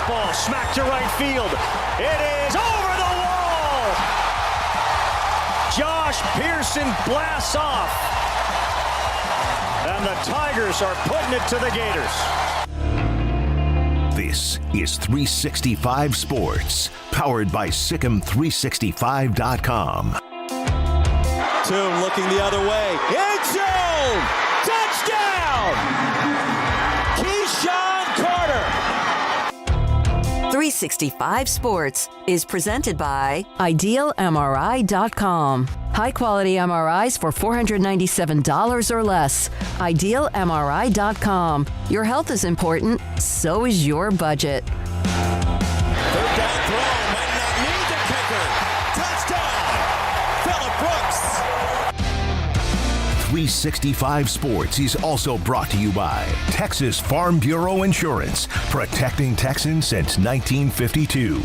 fastball smacked to right field. It is over the wall. Josh Pearson blasts off. And the Tigers are putting it to the Gators. This is 365 Sports, powered by SicEm365.com. Toon looking the other way. End zone! Touchdown! Keyshawn Carter. 365 Sports is presented by IdealMRI.com. High-quality MRIs for $497 or less. IdealMRI.com. Your health is important, so is your budget. Third down throw. Might not need the kicker. Touchdown! Phillip Brooks. 365 Sports is also brought to you by Texas Farm Bureau Insurance, protecting Texans since 1952.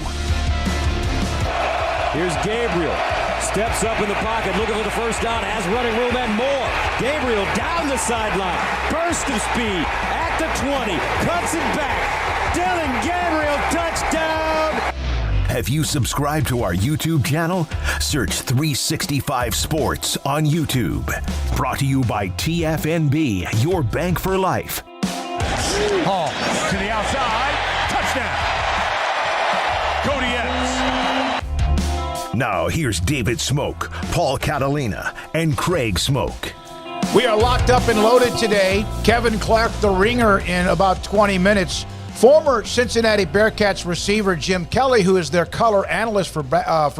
Here's Gabriel. Steps up in the pocket, looking for the first down, has running room and more. Gabriel down the sideline, burst of speed at the 20, cuts it back. Dylan Gabriel, touchdown! Have you subscribed to our YouTube channel? Search 365 Sports on YouTube. Brought to you by TFNB, your bank for life. Hall to the outside, touchdown! Cody Epps. Now here's David Smoak, Paul Catalina, and Craig Smoak. We are locked up and loaded today. Kevin Clark, the ringer, in about 20 minutes. Former Cincinnati Bearcats receiver Jim Kelly, who is their color analyst for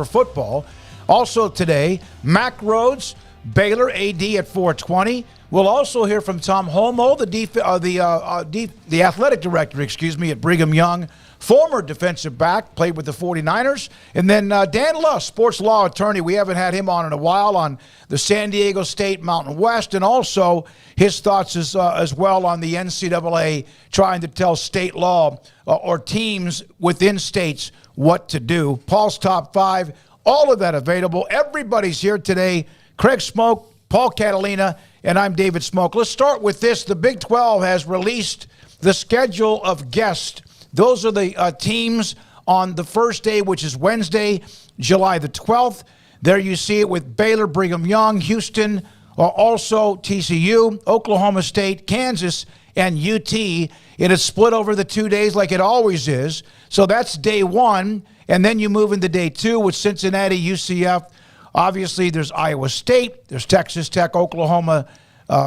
football. Also today, Mack Rhoades, Baylor AD at 4:20. We'll also hear from Tom Holmoe, the athletic director, at Brigham Young. Former defensive back, played with the 49ers. And then Dan Luss, sports law attorney. We haven't had him on in a while on the San Diego State Mountain West, and also his thoughts as well on the NCAA trying to tell state law or teams within states what to do. Paul's top five, all of that available. Everybody's here today. Craig Smoak, Paul Catalina, and I'm David Smoak. Let's start with this. The Big 12 has released the schedule of guests. Those are the teams on the first day, which is Wednesday, July the 12th. There you see it with Baylor, Brigham Young, Houston, also TCU, Oklahoma State, Kansas, and UT. It is split over the 2 days like it always is. So that's day one. And then you move into day two with Cincinnati, UCF. Obviously, there's Iowa State, there's Texas Tech, Oklahoma,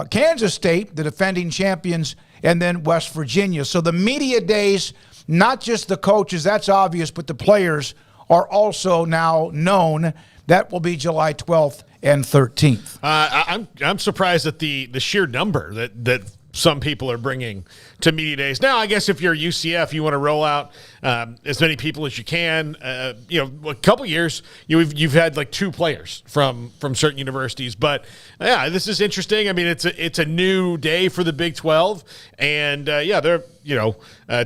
Kansas State, the defending champions, and then West Virginia. So the media days, not just the coaches, that's obvious, but the players are also now known. That will be July 12th and 13th. I'm surprised at the sheer number that some people are bringing to media days. Now, I guess if you're UCF, you want to roll out as many people as you can. A couple years, you've had like two players from certain universities. But yeah, this is interesting. I mean, it's a new day for the Big 12, and they're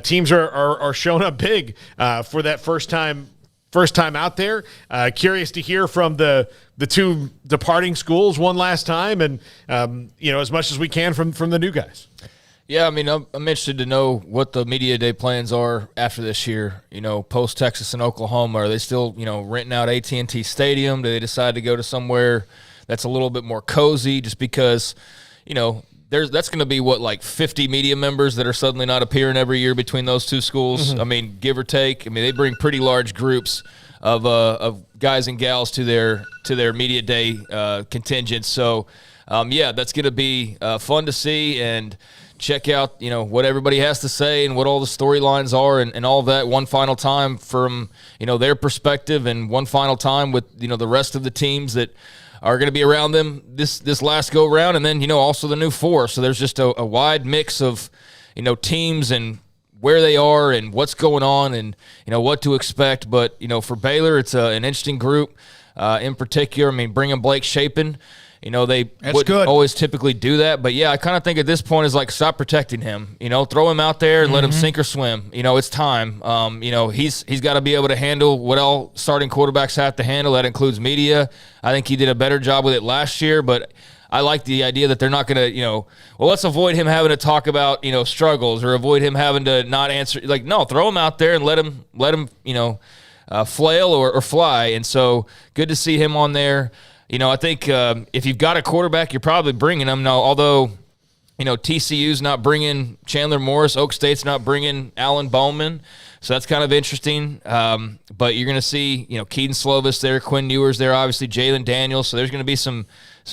teams are showing up big for that first time out there. Curious to hear from the two departing schools one last time, and as much as we can from the new guys. Yeah, I mean, I'm interested to know what the media day plans are after this year. Post Texas and Oklahoma, are they still renting out AT&T Stadium? Do they decide to go to somewhere that's a little bit more cozy? Just because that's going to be like 50 media members that are suddenly not appearing every year between those two schools. Mm-hmm. I mean, give or take. I mean, they bring pretty large groups of guys and gals to their media day contingent. So, that's going to be fun to see and check out, what everybody has to say and what all the storylines are and all of that one final time from, their perspective, and one final time with, the rest of the teams that are going to be around them this last go round, and then, also the new four. So there's just a wide mix of, teams and where they are and what's going on and, what to expect. But, for Baylor, it's an interesting group in particular. I mean, bringing Blake Shapen, they wouldn't always typically do that. But, yeah, I kind of think at this point is like stop protecting him. Throw him out there and let him sink or swim. It's time. He's got to be able to handle what all starting quarterbacks have to handle. That includes media. I think he did a better job with it last year. But I like the idea that they're not going to, let's avoid him having to talk about, struggles or avoid him having to not answer. Like, no, throw him out there and let him, flail or fly. And so good to see him on there. I think if you've got a quarterback, you're probably bringing him. Now, although, TCU's not bringing Chandler Morris, Oak State's not bringing Alan Bowman. So that's kind of interesting. But you're going to see, Keaton Slovis there, Quinn Ewers there, obviously Jalen Daniels. So there's going to be some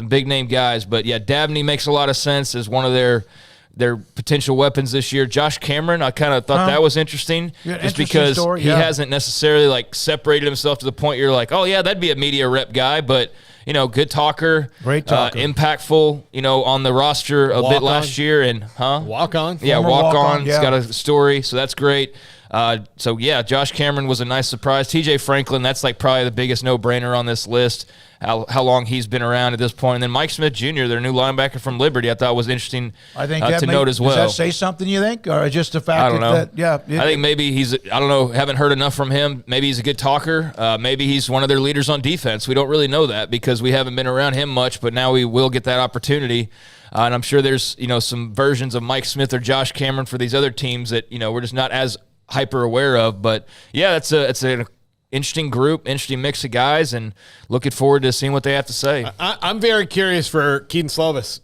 big-name guys. But, yeah, Dabney makes a lot of sense as one of their potential weapons this year. Josh Cameron, I kind of thought that was interesting just because he hasn't necessarily, separated himself to the point you're like, oh, yeah, that'd be a media rep guy. But, good talker. Great talker. Impactful, on the roster a bit last year. And, Walk-on. Yeah, walk-on. He's got a story, so that's great. Josh Cameron was a nice surprise. TJ Franklin, that's probably the biggest no-brainer on this list, how long he's been around at this point. And then Mike Smith Jr., their new linebacker from Liberty, I thought was interesting to note as well. Does that say something, you think? Or just the fact I don't know. I think maybe haven't heard enough from him. Maybe he's a good talker. Maybe he's one of their leaders on defense. We don't really know that because we haven't been around him much, but now we will get that opportunity. And I'm sure there's, some versions of Mike Smith or Josh Cameron for these other teams that, we're just not as hyper aware of. But yeah, it's an interesting group, interesting mix of guys, and looking forward to seeing what they have to say. I'm very curious for Keaton Slovis.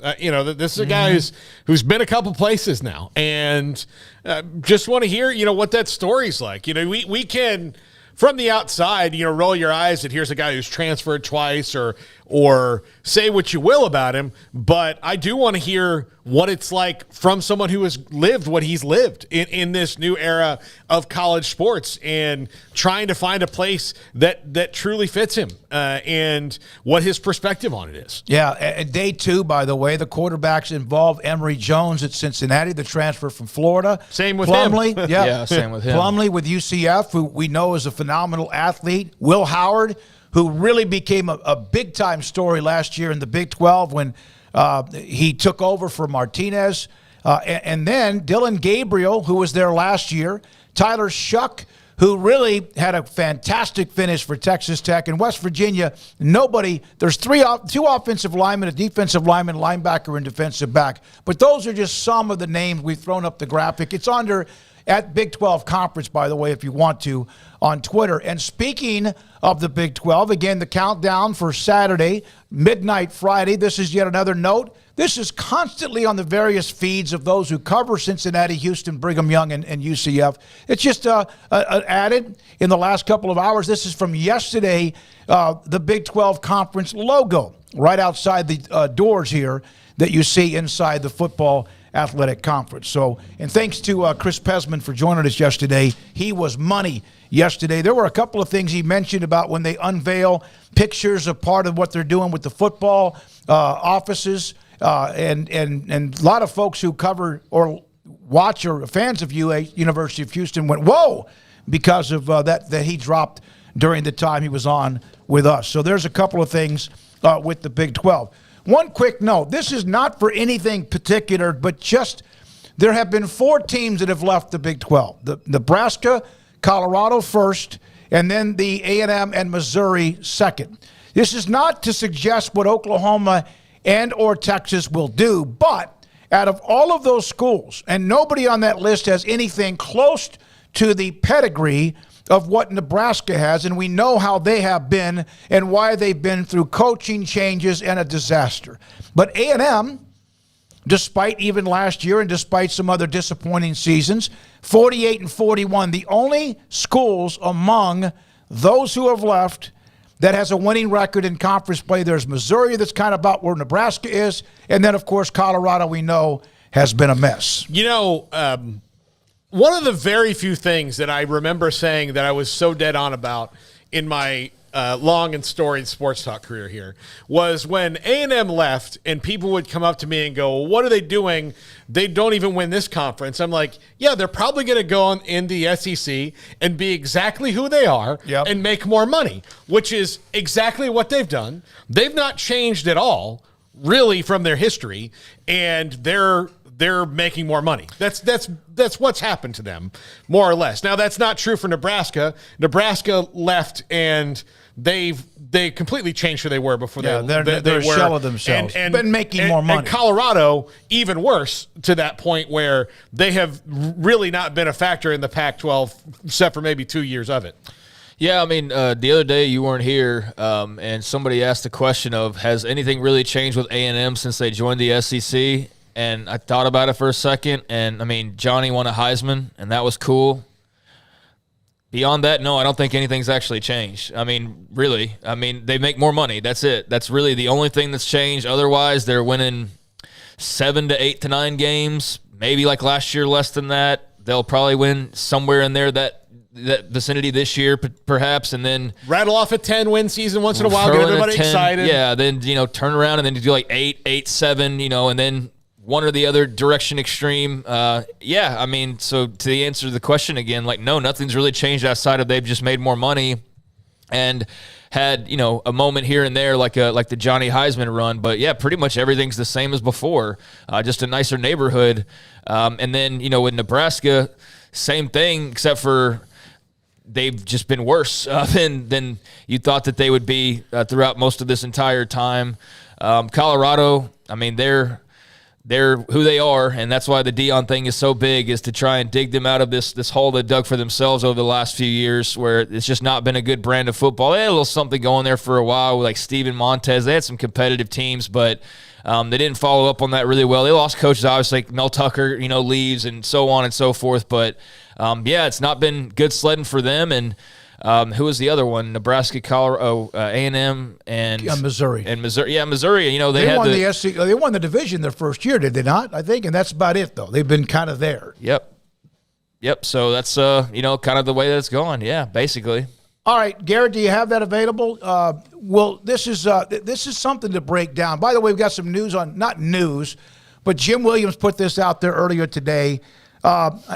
This is a guy who's been a couple places now, and just want to hear what that story's like. We can, from the outside, roll your eyes that here's a guy who's transferred twice or say what you will about him, but I do want to hear what it's like from someone who has lived what he's lived in this new era of college sports and trying to find a place that truly fits him and what his perspective on it is. Yeah, day 2, by the way, the quarterbacks involved Emory Jones at Cincinnati, the transfer from Florida. Same with Plumlee, him. Yeah, same with him. Plumlee with UCF, who we know is a phenomenal athlete. Will Howard, who really became a big-time story last year in the Big 12 when he took over for Martinez. And then Dylan Gabriel, who was there last year. Tyler Shuck, who really had a fantastic finish for Texas Tech. In West Virginia, there's two offensive linemen, a defensive lineman, linebacker, and defensive back. But those are just some of the names we've thrown up the graphic. It's under at Big 12 Conference, by the way, if you want to, on Twitter. And speaking of the Big 12, again, the countdown for Saturday, midnight Friday. This is yet another note. This is constantly on the various feeds of those who cover Cincinnati, Houston, Brigham Young, and UCF. It's just added in the last couple of hours. This is from yesterday, the Big 12 Conference logo right outside the doors here that you see inside the football athletic conference. So, and thanks to Chris Pesman for joining us yesterday. He was money yesterday. There were a couple of things he mentioned about when they unveil pictures of part of what they're doing with the football offices, and a lot of folks who cover or watch or are fans of University of Houston went, whoa, because of that he dropped during the time he was on with us. So there's a couple of things with the Big 12. One quick note, this is not for anything particular, but just there have been 4 teams that have left the Big 12. The Nebraska, Colorado first, and then the A&M and Missouri second. This is not to suggest what Oklahoma and or Texas will do, but out of all of those schools, and nobody on that list has anything close to the pedigree of what Nebraska has, and we know how they have been and why they've been through coaching changes and a disaster. But A&M, despite even last year and despite some other disappointing seasons, 48-41, the only schools among those who have left that has a winning record in conference play. There's Missouri, that's kind of about where Nebraska is, and then, of course, Colorado, we know, has been a mess. One of the very few things that I remember saying that I was so dead on about in my long and storied sports talk career here was when A&M left and people would come up to me and go, well, what are they doing? They don't even win this conference. I'm like, yeah, they're probably going to go on in the SEC and be exactly who they are and make more money, which is exactly what they've done. They've not changed at all, really, from their history, and they're they're making more money. That's what's happened to them, more or less. Now, that's not true for Nebraska. Nebraska left, and they completely changed who they were before they're they a shell of themselves. And been making more money. And Colorado, even worse, to that point where they have really not been a factor in the Pac-12, except for maybe 2 years of it. Yeah, I mean, the other day you weren't here, and somebody asked the question of, has anything really changed with A&M since they joined the SEC? And I thought about it for a second, and, I mean, Johnny won a Heisman, and that was cool. Beyond that, no, I don't think anything's actually changed. I mean, really. I mean, they make more money. That's it. That's really the only thing that's changed. Otherwise, they're winning 7 to 8 to 9 games, maybe like last year, less than that. They'll probably win somewhere in there that vicinity this year, perhaps, and then rattle off a 10-win season once in a while, get everybody excited. Yeah, then turn around and then do like 8-7, and then one or the other direction extreme. Yeah, I mean, so to the answer to the question again, like, no, nothing's really changed outside of they've just made more money and had a moment here and there like the Johnny Heisman run. But yeah, pretty much everything's the same as before, just a nicer neighborhood. And then with Nebraska, same thing, except for they've just been worse than you thought that they would be throughout most of this entire time. Colorado, I mean, they're who they are, and that's why the Deion thing is so big, is to try and dig them out of this hole they dug for themselves over the last few years, where it's just not been a good brand of football. They had a little something going there for a while with like Steven Montez. They had some competitive teams, but they didn't follow up on that really well. They lost coaches, obviously, like Mel Tucker, leaves and so on and so forth. But, yeah, it's not been good sledding for them. And who was the other one? Nebraska, Colorado, A&M, and Missouri. And Missouri. Yeah, Missouri. They had won the SEC. They won the division their first year, did they not? I think, and that's about it, though. They've been kind of there. Yep. So that's kind of the way that it's going. Yeah, basically. All right, Garrett, do you have that available? Well, this is something to break down. By the way, we've got some news on, not news, but Jim Williams put this out there earlier today.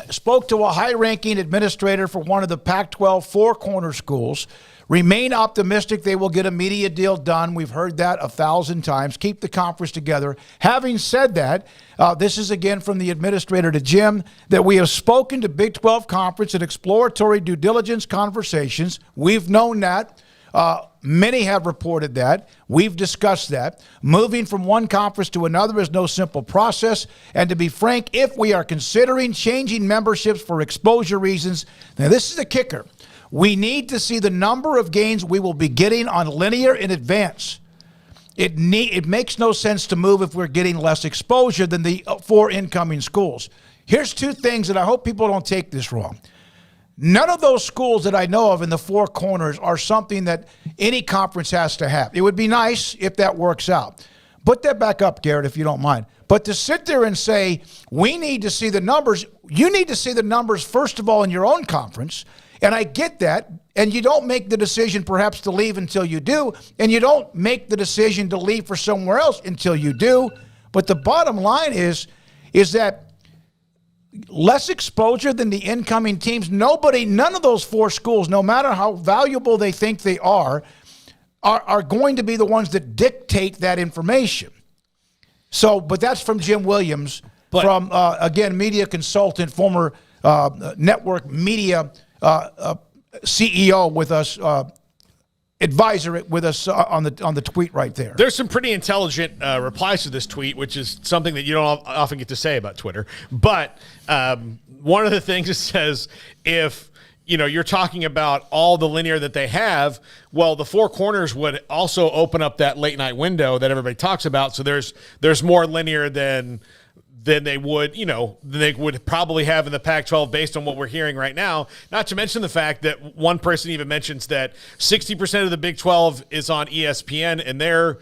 Spoke to a high-ranking administrator for one of the Pac-12 four-corner schools. Remain optimistic they will get a media deal done. We've heard that 1,000 times. Keep the conference together. Having said that, this is again from the administrator to Jim, that we have spoken to Big 12 Conference in exploratory due diligence conversations. We've known that. Many have reported that. We've discussed that. Moving from one conference to another is no simple process. And to be frank, if we are considering changing memberships for exposure reasons, now this is the kicker. We need to see the number of games we will be getting on linear in advance. It makes no sense to move if we're getting less exposure than the 4 incoming schools. Here's 2 things, and I hope people don't take this wrong. None of those schools that I know of in the 4 corners are something that any conference has to have. It would be nice if that works out. Put that back up, Garrett, if you don't mind. But to sit there and say, we need to see the numbers, you need to see the numbers, first of all, in your own conference. And I get that, and you don't make the decision perhaps to leave until you do, and you don't make the decision to leave for somewhere else until you do. But the bottom line is that less exposure than the incoming teams. None of those 4 schools, no matter how valuable they think they are going to be the ones that dictate that information. So, but that's from Jim Williams, from, again, media consultant, former network media CEO with us, advisor with us on the tweet right there. There's some pretty intelligent replies to this tweet, which is something that you don't often get to say about Twitter. But one of the things it says, if you're talking about all the linear that they have, well, the 4 corners would also open up that late night window that everybody talks about. So there's more linear than they would probably have in the Pac-12 based on what we're hearing right now. Not to mention the fact that one person even mentions that 60% of the Big 12 is on ESPN and their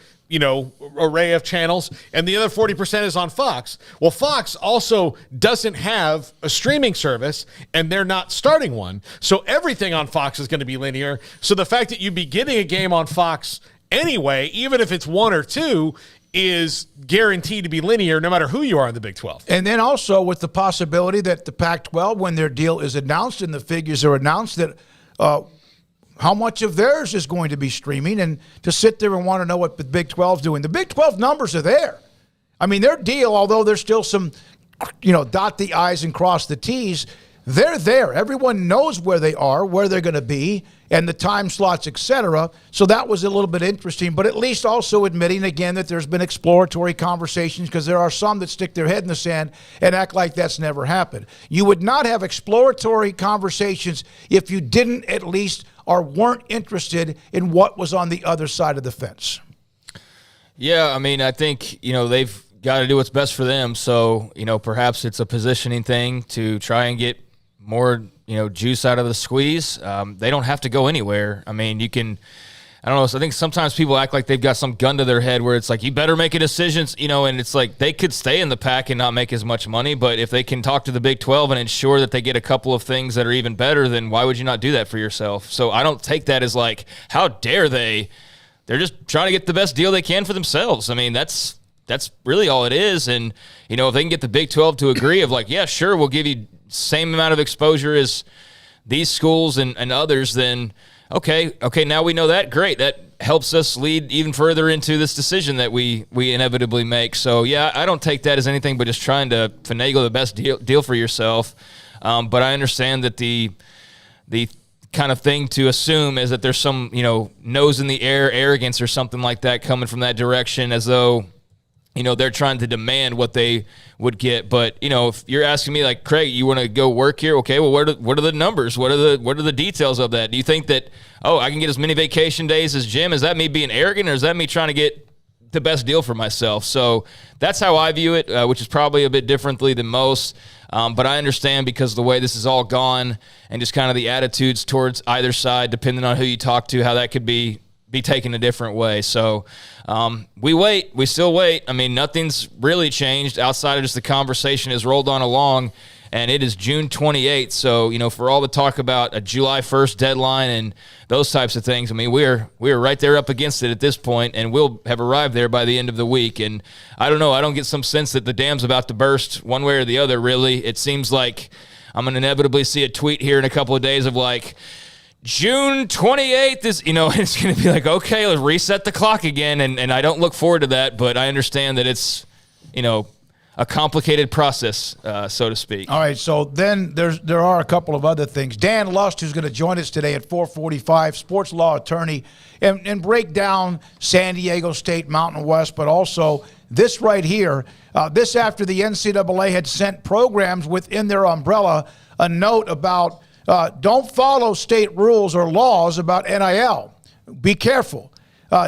array of channels, and the other 40% is on Fox. Well, Fox also doesn't have a streaming service, and they're not starting one. So everything on Fox is going to be linear. So the fact that you'd be getting a game on Fox anyway, even if it's 1 or 2, is guaranteed to be linear no matter who you are in the Big 12. And then also with the possibility that the Pac-12, when their deal is announced and the figures are announced, that how much of theirs is going to be streaming, and to sit there and want to know what the Big 12 is doing. The Big 12 numbers are there. I mean, their deal, although there's still some dot the I's and cross the T's. They're there. Everyone knows where they are, where they're going to be, and the time slots, etc. So that was a little bit interesting, but at least also admitting again that there's been exploratory conversations, because there are some that stick their head in the sand and act like that's never happened. You would not have exploratory conversations if you didn't at least or weren't interested in what was on the other side of the fence. Yeah, I mean, I think, they've got to do what's best for them. So, perhaps it's a positioning thing to try and get more, juice out of the squeeze. They don't have to go anywhere. I mean, you can, I don't know. So I think sometimes people act like they've got some gun to their head where it's like, you better make a decision, and it's like they could stay in the pack and not make as much money. But if they can talk to the Big 12 and ensure that they get a couple of things that are even better, then why would you not do that for yourself? So I don't take that as like, how dare they? They're just trying to get the best deal they can for themselves. I mean, that's really all it is. And, if they can get the Big 12 to agree of like, yeah, sure, we'll give you same amount of exposure as these schools and others, then okay, now we know that. Great. That helps us lead even further into this decision that we inevitably make. So, yeah, I don't take that as anything but just trying to finagle the best deal for yourself. But I understand that the kind of thing to assume is that there's some, nose in the air arrogance or something like that coming from that direction, as though, they're trying to demand what they would get. But, if you're asking me like, Craig, you want to go work here? Okay, well, what are the numbers? What are the details of that? Do you think that, I can get as many vacation days as Jim? Is that me being arrogant, or is that me trying to get the best deal for myself? So that's how I view it, which is probably a bit differently than most. But I understand, because the way this is all gone and just kind of the attitudes towards either side, depending on who you talk to, how that could be taken a different way. So we still wait. I mean, nothing's really changed outside of just the conversation has rolled on along, and it is June 28th. So, for all the talk about a July 1st deadline and those types of things, I mean, we're right there up against it at this point, and we'll have arrived there by the end of the week. And I don't know, I don't get some sense that the dam's about to burst one way or the other, really. It seems like I'm going to inevitably see a tweet here in a couple of days of like, June 28th is, it's going to be like, okay, let's reset the clock again. And I don't look forward to that, but I understand that it's, a complicated process, so to speak. All right, so then there are a couple of other things. Dan Lust, who's going to join us today at 4:45, sports law attorney, and break down San Diego State, Mountain West, but also this right here. This after the NCAA had sent programs within their umbrella a note about don't follow state rules or laws about NIL. Be careful.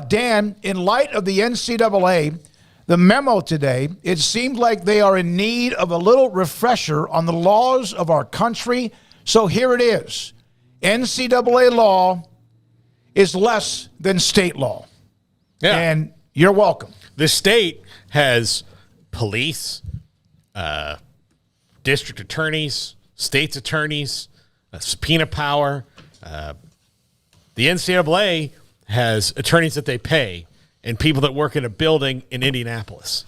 Dan, in light of the NCAA, the memo today, it seemed like they are in need of a little refresher on the laws of our country. So here it is. NCAA law is less than state law. Yeah. And you're welcome. The state has police, district attorneys, state's attorneys, subpoena power. The NCAA has attorneys that they pay and people that work in a building in Indianapolis.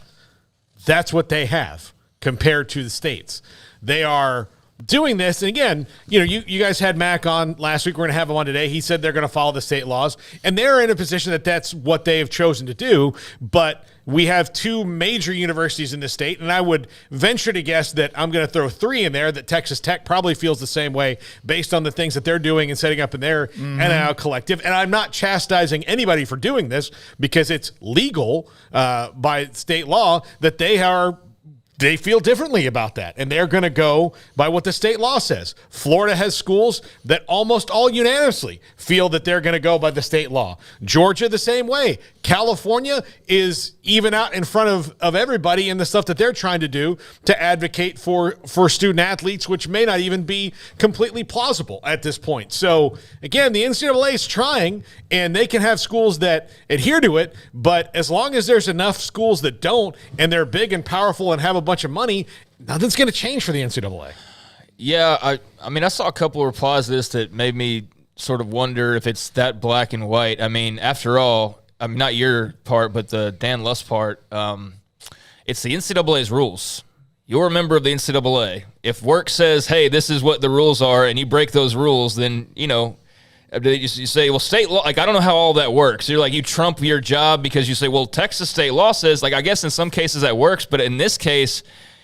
That's what they have compared to the states. They are doing this. And again, you guys had Mack on last week. We're going to have him on today. He said they're going to follow the state laws, and they're in a position that that's what they have chosen to do. But we have two major universities in the state, and I would venture to guess that I'm going to throw three in there, that Texas Tech probably feels the same way based on the things that they're doing and setting up in their NIL collective. And I'm not chastising anybody for doing this, because it's legal by state law that they feel differently about that, and they're going to go by what the state law says. Florida has schools that almost all unanimously feel that they're going to go by the state law. Georgia, the same way. California is even out in front of everybody in the stuff that they're trying to do to advocate for student athletes, which may not even be completely plausible at this point. So, again, the NCAA is trying, and they can have schools that adhere to it, but as long as there's enough schools that don't, and they're big and powerful and have a bunch of money, nothing's going to change for the NCAA. Yeah, I mean, I saw a couple of replies to this that made me sort of wonder if it's that black and white. I mean, after all, I mean, not your part, but the Dan Lust part, it's the NCAA's rules. You're a member of the NCAA. If work says, hey, this is what the rules are, and you break those rules, then, you say, well, state law, like, I don't know how all that works. You're like, you trump your job because you say, well, Texas state law says, like, I guess in some cases that works, but in this case,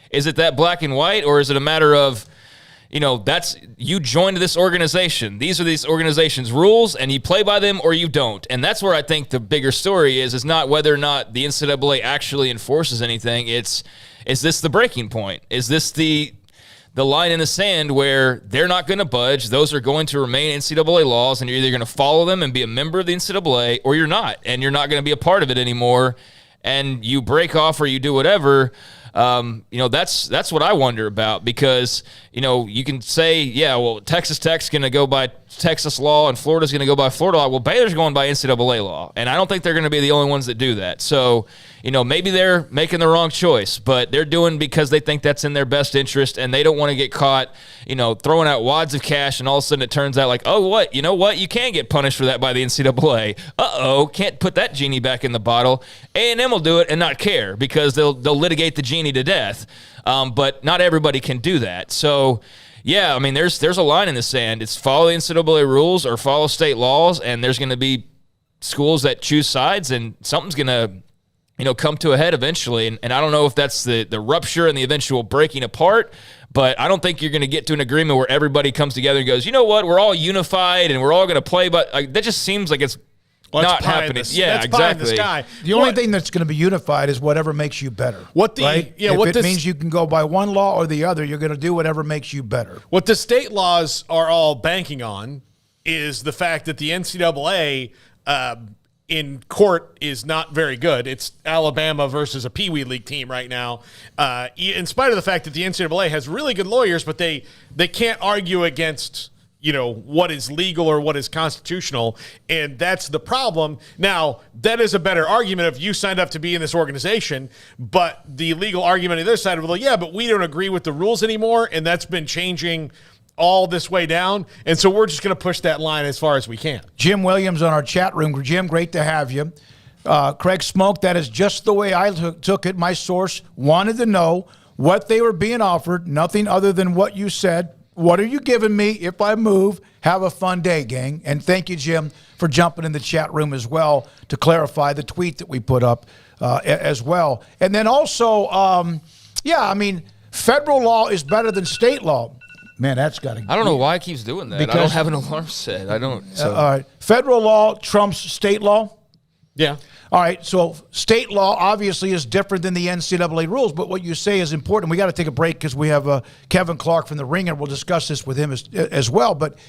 Is it that black and white, or is it a matter of, that's you joined this organization. These are these organizations' rules, and you play by them or you don't. And that's where I think the bigger story is not whether or not the NCAA actually enforces anything. Is this the breaking point? Is this the line in the sand where they're not going to budge? Those are going to remain NCAA laws, and you're either going to follow them and be a member of the NCAA, or you're not, and you're not going to be a part of it anymore, and you break off or you do whatever. That's what I wonder about, because, you can say, yeah, well, Texas Tech's going to go by Texas law and Florida's going to go by Florida law. Well, Baylor's going by NCAA law, and I don't think they're going to be the only ones that do that. So, maybe they're making the wrong choice, but they're doing because they think that's in their best interest, and they don't want to get caught, throwing out wads of cash, and all of a sudden it turns out like, oh, what? You know what? You can get punished for that by the NCAA. Can't put that genie back in the bottle. A&M will do it and not care because they'll litigate the genie to death. But not everybody can do that. So, yeah, I mean, there's a line in the sand. It's follow the NCAA rules or follow state laws, and there's going to be schools that choose sides, and something's going to come to a head eventually. And I don't know if that's the rupture and the eventual breaking apart, but I don't think you're going to get to an agreement where everybody comes together and goes, you know what, we're all unified and we're all going to play. But that just seems like it's not happening. Yeah, exactly. The only thing that's going to be unified is whatever makes you better. If it means you can go by one law or the other, you're going to do whatever makes you better. What the state laws are all banking on is the fact that the NCAA in court is not very good. It's Alabama versus a Pee Wee League team right now. In spite of the fact that the NCAA has really good lawyers, but they can't argue against what is legal or what is constitutional, and that's the problem. Now, that is a better argument if you signed up to be in this organization, but the legal argument on the other side of it, yeah, but we don't agree with the rules anymore, and that's been changing all this way down, and so we're just going to push that line as far as we can. Jim Williams on our chat room. Jim, great to have you. Craig Smoak, that is just the way I took it. My source wanted to know what they were being offered, nothing other than what you said. What are you giving me if I move? Have a fun day, gang. And thank you, Jim, for jumping in the chat room as well to clarify the tweet that we put up as well. And then also, federal law is better than state law. Man, that's got to. I don't know why it keeps doing that. I don't have an alarm set. I don't. So. All right. Federal law trumps state law? Yeah. All right. So state law obviously is different than the NCAA rules, but what you say is important. We got to take a break because we have Kevin Clark from The Ringer. We'll discuss this with him as well. But,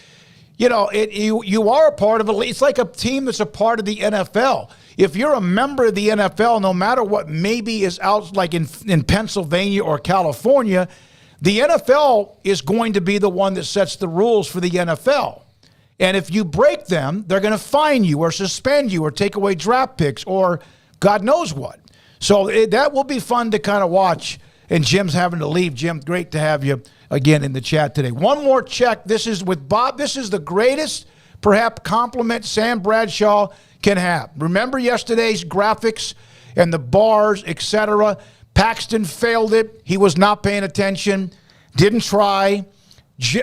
you are a part of a league. It's like a team that's a part of the NFL. If you're a member of the NFL, no matter what maybe is out like in Pennsylvania or California, the NFL is going to be the one that sets the rules for the NFL. And if you break them, they're going to fine you or suspend you or take away draft picks or God knows what. So that will be fun to kind of watch. And Jim's having to leave. Jim, great to have you again in the chat today. One more check. This is with Bob. This is the greatest, perhaps, compliment Sam Bradshaw can have. Remember yesterday's graphics and the bars, etc.? Paxton failed it. He was not paying attention, didn't try.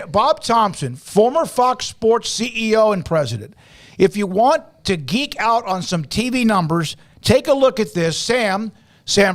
Bob Thompson, former Fox Sports CEO and president. If you want to geek out on some TV numbers, take a look at this. Sam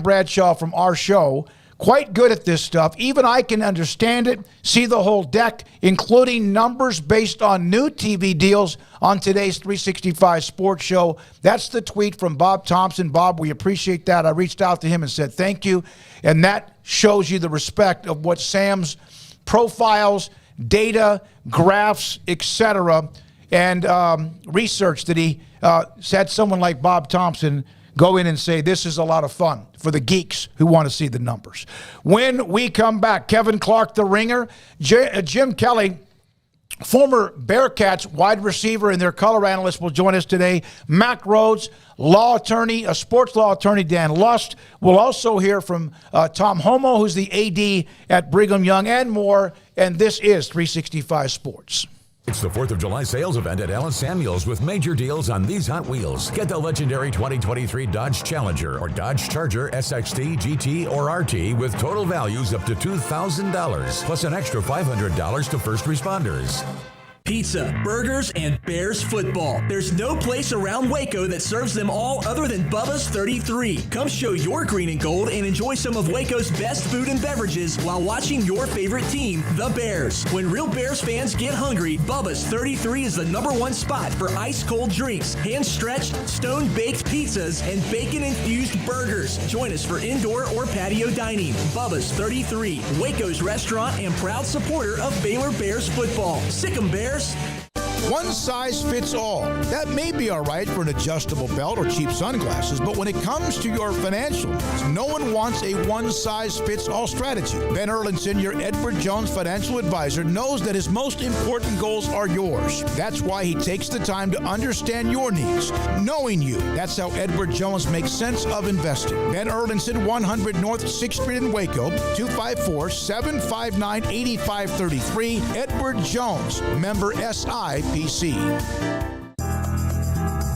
Bradshaw from our show, quite good at this stuff. Even I can understand it, see the whole deck, including numbers based on new TV deals on today's 365 Sports Show. That's the tweet from Bob Thompson. Bob, we appreciate that. I reached out to him and said thank you. And that shows you the respect of what Sam's profiles, data, graphs, etc., and research that he had someone like Bob Thompson go in and say, this is a lot of fun for the geeks who want to see the numbers. When we come back, Kevin Clark, The Ringer, Jim Kelly, former Bearcats wide receiver and their color analyst, will join us today. Mack Rhoades, law attorney, a sports law attorney, Dan Lust. We'll also hear from Tom Holmoe, who's the AD at Brigham Young, and more. And this is 365 Sports. It's the 4th of July sales event at Allen Samuels with major deals on these Hot Wheels. Get the legendary 2023 Dodge Challenger or Dodge Charger SXT, GT, or RT with total values up to $2,000, plus an extra $500 to first responders. Pizza, burgers, and Bears football. There's no place around Waco that serves them all other than Bubba's 33. Come show your green and gold and enjoy some of Waco's best food and beverages while watching your favorite team, the Bears. When real Bears fans get hungry, Bubba's 33 is the #1 spot for ice-cold drinks, hand-stretched, stone-baked pizzas, and bacon-infused burgers. Join us for indoor or patio dining. Bubba's 33, Waco's restaurant and proud supporter of Baylor Bears football. Sick 'em, Bears. One size fits all. That may be all right for an adjustable belt or cheap sunglasses, but when it comes to your financial needs, no one wants a one-size-fits-all strategy. Ben Erlinson, your Edward Jones financial advisor, knows that his most important goals are yours. That's why he takes the time to understand your needs, knowing you. That's how Edward Jones makes sense of investing. Ben Erlinson, 100 North 6th Street in Waco, 254-759-8533. Edward Jones, member SIPC.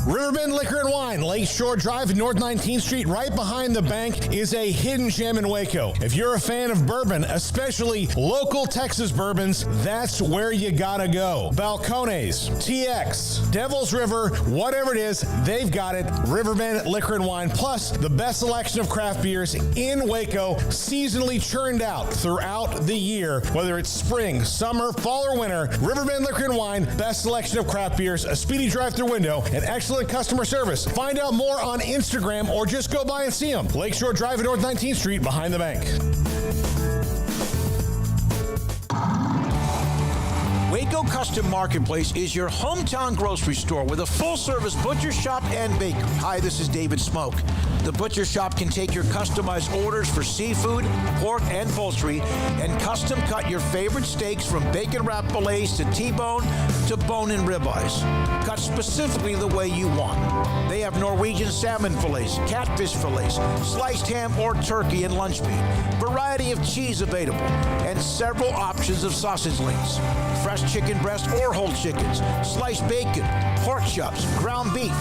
Riverbend Liquor and Wine, Lakeshore Drive, North 19th Street, right behind the bank, is a hidden gem in Waco. If you're a fan of bourbon, especially local Texas bourbons, that's where you gotta go. Balcones, TX, Devil's River, whatever it is, they've got it. Riverbend Liquor and Wine, plus the best selection of craft beers in Waco, seasonally churned out throughout the year. Whether it's spring, summer, fall, or winter, Riverbend Liquor and Wine, best selection of craft beers, a speedy drive-through window, and excellent customer service. Find out more on Instagram or just go by and see them. Lakeshore Drive at North 19th Street behind the bank. Waco Custom Marketplace is your hometown grocery store with a full-service butcher shop and bakery. Hi, this is David Smoak. The butcher shop can take your customized orders for seafood, pork, and poultry and custom cut your favorite steaks from bacon-wrapped fillets to T-bone to bone-in ribeyes, cut specifically the way you want. They have Norwegian salmon fillets, catfish fillets, sliced ham or turkey and lunch meat, variety of cheese available, and several options of sausage links, fresh chicken breast or whole chickens, sliced bacon, pork chops, ground beef,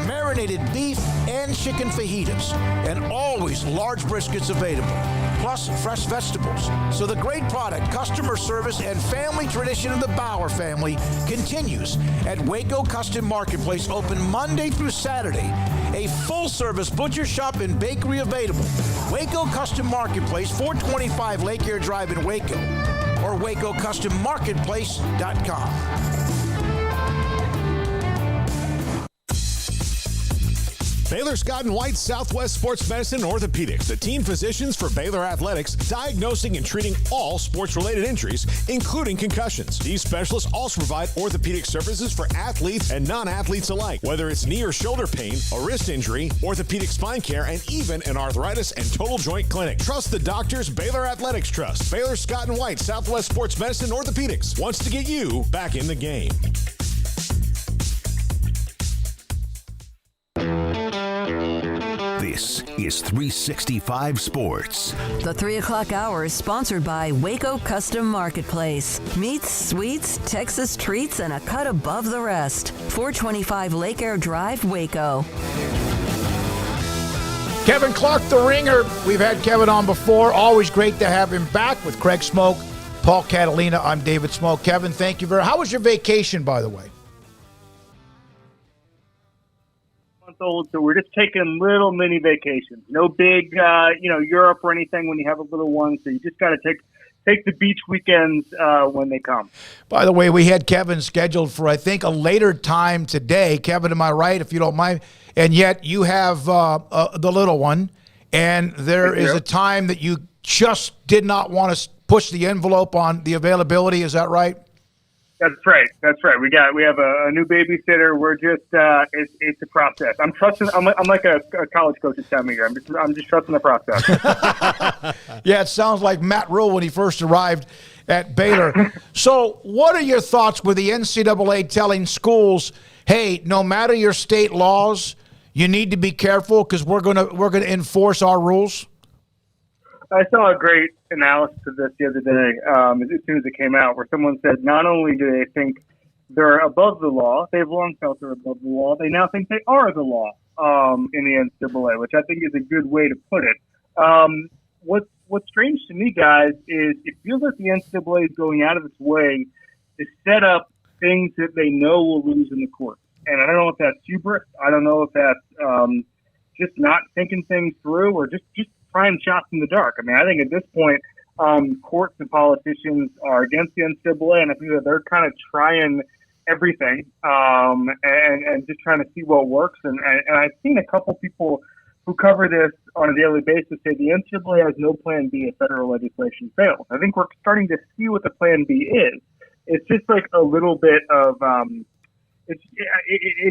marinated beef, and chicken fajitas, and always large briskets available, plus fresh vegetables. So the great product, customer service, and family tradition of the Bauer family continues at Waco Custom Marketplace, open Monday through Saturday. A full-service butcher shop and bakery available. Waco Custom Marketplace, 425 Lake Air Drive in Waco, or WacoCustomMarketplace.com. Baylor Scott & White Southwest Sports Medicine and Orthopedics, the team physicians for Baylor Athletics, diagnosing and treating all sports-related injuries, including concussions. These specialists also provide orthopedic services for athletes and non-athletes alike, whether it's knee or shoulder pain, a wrist injury, orthopedic spine care, and even an arthritis and total joint clinic. Trust the doctors Baylor Athletics trust. Baylor Scott & White Southwest Sports Medicine and Orthopedics wants to get you back in the game. This is 365 Sports. The 3 o'clock hour is sponsored by Waco Custom Marketplace. Meats, sweets, Texas treats, and a cut above the rest. 425 Lake Air Drive, Waco. Kevin Clark, the Ringer. We've had Kevin on before. Always great to have him back with Craig Smoak, Paul Catalina. I'm David Smoak. Kevin, thank you very much. How was your vacation, by the way? Old, so we're just taking little mini vacations. No big, Europe or anything when you have a little one. So you just got to take the beach weekends when they come. By the way, we had Kevin scheduled for, I think, a later time today. Kevin, am I right, if you don't mind? And yet you have the little one, and there is a time that you just did not want to push the envelope on the availability. Is that right? That's right. We have a new babysitter. We're just it's a process. I'm trusting. I'm like a college coach this time of year. I'm just trusting the process. Yeah, it sounds like Mack Rhoades when he first arrived at Baylor. So, what are your thoughts with the NCAA telling schools, "Hey, no matter your state laws, you need to be careful because we're gonna enforce our rules"? I saw a great analysis of this the other day, as soon as it came out, where someone said not only do they think they're above the law, they've long felt they're above the law, they now think they are the law in the NCAA, which I think is a good way to put it. What's strange to me, guys, is it feels like the NCAA is going out of its way to set up things that they know will lose in the court. And I don't know if that's hubris. I don't know if that's just not thinking things through or just trying shots in the dark. I mean, I think at this point, courts and politicians are against the NCAA, and I think that they're kind of trying everything and just trying to see what works. And I've seen a couple people who cover this on a daily basis say the NCAA has no plan B if federal legislation fails. I think we're starting to see what the plan B is. It's just like a little bit of it's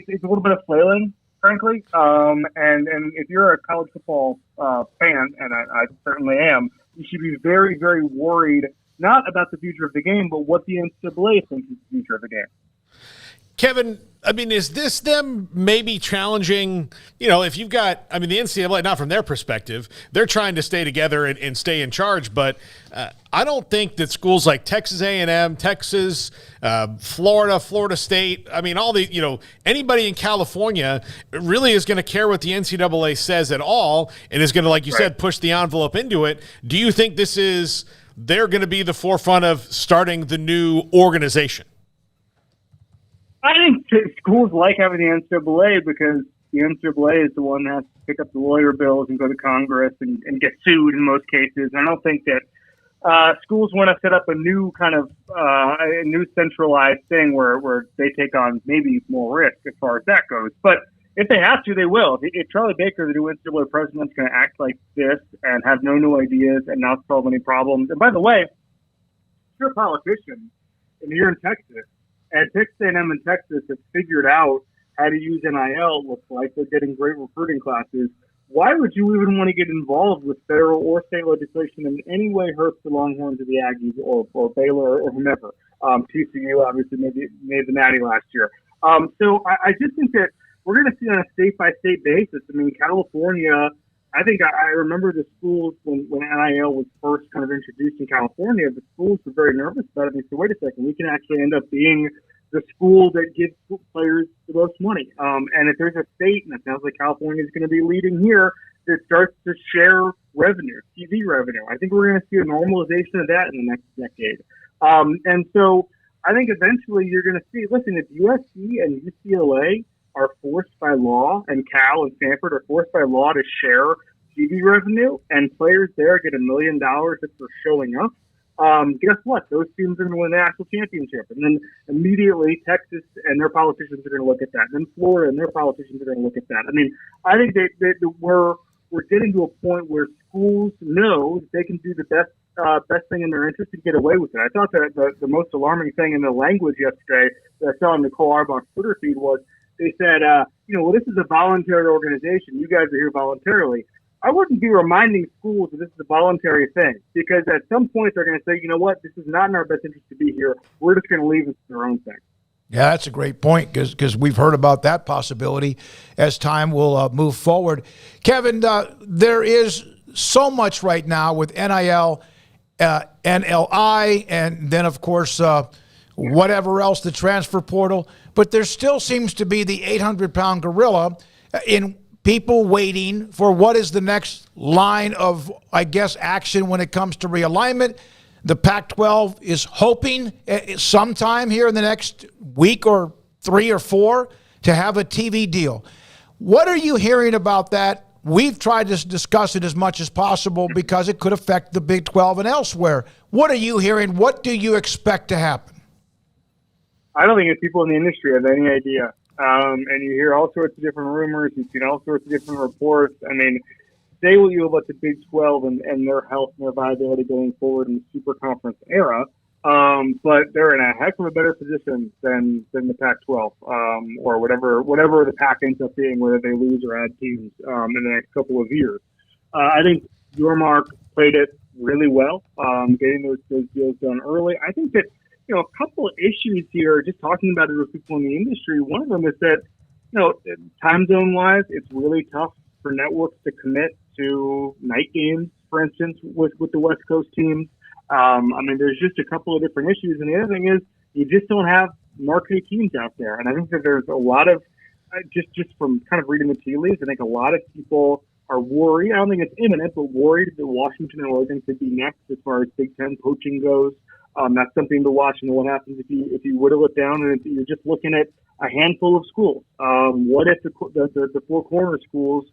a little bit of flailing, frankly. And if you're a college football fan, and I certainly am, you should be very, very worried not about the future of the game, but what the NCAA thinks is the future of the game. Kevin, I mean, is this them maybe challenging, if you've got, the NCAA, not from their perspective, they're trying to stay together and stay in charge, but I don't think that schools like Texas A&M, Texas, Florida State, all the, anybody in California really is going to care what the NCAA says at all and is going to, like you said, push the envelope into it. Do you think they're going to be the forefront of starting the new organization? I think schools like having the NCAA because the NCAA is the one that has to pick up the lawyer bills and go to Congress and get sued in most cases. I don't think that schools want to set up a new kind of a new centralized thing where they take on maybe more risk as far as that goes. But if they have to, they will. If Charlie Baker, the new NCAA president, is going to act like this and have no new ideas and not solve any problems. And by the way, if you're a politician and you're in Texas, and Texas A&M and Texas have figured out how to use NIL. Looks like they're getting great recruiting classes. Why would you even want to get involved with federal or state legislation in any way hurts the Longhorns or the Aggies or Baylor or whomever? TCU obviously made the Natty last year. So I just think that we're going to see on a state-by-state basis. California, I think I remember the schools when NIL was first kind of introduced in California, the schools were very nervous about it. They said, wait a second, we can actually end up being the school that gives players the most money. And if there's a state, and it sounds like California is going to be leading here, that starts to share revenue, TV revenue. I think we're going to see a normalization of that in the next decade. And so I think eventually you're going to see, listen, if USC and UCLA are forced by law, and Cal and Stanford are forced by law to share TV revenue, and players there get $1 million if they're showing up, guess what? Those teams are going to win the national championship. And then immediately Texas and their politicians are going to look at that. And then Florida and their politicians are going to look at that. I think that we're getting to a point where schools know that they can do the best thing in their interest and get away with it. I thought that the most alarming thing in the language yesterday that I saw on Nicole Auerbach's Twitter feed was they said, well, this is a voluntary organization. You guys are here voluntarily. I wouldn't be reminding schools that this is a voluntary thing because at some point they're going to say, you know what, this is not in our best interest to be here. We're just going to leave it to their own thing. Yeah, that's a great point because we've heard about that possibility as time will move forward. Kevin, there is so much right now with NIL, NLI, and then, of course, whatever else, the transfer portal. But there still seems to be the 800-pound gorilla in people waiting for what is the next line of, I guess, action when it comes to realignment. The Pac-12 is hoping sometime here in the next week or 3 or 4 to have a TV deal. What are you hearing about that? We've tried to discuss it as much as possible because it could affect the Big 12 and elsewhere. What are you hearing? What do you expect to happen? I don't think people in the industry have any idea. And you hear all sorts of different rumors. You've seen all sorts of different reports. Say what you will about the Big 12 and their health and their viability going forward in the Super Conference era, but they're in a heck of a better position than the Pac-12 or whatever the Pac ends up being, whether they lose or add teams in the next couple of years. I think Yormark played it really well, getting those deals done early. I think that a couple of issues here, just talking about it with people in the industry, one of them is that, time zone wise, it's really tough for networks to commit to night games, for instance, with the West Coast teams. There's just a couple of different issues. And the other thing is you just don't have marquee teams out there. And I think that there's a lot of, just from kind of reading the tea leaves, I think a lot of people are worried. I don't think it's imminent, but worried that Washington and Oregon could be next as far as Big Ten poaching goes. That's something to watch. And what happens if you whittle it down and you're just looking at a handful of schools? What if the four corner schools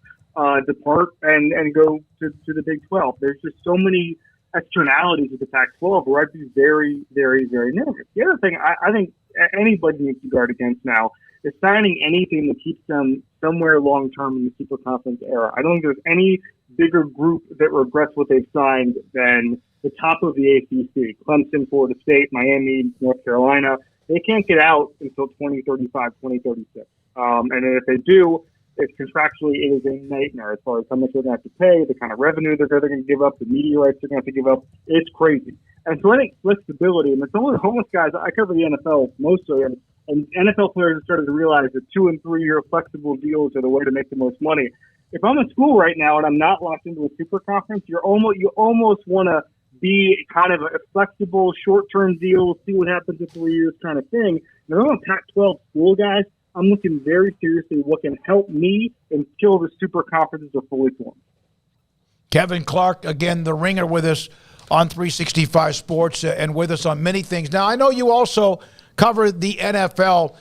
depart and go to the Big 12? There's just so many externalities with the Pac-12 where I'd be very, very, very nervous. The other thing I think anybody needs to guard against now is signing anything that keeps them somewhere long-term in the Super Conference era. I don't think there's any bigger group that regrets what they've signed than the top of the ACC. Clemson, Florida State, Miami, North Carolina. They can't get out until 2035, 2036. And then if they do, it's contractually, it is a nightmare as far as how much they're going to have to pay, the kind of revenue they're going to give up, the media rights they're going to have to give up. It's crazy. And so I think flexibility, and it's only homeless guys. I cover the NFL mostly, and NFL players have started to realize that 2 and 3 year flexible deals are the way to make the most money. If I'm in school right now and I'm not locked into a super conference, you almost want to be kind of a flexible, short-term deal, see what happens in 3 years kind of thing. And if I'm a Pac-12 school, guys, I'm looking very seriously at what can help me until the super conferences are fully formed. Kevin Clark, again, the Ringer with us on 365 Sports and with us on many things. Now, I know you also cover the NFL.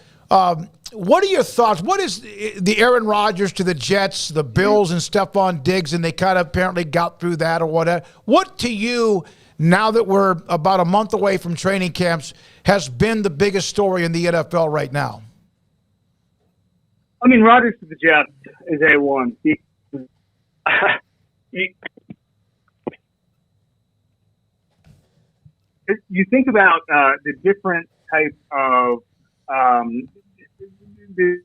What are your thoughts? What is the Aaron Rodgers to the Jets, the Bills and Stephon Diggs, and they kind of apparently got through that or whatever? What to you, now that we're about a month away from training camps, has been the biggest story in the NFL right now? I mean, Rodgers to the Jets is A1. You think about the different types of the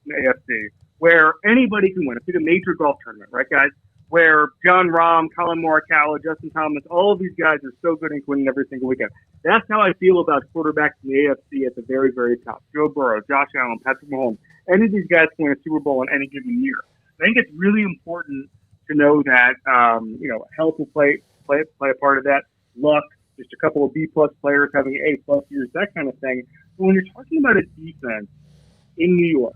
AFC, where anybody can win. It's like a major golf tournament, right, guys? Where John Rahm, Colin Morikawa, Justin Thomas, all of these guys are so good and winning every single weekend. That's how I feel about quarterbacks in the AFC at the very, very top. Joe Burrow, Josh Allen, Patrick Mahomes. Any of these guys can win a Super Bowl in any given year. I think it's really important to know that health will play a part of that. Luck, just a couple of B-plus players having A-plus years, that kind of thing. But when you're talking about a defense in New York,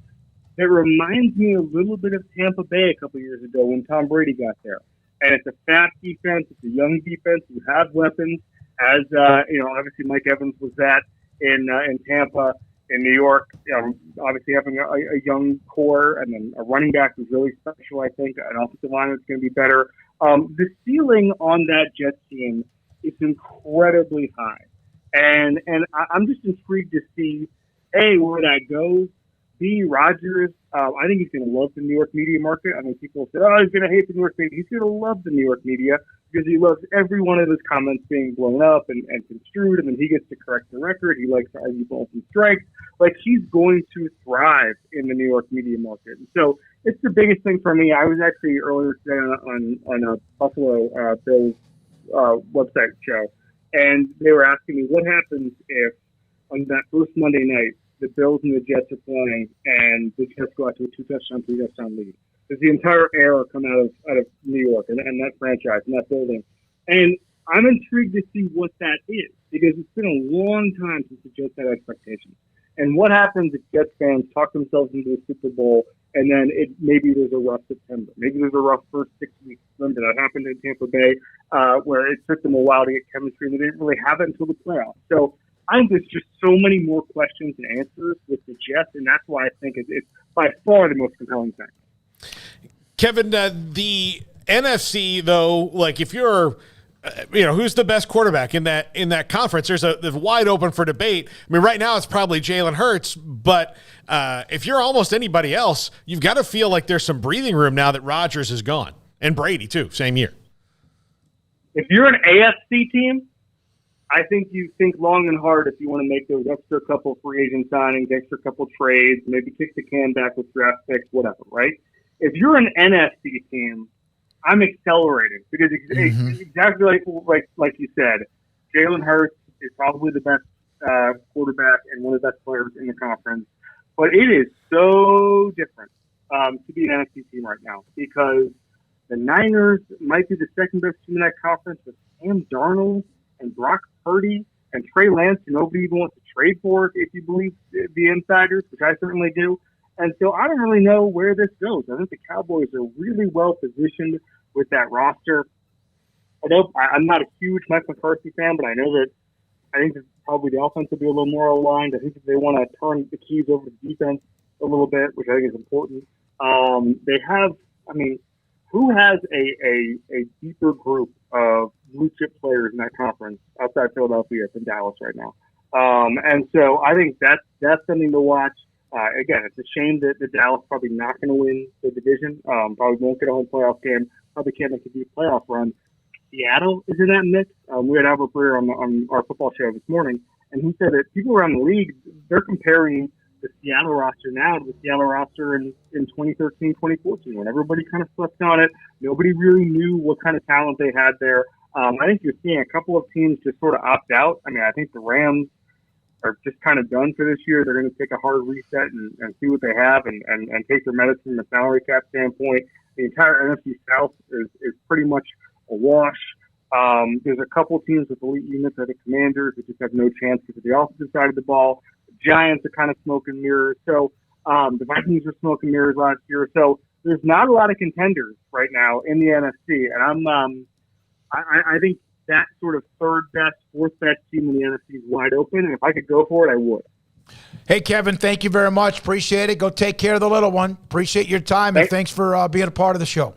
that reminds me a little bit of Tampa Bay a couple years ago when Tom Brady got there. And it's a fast defense. It's a young defense. You have weapons. As obviously Mike Evans was that in Tampa. In New York, obviously having a young core and then a running back is really special, I think. An offensive line is going to be better. The ceiling on that Jets team is incredibly high. And I'm just intrigued to see, A, where that goes. B, Rodgers, I think he's going to love the New York media market. I mean, people say, he's going to hate the New York media. He's going to love the New York media because he loves every one of his comments being blown up and construed, and then he gets to correct the record. He likes to argue balls and strikes. Like, he's going to thrive in the New York media market. And so it's the biggest thing for me. I was actually earlier today on a Buffalo Bills website show, and they were asking me what happens if on that first Monday night, the Bills and the Jets are playing, and the Jets go out to a 2-touchdown, 3-touchdown lead. Does the entire air come out of New York and that franchise and that building? And I'm intrigued to see what that is because it's been a long time since the Jets had expectations. And what happens if Jets fans talk themselves into the Super Bowl and then maybe there's a rough September, maybe there's a rough first 6 weeks. Remember that happened in Tampa Bay, where it took them a while to get chemistry, and they didn't really have it until the playoffs. So I think there's just so many more questions and answers with the Jets, and that's why I think it's by far the most compelling thing. Kevin, the NFC, though, like if you're, who's the best quarterback in that conference? There's wide open for debate. I mean, right now it's probably Jalen Hurts, but if you're almost anybody else, you've got to feel like there's some breathing room now that Rodgers is gone, and Brady too, same year. If you're an AFC team, I think you think long and hard if you want to make those extra couple free agent signings, extra couple trades, maybe kick the can back with draft picks, whatever, right? If you're an NFC team, I'm accelerating because exactly like you said, Jalen Hurts is probably the best quarterback and one of the best players in the conference. But it is so different to be an NFC team right now because the Niners might be the second best team in that conference with Sam Darnold and Brock Purdy and Trey Lance, who nobody even wants to trade for if you believe the insiders, which I certainly do. And so I don't really know where this goes. I think the Cowboys are really well positioned with that roster. I'm not a huge Mike McCarthy fan, but I know that I think probably the offense will be a little more aligned. I think that they want to turn the keys over to defense a little bit, which I think is important. They have, who has a deeper group of blue chip players in that conference outside Philadelphia than Dallas right now? And so I think that's something to watch. Again, it's a shame that Dallas probably not going to win the division. Probably won't get a home playoff game. Probably can't make a deep playoff run. Seattle is in that mix. We had Albert Breer on our football show this morning, and he said that people around the league, they're comparing the Seattle roster now to the Seattle roster in 2013, 2014, when everybody kind of slept on it. Nobody really knew what kind of talent they had there. I think you're seeing a couple of teams just sort of opt out. I think the Rams are just kind of done for this year. They're going to take a hard reset and see what they have and take their medicine from a salary cap standpoint. The entire NFC South is pretty much a wash. There's a couple teams with elite units, like the Commanders, that just have no chance because of the offensive side of the ball. The Giants are kind of smoke and mirrors. So the Vikings were smoke and mirrors last year. So there's not a lot of contenders right now in the NFC. And I think that sort of third best, fourth best team in the NFC is wide open. And if I could go for it, I would. Hey, Kevin, thank you very much. Appreciate it. Go take care of the little one. Appreciate your time, and thanks for being a part of the show.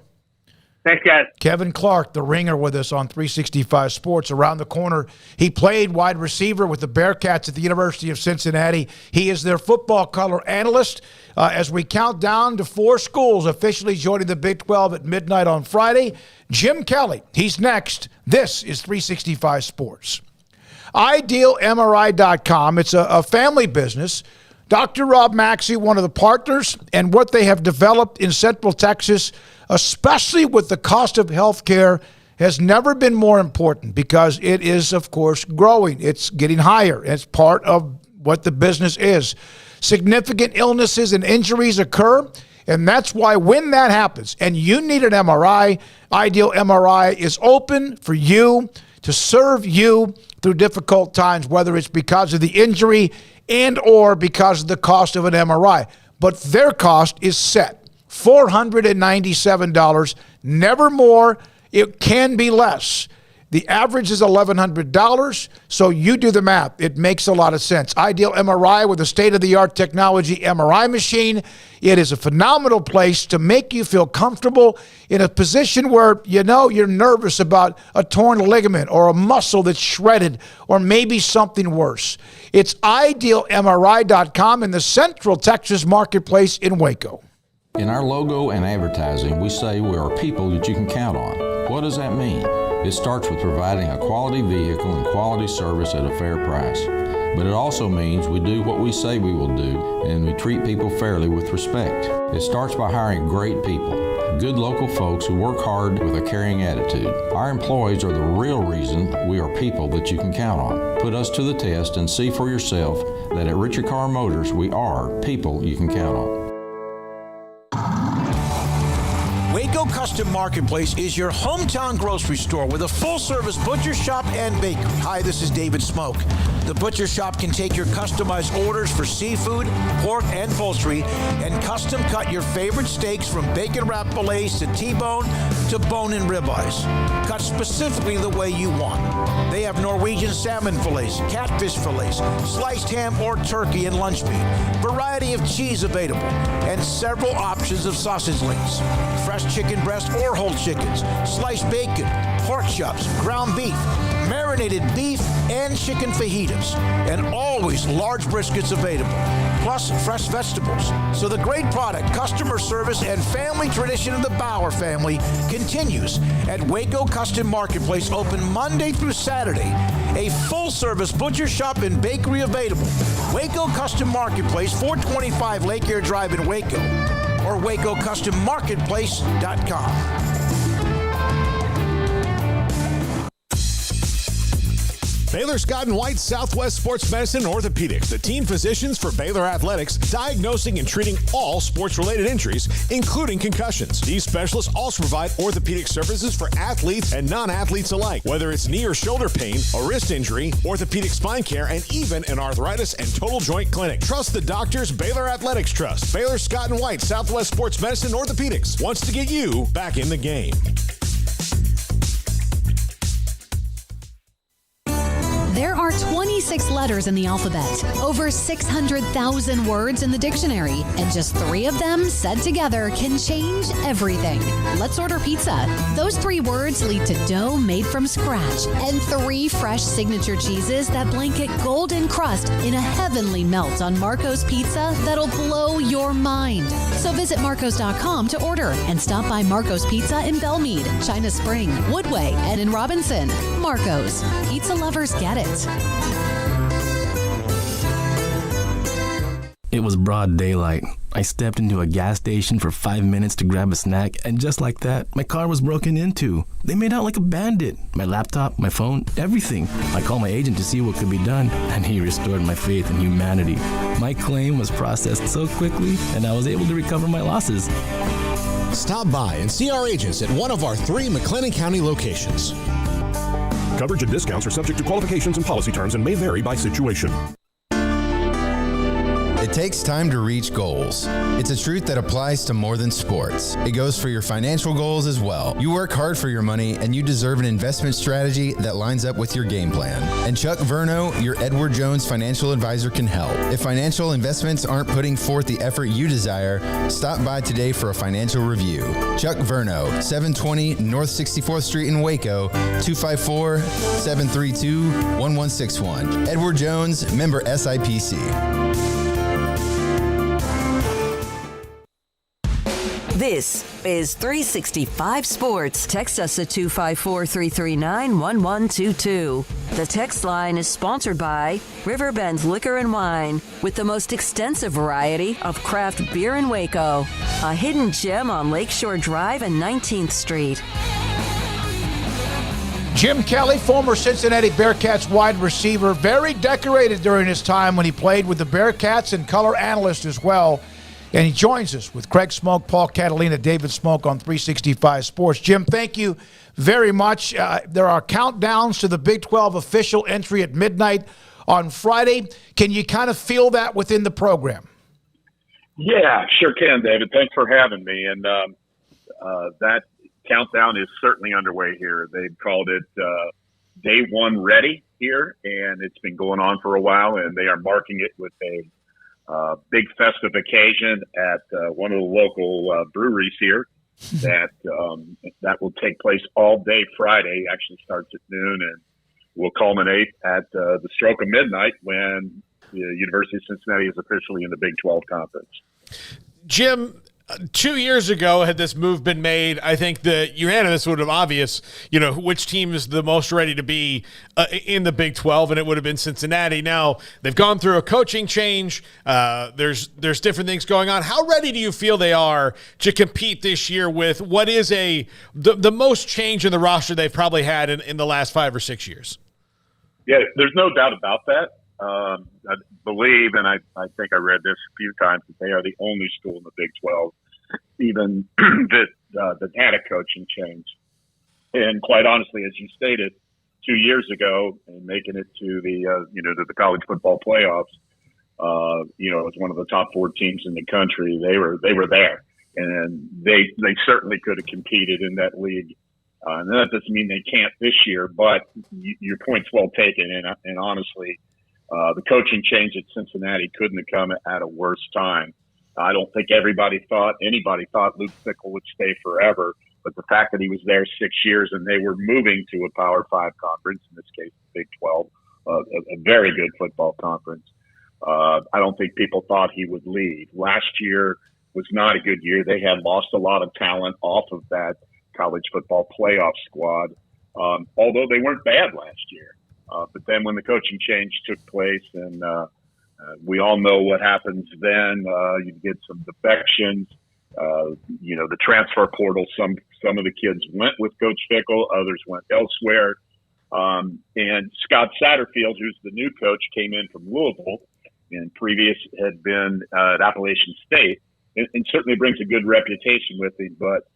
Thanks, guys. Kevin Clark, the Ringer, with us on 365 Sports. Around the corner, he played wide receiver with the Bearcats at the University of Cincinnati. He is their football color analyst. As we count down to 4 schools officially joining the Big 12 at midnight on Friday, Jim Kelly, he's next. This is 365 Sports. IdealMRI.com, it's a family business. Dr. Rob Maxey, one of the partners, and what they have developed in Central Texas, especially with the cost of health care, has never been more important because it is, of course, growing. It's getting higher. It's part of what the business is. Significant illnesses and injuries occur, and that's why when that happens and you need an MRI, Ideal MRI is open for you to serve you through difficult times, whether it's because of the injury and or because of the cost of an MRI. But their cost is set, $497, never more. It can be less. The average is $1,100, so you do the math. It makes a lot of sense. Ideal MRI with a state-of-the-art technology MRI machine. It is a phenomenal place to make you feel comfortable in a position where you know you're nervous about a torn ligament or a muscle that's shredded or maybe something worse. It's IdealMRI.com in the Central Texas marketplace in Waco. In our logo and advertising, we say we are people that you can count on. What does that mean? It starts with providing a quality vehicle and quality service at a fair price. But it also means we do what we say we will do, and we treat people fairly with respect. It starts by hiring great people, good local folks who work hard with a caring attitude. Our employees are the real reason we are people that you can count on. Put us to the test and see for yourself that at Richard Carr Motors, we are people you can count on. Waco Custom Marketplace is your hometown grocery store with a full-service butcher shop and bakery. Hi, this is David Smoak. The butcher shop can take your customized orders for seafood, pork, and poultry and custom cut your favorite steaks from bacon wrap fillets to T-bone to bone-in ribeyes, cut specifically the way you want. They have Norwegian salmon fillets, catfish fillets, sliced ham or turkey and lunch meat, variety of cheese available, and several options of sausage links, fresh chicken breast or whole chickens, sliced bacon, pork chops, ground beef, marinated beef, and chicken fajitas, and always large briskets available, plus fresh vegetables. So the great product, customer service, and family tradition of the Bauer family continues at Waco Custom Marketplace, open Monday through Saturday. A full-service butcher shop and bakery available. Waco Custom Marketplace, 425 Lake Air Drive in Waco, or WacoCustomMarketplace.com. Baylor Scott & White Southwest Sports Medicine and Orthopedics, the team physicians for Baylor Athletics, diagnosing and treating all sports-related injuries, including concussions. These specialists also provide orthopedic services for athletes and non-athletes alike, whether it's knee or shoulder pain, a wrist injury, orthopedic spine care, and even an arthritis and total joint clinic. Trust the doctors Baylor Athletics trust. Baylor Scott & White Southwest Sports Medicine and Orthopedics wants to get you back in the game. There are 20 26 letters in the alphabet, over 600,000 words in the dictionary, and just 3 of them said together can change everything. Let's order pizza. Those 3 words lead to dough made from scratch and 3 fresh signature cheeses that blanket golden crust in a heavenly melt on Marco's Pizza that'll blow your mind. So visit marcos.com to order and stop by Marco's Pizza in Belmead, China Spring, Woodway, and in Robinson. Marco's. Pizza lovers get it. It was broad daylight. I stepped into a gas station for 5 minutes to grab a snack, and just like that, my car was broken into. They made out like a bandit. My laptop, my phone, everything. I called my agent to see what could be done, and he restored my faith in humanity. My claim was processed so quickly, and I was able to recover my losses. Stop by and see our agents at one of our 3 McLennan County locations. Coverage and discounts are subject to qualifications and policy terms and may vary by situation. It takes time to reach goals. It's a truth that applies to more than sports. It goes for your financial goals as well. You work hard for your money, and you deserve an investment strategy that lines up with your game plan. And Chuck Verno, your Edward Jones financial advisor, can help. If financial investments aren't putting forth the effort you desire, stop by today for a financial review. Chuck Verno, 720 North 64th Street in Waco, 254-732-1161. Edward Jones, member SIPC. This is 365 Sports. Text us at 254-339-1122. The text line is sponsored by Riverbend Liquor and Wine, with the most extensive variety of craft beer in Waco. A hidden gem on Lakeshore Drive and 19th Street. Jim Kelly, former Cincinnati Bearcats wide receiver, very decorated during his time when he played with the Bearcats, and color analyst as well. And he joins us with Craig Smoak, Paul Catalina, David Smoak on 365 Sports. Jim, thank you very much. There are countdowns to the Big 12 official entry at midnight on Friday. Can you kind of feel that within the program? Yeah, sure can, David. Thanks for having me. And that countdown is certainly underway here. They've called it Day 1 Ready here, and it's been going on for a while, and they are marking it with a big festive occasion at one of the local breweries here that will take place all day Friday. Actually starts at noon and will culminate at the stroke of midnight when the University of Cincinnati is officially in the Big 12 Conference. Jim, 2 years ago, had this move been made, I think the unanimous would have obvious, which team is the most ready to be in the Big 12, and it would have been Cincinnati. Now, they've gone through a coaching change. There's different things going on. How ready do you feel they are to compete this year with what is the most change in the roster they've probably had in the last 5 or 6 years? Yeah, there's no doubt about that. I believe, and I think I read this a few times, that they are the only school in the Big 12 even that had a coaching change. And quite honestly, as you stated, 2 years ago, and making it to the to the college football playoffs, it was one of the top 4 teams in the country. They were there, and they certainly could have competed in that league. And that doesn't mean they can't this year, but your point's well taken. And honestly, the coaching change at Cincinnati couldn't have come at a worse time. I don't think anybody thought Luke Fickell would stay forever, but the fact that he was there 6 years and they were moving to a Power 5 conference, in this case, the Big 12, a very good football conference, I don't think people thought he would leave. Last year was not a good year. They had lost a lot of talent off of that college football playoff squad, although they weren't bad last year. But then when the coaching change took place, and we all know what happens then, you get some defections, the transfer portal, some of the kids went with Coach Fickell, others went elsewhere. And Scott Satterfield, who's the new coach, came in from Louisville and previous had been at Appalachian State, and certainly brings a good reputation with him. But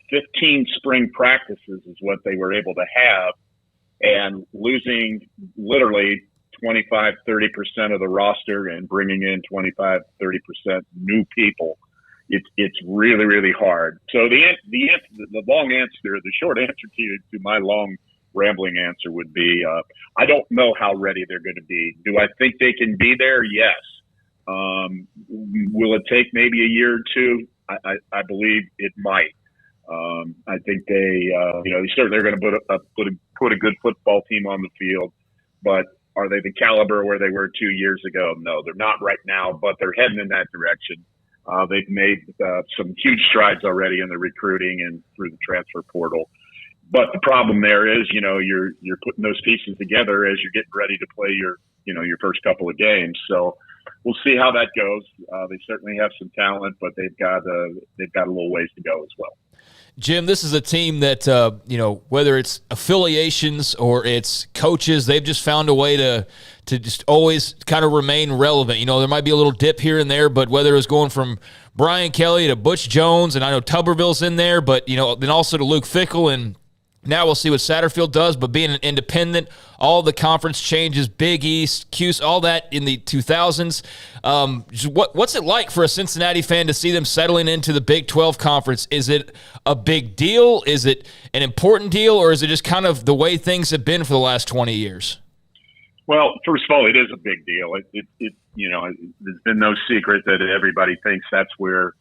15 spring practices is what they were able to have, and losing literally 25-30% of the roster and bringing in 25-30% new people, it's really, really hard. So the short answer to my long rambling answer would be, I don't know how ready they're going to be. Do I think they can be there? Yes. Will it take maybe a year or two? I believe it might. I think they certainly are going to put a good football team on the field, but are they the caliber where they were 2 years ago? No, they're not right now, but they're heading in that direction. They've made some huge strides already in the recruiting and through the transfer portal. But the problem there is, you're putting those pieces together as you're getting ready to play your first couple of games. So we'll see how that goes. They certainly have some talent, but they've got a little ways to go as well. Jim, this is a team that, whether it's affiliations or it's coaches, they've just found a way to just always kind of remain relevant. There might be a little dip here and there, but whether it was going from Brian Kelly to Butch Jones, and I know Tuberville's in there, but, then also to Luke Fickell, and now we'll see what Satterfield does, but being an independent, all the conference changes, Big East, Cuse, all that in the 2000s. What's it like for a Cincinnati fan to see them settling into the Big 12 conference? Is it a big deal? Is it an important deal? Or is it just kind of the way things have been for the last 20 years? Well, first of all, it is a big deal. There's been no secret that everybody thinks that's where,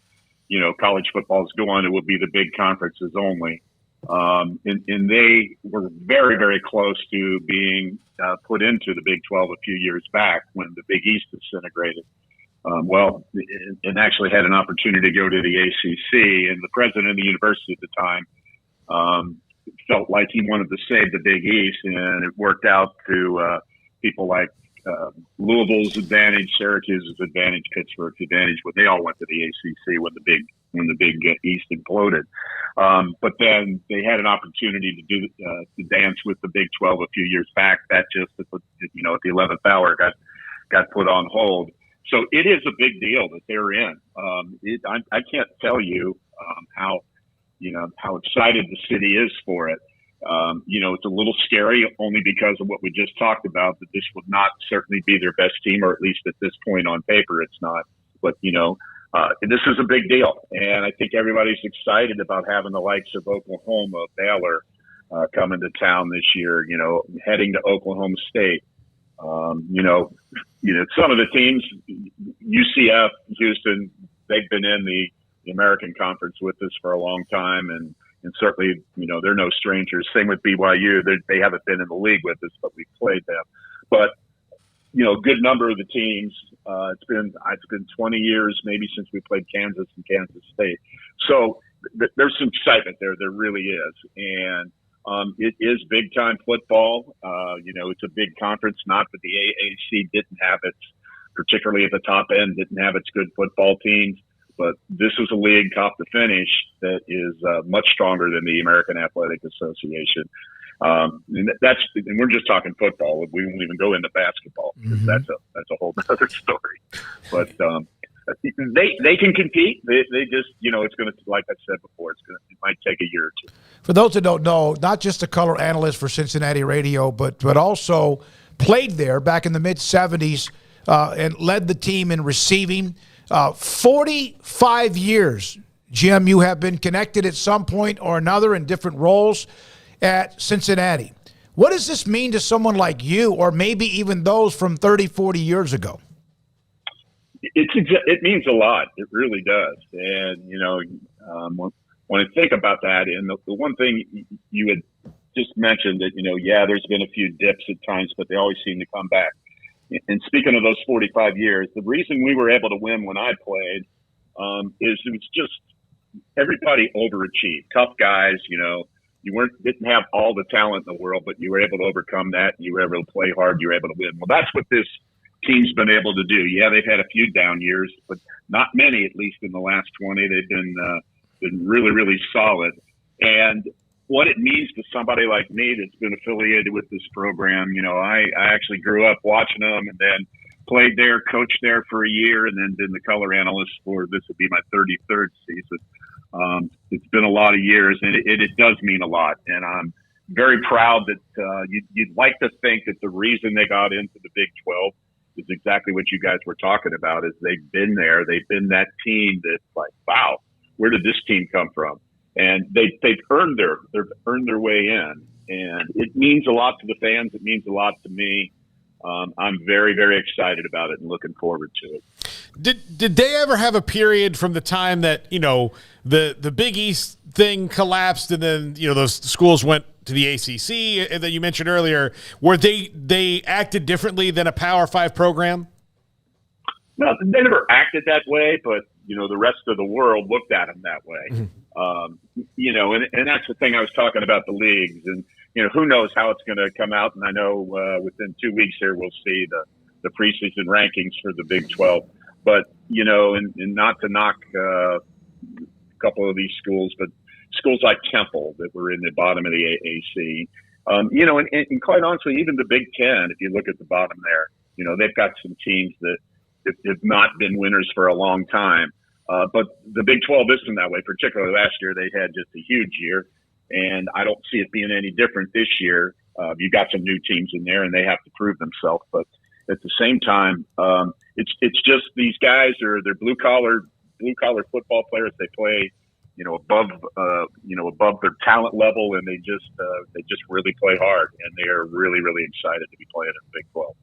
college football is going. It will be the big conferences only. And they were very, very close to being put into the Big 12 a few years back when the Big East disintegrated. And actually had an opportunity to go to the ACC. And the president of the university at the time felt like he wanted to save the Big East, and it worked out to people like Louisville's advantage, Syracuse's advantage, Pittsburgh's advantage when they all went to the ACC when the Big East imploded. But then they had an opportunity to dance with the Big 12 a few years back. That just at the 11th hour got put on hold. So it is a big deal that they're in. I can't tell you how excited the city is for it. It's a little scary only because of what we just talked about, that this would not certainly be their best team, or at least at this point on paper, it's not. But, this is a big deal. And I think everybody's excited about having the likes of Oklahoma, Baylor coming to town this year, heading to Oklahoma State. Some of the teams, UCF, Houston, they've been in the American Conference with us for a long time. And certainly, they're no strangers. Same with BYU. They haven't been in the league with us, but we've played them. But, a good number of the teams, it's been 20 years maybe since we played Kansas and Kansas State. So there's some excitement there. There really is. And it is big-time football. It's a big conference. Not that the AAC didn't have its, particularly at the top end, didn't have its good football teams. But this is a league top to finish that is much stronger than the American Athletic Association. And we're just talking football. We won't even go into basketball. Mm-hmm. That's a whole other story. But they can compete. They just, it's going to, like I said before, it might take a year or two. For those that don't know, not just a color analyst for Cincinnati Radio, but also played there back in the mid-'70s and led the team in receiving. 45 years, Jim, you have been connected at some point or another in different roles at Cincinnati. What does this mean to someone like you, or maybe even those from 30, 40 years ago? It means a lot. It really does. And, when I think about that, and the one thing you had just mentioned that, there's been a few dips at times, but they always seem to come back. And speaking of those 45 years, the reason we were able to win when I played is it was just everybody overachieved. Tough guys, you didn't have all the talent in the world, but you were able to overcome that. You were able to play hard. You were able to win. Well, that's what this team's been able to do. Yeah, they've had a few down years, but not many, at least in the last 20. They've been really, really solid. And what it means to somebody like me that's been affiliated with this program, I actually grew up watching them and then played there, coached there for a year, and then been the color analyst for this would be my 33rd season. It's been a lot of years, and it does mean a lot. And I'm very proud that you'd like to think that the reason they got into the Big 12 is exactly what you guys were talking about, is they've been there. They've been that team that's like, wow, where did this team come from? And they've earned their way in. And it means a lot to the fans. It means a lot to me. I'm very, very excited about it and looking forward to it. Did they ever have a period from the time that, the Big East thing collapsed and then, those schools went to the ACC that you mentioned earlier, where they acted differently than a Power 5 program? No, they never acted that way, but, the rest of the world looked at them that way. Mm-hmm. And that's the thing I was talking about the leagues. And, who knows how it's going to come out. And I know within 2 weeks here, we'll see the preseason rankings for the Big 12. But, and not to knock a couple of these schools, but schools like Temple that were in the bottom of the AAC, and quite honestly, even the Big Ten, if you look at the bottom there, they've got some teams that have not been winners for a long time. But the Big 12 isn't that way. Particularly last year, they had just a huge year, and I don't see it being any different this year. You got some new teams in there, and they have to prove themselves. But at the same time, it's just these guys they're blue collar football players. They play, above their talent level, and they just really play hard, and they are really, really excited to be playing in the Big 12.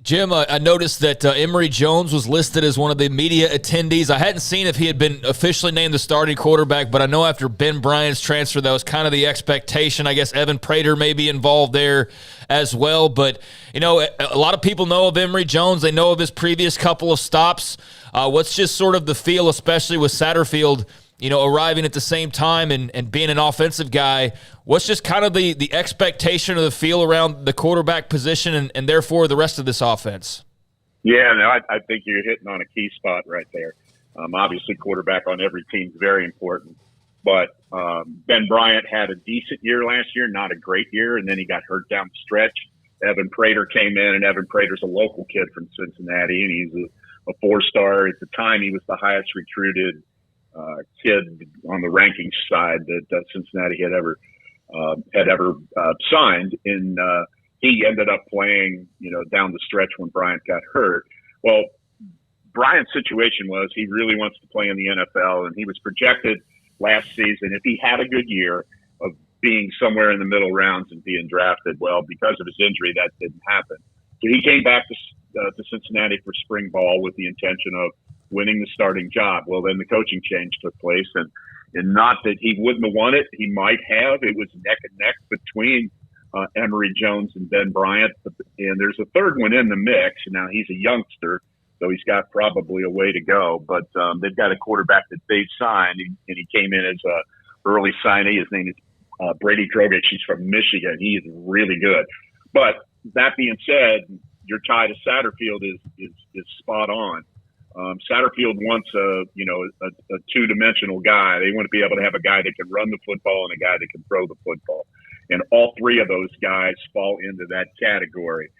Jim, I noticed that Emory Jones was listed as one of the media attendees. I hadn't seen if he had been officially named the starting quarterback, but I know after Ben Bryant's transfer, that was kind of the expectation. I guess Evan Prater may be involved there as well. But, a lot of people know of Emory Jones. They know of his previous couple of stops. What's just sort of the feel, especially with Satterfield, arriving at the same time and being an offensive guy? What's just kind of the expectation of the feel around the quarterback position and therefore the rest of this offense? Yeah, no, I think you're hitting on a key spot right there. Obviously, quarterback on every team is very important. But Ben Bryant had a decent year last year, not a great year, and then he got hurt down the stretch. Evan Prater came in, and Evan Prater's a local kid from Cincinnati, and he's a four-star. At the time, he was the highest recruited kid on the rankings side that Cincinnati had ever signed, and he ended up playing down the stretch when Bryant got hurt. Well, Bryant's situation was he really wants to play in the NFL, and he was projected last season, if he had a good year, of being somewhere in the middle rounds and being drafted. Well, because of his injury, that didn't happen. So he came back to Cincinnati for spring ball with the intention of winning the starting job. Well, then the coaching change took place, and not that he wouldn't have won it. He might have. It was neck and neck between Emory Jones and Ben Bryant. And there's a third one in the mix. Now, he's a youngster, so he's got probably a way to go. But they've got a quarterback that they've signed, and he came in as an early signee. His name is Brady Drogich. He's from Michigan. He is really good. But that being said, your tie to Satterfield is spot on. Satterfield wants a two-dimensional guy. They want to be able to have a guy that can run the football and a guy that can throw the football. And all three of those guys fall into that category.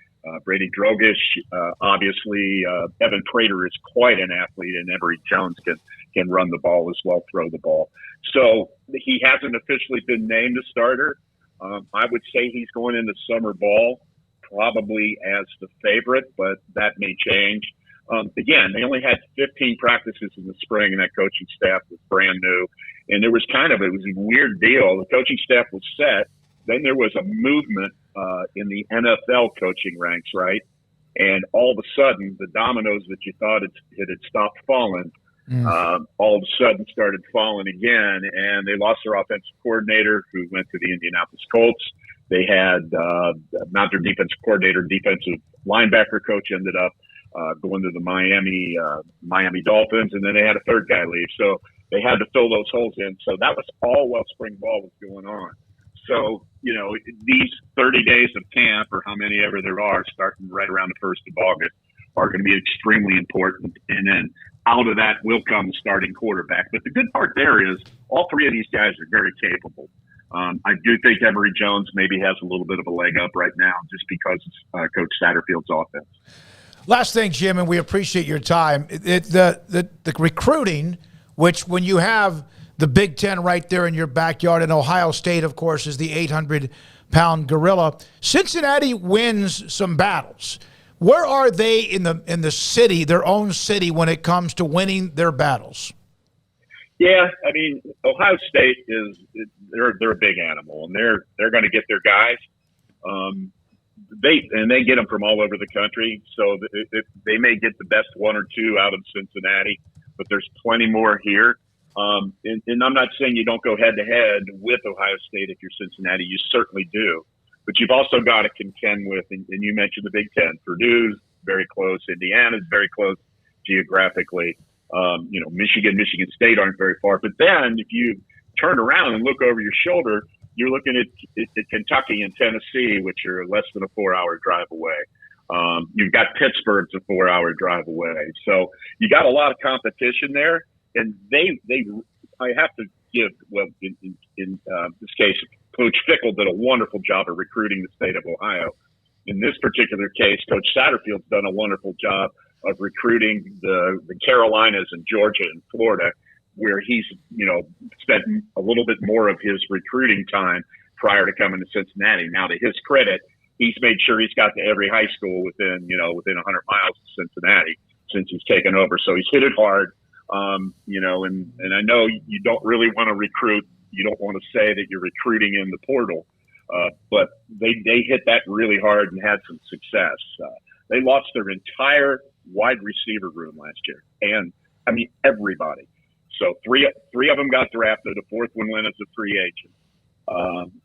Brady Drogich, obviously, Evan Prater is quite an athlete, and Emory Jones can run the ball as well, throw the ball. So he hasn't officially been named a starter. I would say he's going into summer ball probably as the favorite, but that may change. Again, they only had 15 practices in the spring, and that coaching staff was brand new. And it was a weird deal. The coaching staff was set. Then there was a movement in the NFL coaching ranks, right? And all of a sudden, the dominoes that you thought it had stopped falling, all of a sudden started falling again. And they lost their offensive coordinator, who went to the Indianapolis Colts. They had not their defensive coordinator, defensive linebacker coach ended up going to the Miami Dolphins, and then they had a third guy leave. So they had to fill those holes in. So that was all while spring ball was going on. So, these 30 days of camp, or how many ever there are, starting right around the 1st of August, are going to be extremely important. And then out of that will come the starting quarterback. But the good part there is all three of these guys are very capable. I do think Emory Jones maybe has a little bit of a leg up right now just because it's Coach Satterfield's offense. Last thing, Jim, and we appreciate your time. The recruiting, which when you have the Big Ten right there in your backyard, and Ohio State, of course, is the 800-pound gorilla. Cincinnati wins some battles. Where are they in the city, their own city, when it comes to winning their battles? Yeah, I mean, Ohio State they're a big animal, and they're going to get their guys. They get them from all over the country, so they may get the best one or two out of Cincinnati, but there's plenty more here. And I'm not saying you don't go head to head with Ohio State if you're Cincinnati. You certainly do, but you've also got to contend with, and you mentioned the Big Ten. Purdue's very close. Indiana's very close geographically. Michigan State aren't very far. But then if you turn around and look over your shoulder, you're looking at Kentucky and Tennessee, which are less than a 4-hour drive away. You've got Pittsburgh's a 4-hour drive away. So you got a lot of competition there. And I have to give, in this case, Coach Fickell did a wonderful job of recruiting the state of Ohio. In this particular case, Coach Satterfield's done a wonderful job of recruiting the Carolinas and Georgia and Florida, where he's, spent a little bit more of his recruiting time prior to coming to Cincinnati. Now, to his credit, he's made sure he's got to every high school within 100 miles of Cincinnati since he's taken over. So he's hit it hard, and I know you don't really want to recruit. You don't want to say that you're recruiting in the portal, but they hit that really hard and had some success. They lost their entire wide receiver room last year, and I mean everybody. So three of them got drafted. The fourth one went as a free agent.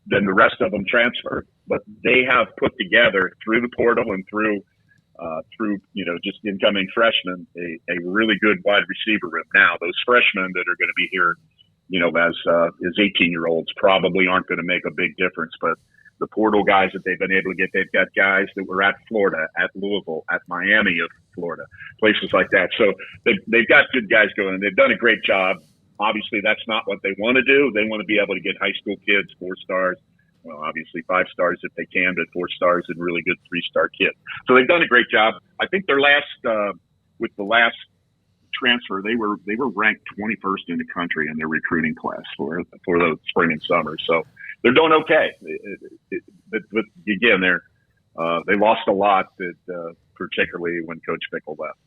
Then the rest of them transferred. But they have put together through the portal and through just incoming freshmen a really good wide receiver room. Now those freshmen that are going to be here, as 18-year-olds probably aren't going to make a big difference, but the portal guys that they've been able to get, they've got guys that were at Florida, at Louisville, at Miami of Florida, places like that. So they've got good guys going, and they've done a great job. Obviously, that's not what they want to do. They want to be able to get high school kids 4 stars. Well, obviously 5 stars if they can, but 4 stars and really good 3-star kids. So they've done a great job. I think their with the last transfer, they were ranked 21st in the country in their recruiting class for the spring and summer. So they're doing okay. But again, they lost a lot, particularly when Coach Fickell left.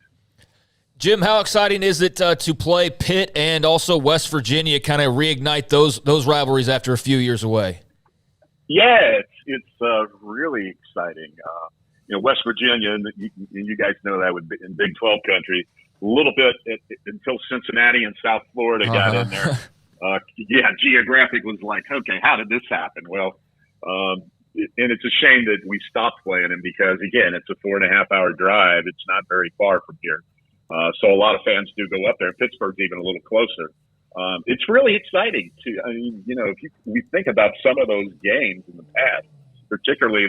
Jim, how exciting is it to play Pitt and also West Virginia, kind of reignite those rivalries after a few years away? Yeah, it's really exciting. West Virginia, and you guys know that in Big 12 country, a little bit until Cincinnati and South Florida got in there. Geographic was like, okay, how did this happen? Well, and it's a shame that we stopped playing them because, again, it's a 4.5-hour drive. It's not very far from here. So a lot of fans do go up there. Pittsburgh's even a little closer. It's really exciting if we think about some of those games in the past, particularly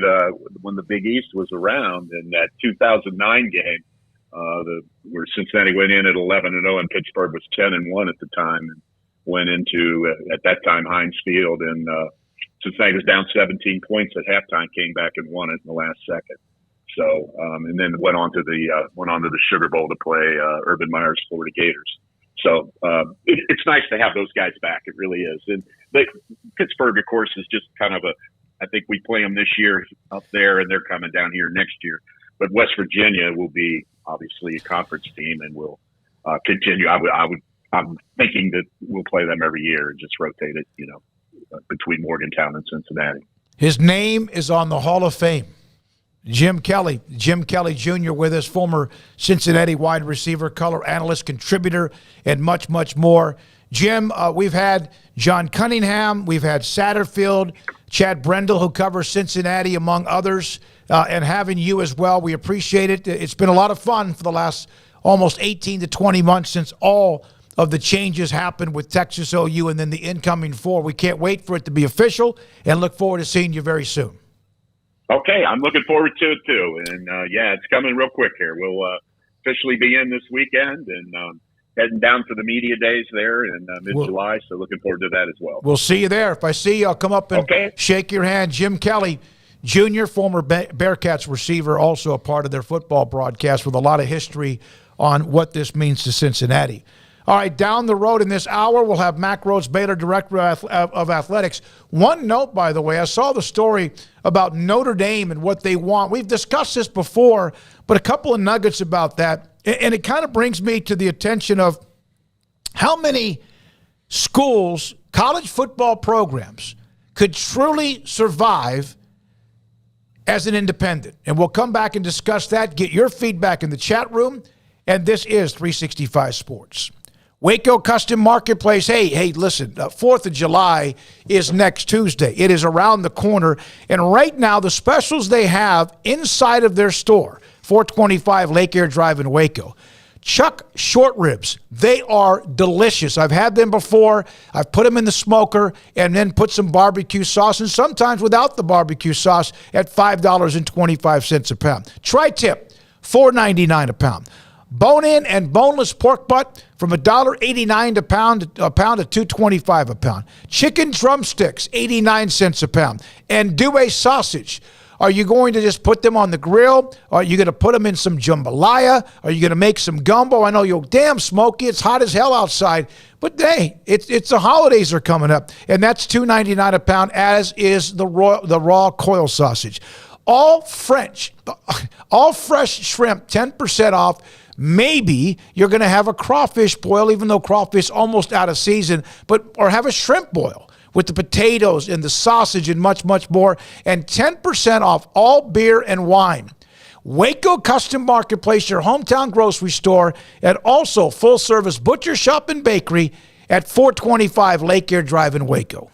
when the Big East was around in that 2009 game, where Cincinnati went in at 11-0 and Pittsburgh was 10-1 at the time, and went into at that time Heinz Field, and Cincinnati was down 17 points at halftime, came back and won it in the last second. So and then went on to the Sugar Bowl to play Urban Meyer's Florida Gators. So it's nice to have those guys back. It really is. And Pittsburgh, of course, is just kind of I think we play them this year up there, and they're coming down here next year. But West Virginia will be obviously a conference team, and will continue. I'm thinking that we'll play them every year and just rotate it, between Morgantown and Cincinnati. His name is on the Hall of Fame. Jim Kelly Jr. with us, former Cincinnati wide receiver, color analyst, contributor, and much, much more. Jim, we've had John Cunningham, we've had Satterfield, Chad Brendel, who covers Cincinnati, among others, and having you as well. We appreciate it. It's been a lot of fun for the last almost 18 to 20 months since all of the changes happened with Texas OU and then the incoming 4. We can't wait for it to be official and look forward to seeing you very soon. Okay, I'm looking forward to it too. And it's coming real quick here. We'll officially be in this weekend and heading down for the media days there in mid-July. So looking forward to that as well. We'll see you there. If I see you, I'll come up and shake your hand. Jim Kelly Jr., former Bearcats receiver, also a part of their football broadcast with a lot of history on what this means to Cincinnati. All right, down the road in this hour, we'll have Mack Rhoades, Baylor Director of Athletics. One note, by the way, I saw the story about Notre Dame and what they want. We've discussed this before, but a couple of nuggets about that. And it kind of brings me to the attention of how many schools, college football programs could truly survive as an independent. And we'll come back and discuss that, get your feedback in the chat room. And this is 365 Sports. Waco Custom Marketplace. Hey, listen, 4th of July is next Tuesday. It is around the corner. And right now, the specials they have inside of their store, 425 Lake Air Drive in Waco. Chuck short ribs. They are delicious. I've had them before. I've put them in the smoker and then put some barbecue sauce, and sometimes without the barbecue sauce at $5.25 a pound. Tri-tip, $4.99 a pound. Bone-in and boneless pork butt from $1.89 a pound to $2.25 a pound. Chicken drumsticks, 89 cents a pound. And Douay sausage. Are you going to just put them on the grill? Are you going to put them in some jambalaya? Are you going to make some gumbo? I know you'll, damn, Smokey, it's hot as hell outside. But, hey, it's the holidays are coming up. And that's $2.99 a pound, as is the raw coil sausage. All fresh shrimp, 10% off. Maybe you're going to have a crawfish boil, even though crawfish almost out of season, or have a shrimp boil with the potatoes and the sausage and much, much more, and 10% off all beer and wine. Waco Custom Marketplace, your hometown grocery store, and also full-service butcher shop and bakery at 425 Lake Air Drive in Waco.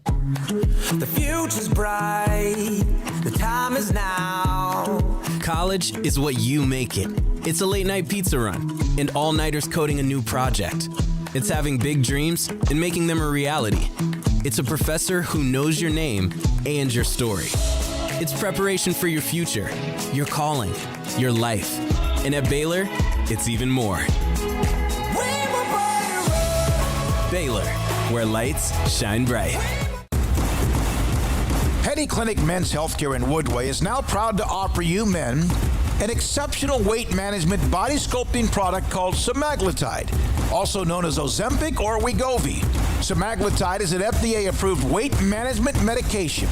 The future's bright, the time is now. College is what you make it. It's a late-night pizza run and all-nighters coding a new project. It's having big dreams and making them a reality. It's a professor who knows your name and your story. It's preparation for your future, your calling, your life. And at Baylor, it's even more. Baylor, where lights shine bright. Petty Clinic Men's Healthcare in Woodway is now proud to offer you men an exceptional weight management body sculpting product called semaglutide, also known as Ozempic or Wegovy. Semaglutide is an FDA-approved weight management medication.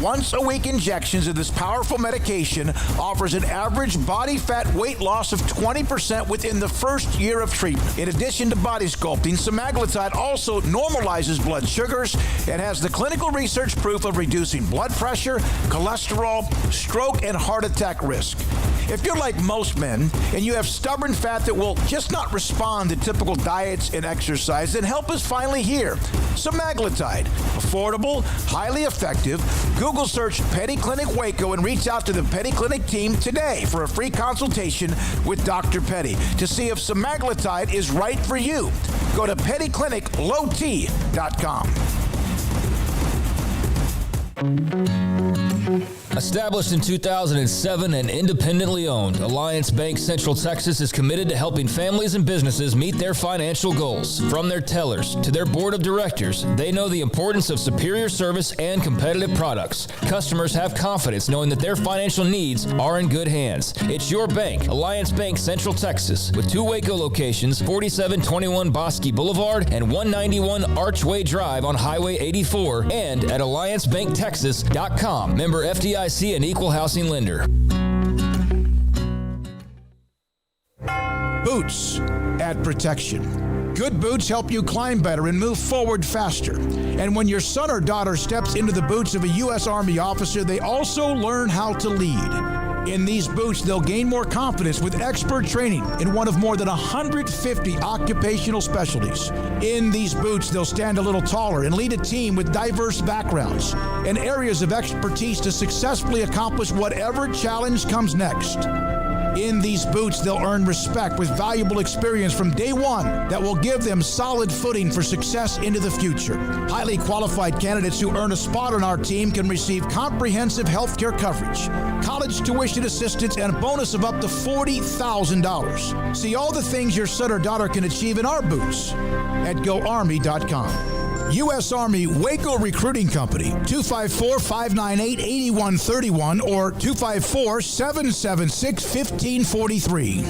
Once-a-week injections of this powerful medication offers an average body fat weight loss of 20% within the first year of treatment. In addition to body sculpting, semaglutide also normalizes blood sugars and has the clinical research proof of reducing blood pressure, cholesterol, stroke, and heart attack risk. If you're like most men and you have stubborn fat that will just not respond to typical diets and exercise, then help is finally here. Semaglutide, affordable, highly effective. Google search Petty Clinic Waco and reach out to the Petty Clinic team today for a free consultation with Dr. Petty to see if semaglutide is right for you. Go to pettycliniclowt.com. Established in 2007 and independently owned, Alliance Bank Central Texas is committed to helping families and businesses meet their financial goals. From their tellers to their board of directors, they know the importance of superior service and competitive products. Customers have confidence knowing that their financial needs are in good hands. It's your bank, Alliance Bank Central Texas, with 2 Waco locations, 4721 Bosque Boulevard and 191 Archway Drive on Highway 84, and at AllianceBankTexas.com. Member FDIC and equal housing lender. Boots add protection. Good boots help you climb better and move forward faster. And when your son or daughter steps into the boots of a U.S. Army officer, they also learn how to lead. In these boots, they'll gain more confidence with expert training in one of more than 150 occupational specialties. In these boots, they'll stand a little taller and lead a team with diverse backgrounds and areas of expertise to successfully accomplish whatever challenge comes next. In these boots, they'll earn respect with valuable experience from day one that will give them solid footing for success into the future. Highly qualified candidates who earn a spot on our team can receive comprehensive health care coverage, college tuition assistance, and a bonus of up to $40,000. See all the things your son or daughter can achieve in our boots at GoArmy.com. U.S. Army Waco Recruiting Company, 254-598-8131 or 254-776-1543.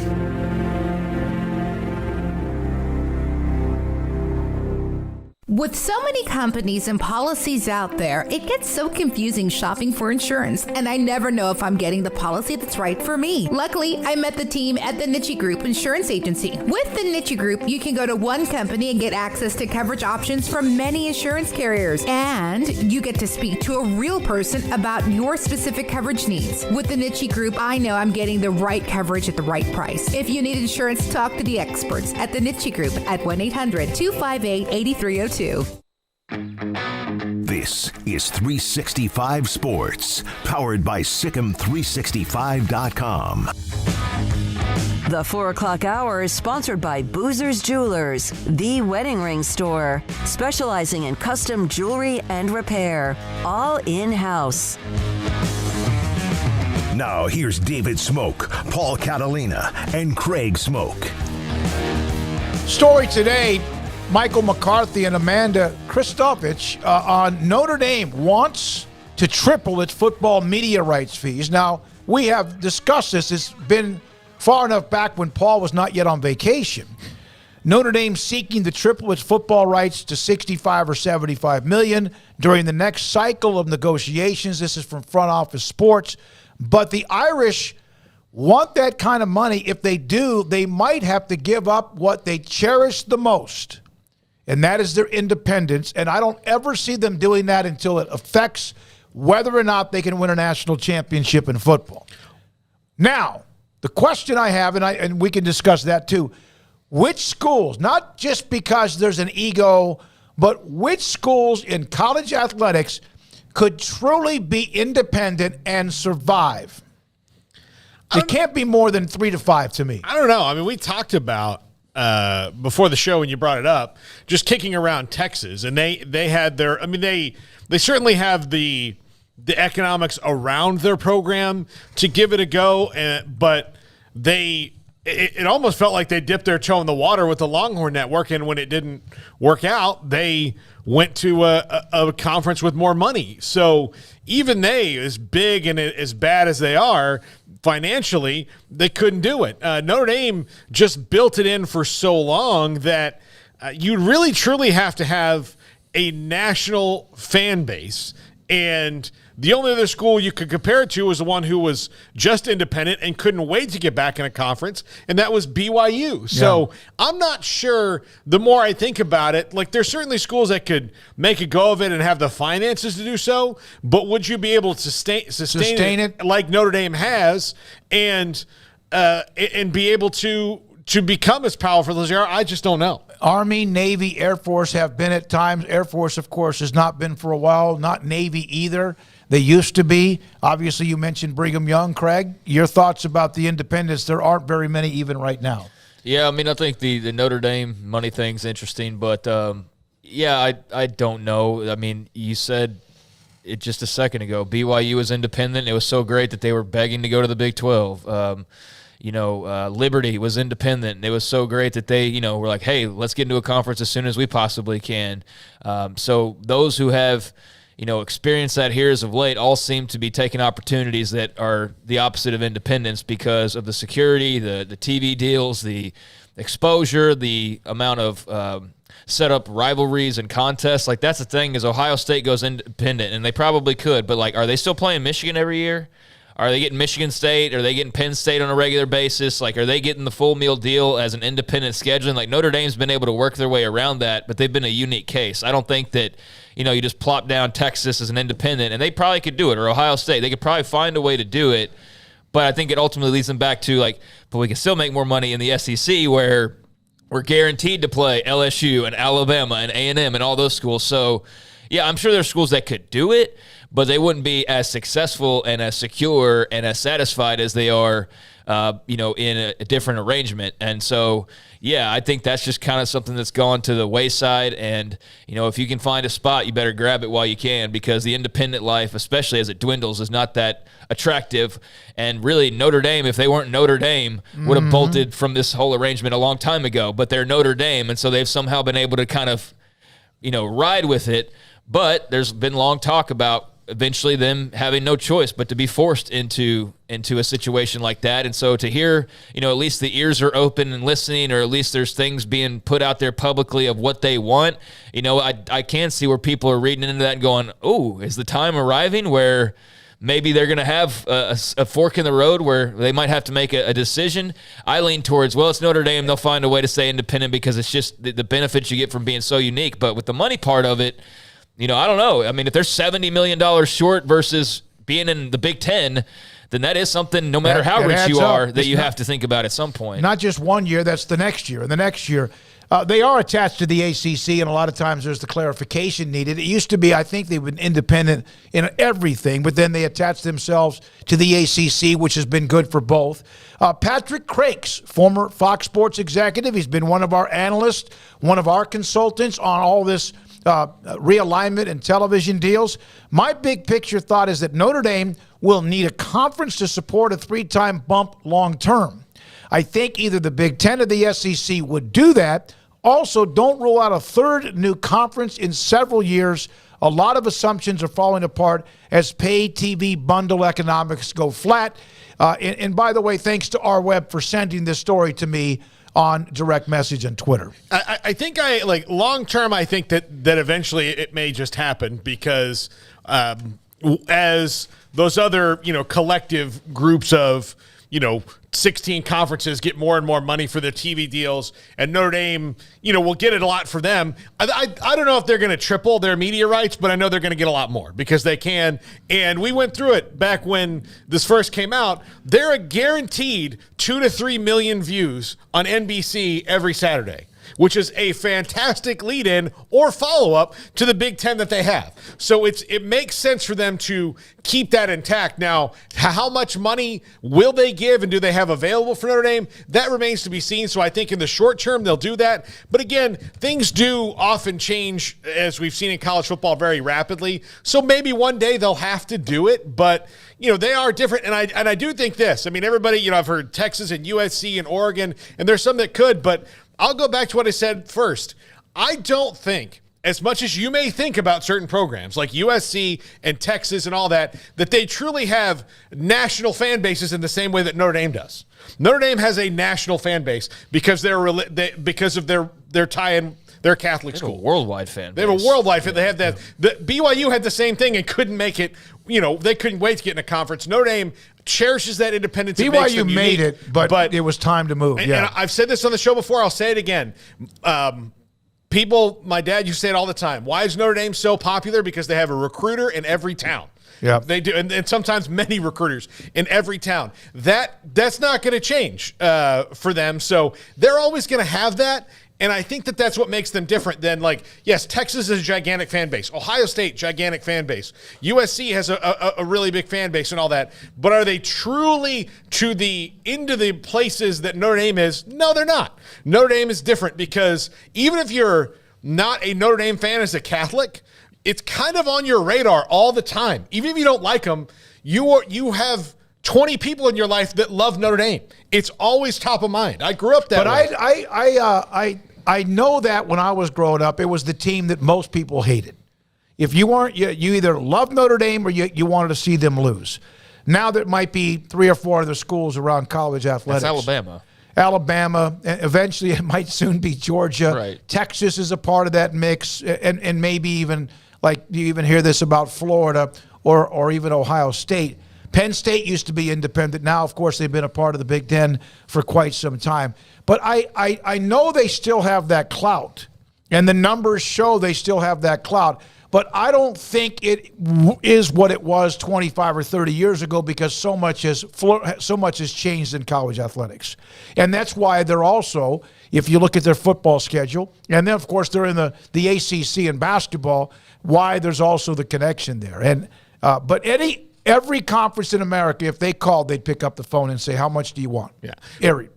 With so many companies and policies out there, it gets so confusing shopping for insurance, and I never know if I'm getting the policy that's right for me. Luckily, I met the team at the Niche Group Insurance Agency. With the Niche Group, you can go to one company and get access to coverage options from many insurance carriers, and you get to speak to a real person about your specific coverage needs. With the Niche Group, I know I'm getting the right coverage at the right price. If you need insurance, talk to the experts at the Niche Group at 1-800-258-8302. This is 365 Sports, powered by Sikkim365.com. The 4 o'clock hour is sponsored by Boozer's Jewelers, the wedding ring store, specializing in custom jewelry and repair, all in-house. Now here's David Smoak, Paul Catalina, and Craig Smoak. Story today, Michael McCarthy and Amanda Kristovich on Notre Dame wants to triple its football media rights fees. Now, we have discussed this. It's been far enough back when Paul was not yet on vacation. Notre Dame seeking to triple its football rights to $65 or $75 million during the next cycle of negotiations. This is from Front Office Sports. But the Irish want that kind of money. If they do, they might have to give up what they cherish the most, and that is their independence. And I don't ever see them doing that until it affects whether or not they can win a national championship in football. Now, the question I have, and we can discuss that too, which schools, not just because there's an ego, but which schools in college athletics could truly be independent and survive? It can't be more than 3 to 5 to me. I don't know. I mean, we talked about before the show when you brought it up, just kicking around Texas, and they had their. I mean, they certainly have the economics around their program to give it a go, but it almost felt like they dipped their toe in the water with the Longhorn Network, and when it didn't work out, they went to a conference with more money. So even they, as big and as bad as they are financially, they couldn't do it. Notre Dame just built it in for so long that you really truly have to have a national fan base. And the only other school you could compare it to was the one who was just independent and couldn't wait to get back in a conference, and that was BYU. So I'm not sure, the more I think about it, like there's certainly schools that could make a go of it and have the finances to do so, but would you be able to sustain it like Notre Dame has and be able to become as powerful as they are? I just don't know. Army, Navy, Air Force have been at times. Air Force, of course, has not been for a while. Not Navy either. They used to be. Obviously, you mentioned Brigham Young, Craig. Your thoughts about the independents? There aren't very many even right now. Yeah, I mean, I think the Notre Dame money thing's interesting, but, I don't know. I mean, you said it just a second ago. BYU was independent. It was so great that they were begging to go to the Big 12. Liberty was independent. And it was so great that they, were like, hey, let's get into a conference as soon as we possibly can. So those who have, experienced that here as of late all seem to be taking opportunities that are the opposite of independence because of the security, the TV deals, the exposure, the amount of set up rivalries and contests. Like, that's the thing, is Ohio State goes independent, and they probably could, but, like, are they still playing Michigan every year? Are they getting Michigan State? Are they getting Penn State on a regular basis? Like, are they getting the full meal deal as an independent scheduling? Like, Notre Dame's been able to work their way around that, but they've been a unique case. I don't think that, you just plop down Texas as an independent, and they probably could do it, or Ohio State. They could probably find a way to do it, but I think it ultimately leads them back to, like, but we can still make more money in the SEC where we're guaranteed to play LSU and Alabama and A&M and all those schools. So, yeah, I'm sure there's schools that could do it, but they wouldn't be as successful and as secure and as satisfied as they are, in a different arrangement. And so, yeah, I think that's just kind of something that's gone to the wayside. And, if you can find a spot, you better grab it while you can, because the independent life, especially as it dwindles, is not that attractive. And really, Notre Dame, if they weren't Notre Dame, would have bolted from this whole arrangement a long time ago. But they're Notre Dame, and so they've somehow been able to kind of, ride with it. But there's been long talk about eventually them having no choice but to be forced into a situation like that. And so to hear, at least the ears are open and listening, or at least there's things being put out there publicly of what they want, I can see where people are reading into that and going, oh, is the time arriving where maybe they're going to have a fork in the road where they might have to make a decision? I lean towards, well, it's Notre Dame. They'll find a way to stay independent because it's just the benefits you get from being so unique. But with the money part of it, I don't know. I mean, if they're $70 million short versus being in the Big Ten, then that is something, no matter how rich you are, that you have to think about at some point. Not just one year, that's the next year. And the next year, they are attached to the ACC, and a lot of times there's the clarification needed. It used to be, I think they've been independent in everything, but then they attached themselves to the ACC, which has been good for both. Patrick Crakes, former Fox Sports executive, he's been one of our analysts, one of our consultants on all this realignment and television deals. My big picture thought is that Notre Dame will need a conference to support a 3-time bump long term. I think either the Big Ten or the SEC would do that. Also, don't rule out a third new conference in several years. A lot of assumptions are falling apart as pay TV bundle economics go flat. And by the way, thanks to R Webb for sending this story to me on direct message on Twitter. I think long term, I think that eventually it may just happen because as those other, collective groups of, 16 conferences get more and more money for their TV deals, and Notre Dame, will get it a lot for them. I don't know if they're going to triple their media rights, but I know they're going to get a lot more because they can. And we went through it back when this first came out. They're a guaranteed 2 to 3 million views on NBC every Saturday, which is a fantastic lead-in or follow-up to the Big Ten that they have. So it makes sense for them to keep that intact. Now, how much money will they give and do they have available for Notre Dame? That remains to be seen. So I think in the short term, they'll do that. But again, things do often change, as we've seen in college football, very rapidly. So maybe one day they'll have to do it. But they are different. And I do think this. I mean, everybody, I've heard Texas and USC and Oregon, and there's some that could, but I'll go back to what I said first. I don't think, as much as you may think about certain programs like USC and Texas and all that, that they truly have national fan bases in the same way that Notre Dame does. Notre Dame has a national fan base because because of their tie-in. They're a Catholic school. A worldwide fan base. They have a worldwide fan. They have that. The BYU had the same thing and couldn't make it. They couldn't wait to get in a conference. Notre Dame cherishes that independence. BYU made it, but it was time to move. And I've said this on the show before. I'll say it again. People, my dad used to say it all the time. Why is Notre Dame so popular? Because they have a recruiter in every town. Yeah, they do, and sometimes many recruiters in every town. That's not going to change for them. So they're always going to have that. And I think that's what makes them different than, yes, Texas is a gigantic fan base. Ohio State, gigantic fan base. USC has a really big fan base and all that. But are they truly into the places that Notre Dame is? No, they're not. Notre Dame is different because even if you're not a Notre Dame fan as a Catholic, it's kind of on your radar all the time. Even if you don't like them, you have 20 people in your life that love Notre Dame. It's always top of mind. I grew up that way. But I know that when I was growing up, it was the team that most people hated. If you weren't, you either loved Notre Dame or you wanted to see them lose. Now there might be 3 or 4 other schools around college athletics. That's Alabama. Alabama, and eventually it might soon be Georgia. Right. Texas is a part of that mix, and maybe even, you even hear this about Florida or even Ohio State. Penn State used to be independent. Now, of course, they've been a part of the Big Ten for quite some time. But I know they still have that clout, and the numbers show they still have that clout. But I don't think it is what it was 25 or 30 years ago because so much has changed in college athletics. And that's why they're also, if you look at their football schedule, and then, of course, they're in the ACC in basketball, why there's also the connection there. And but every conference in America, if they called, they'd pick up the phone and say, how much do you want? Yeah.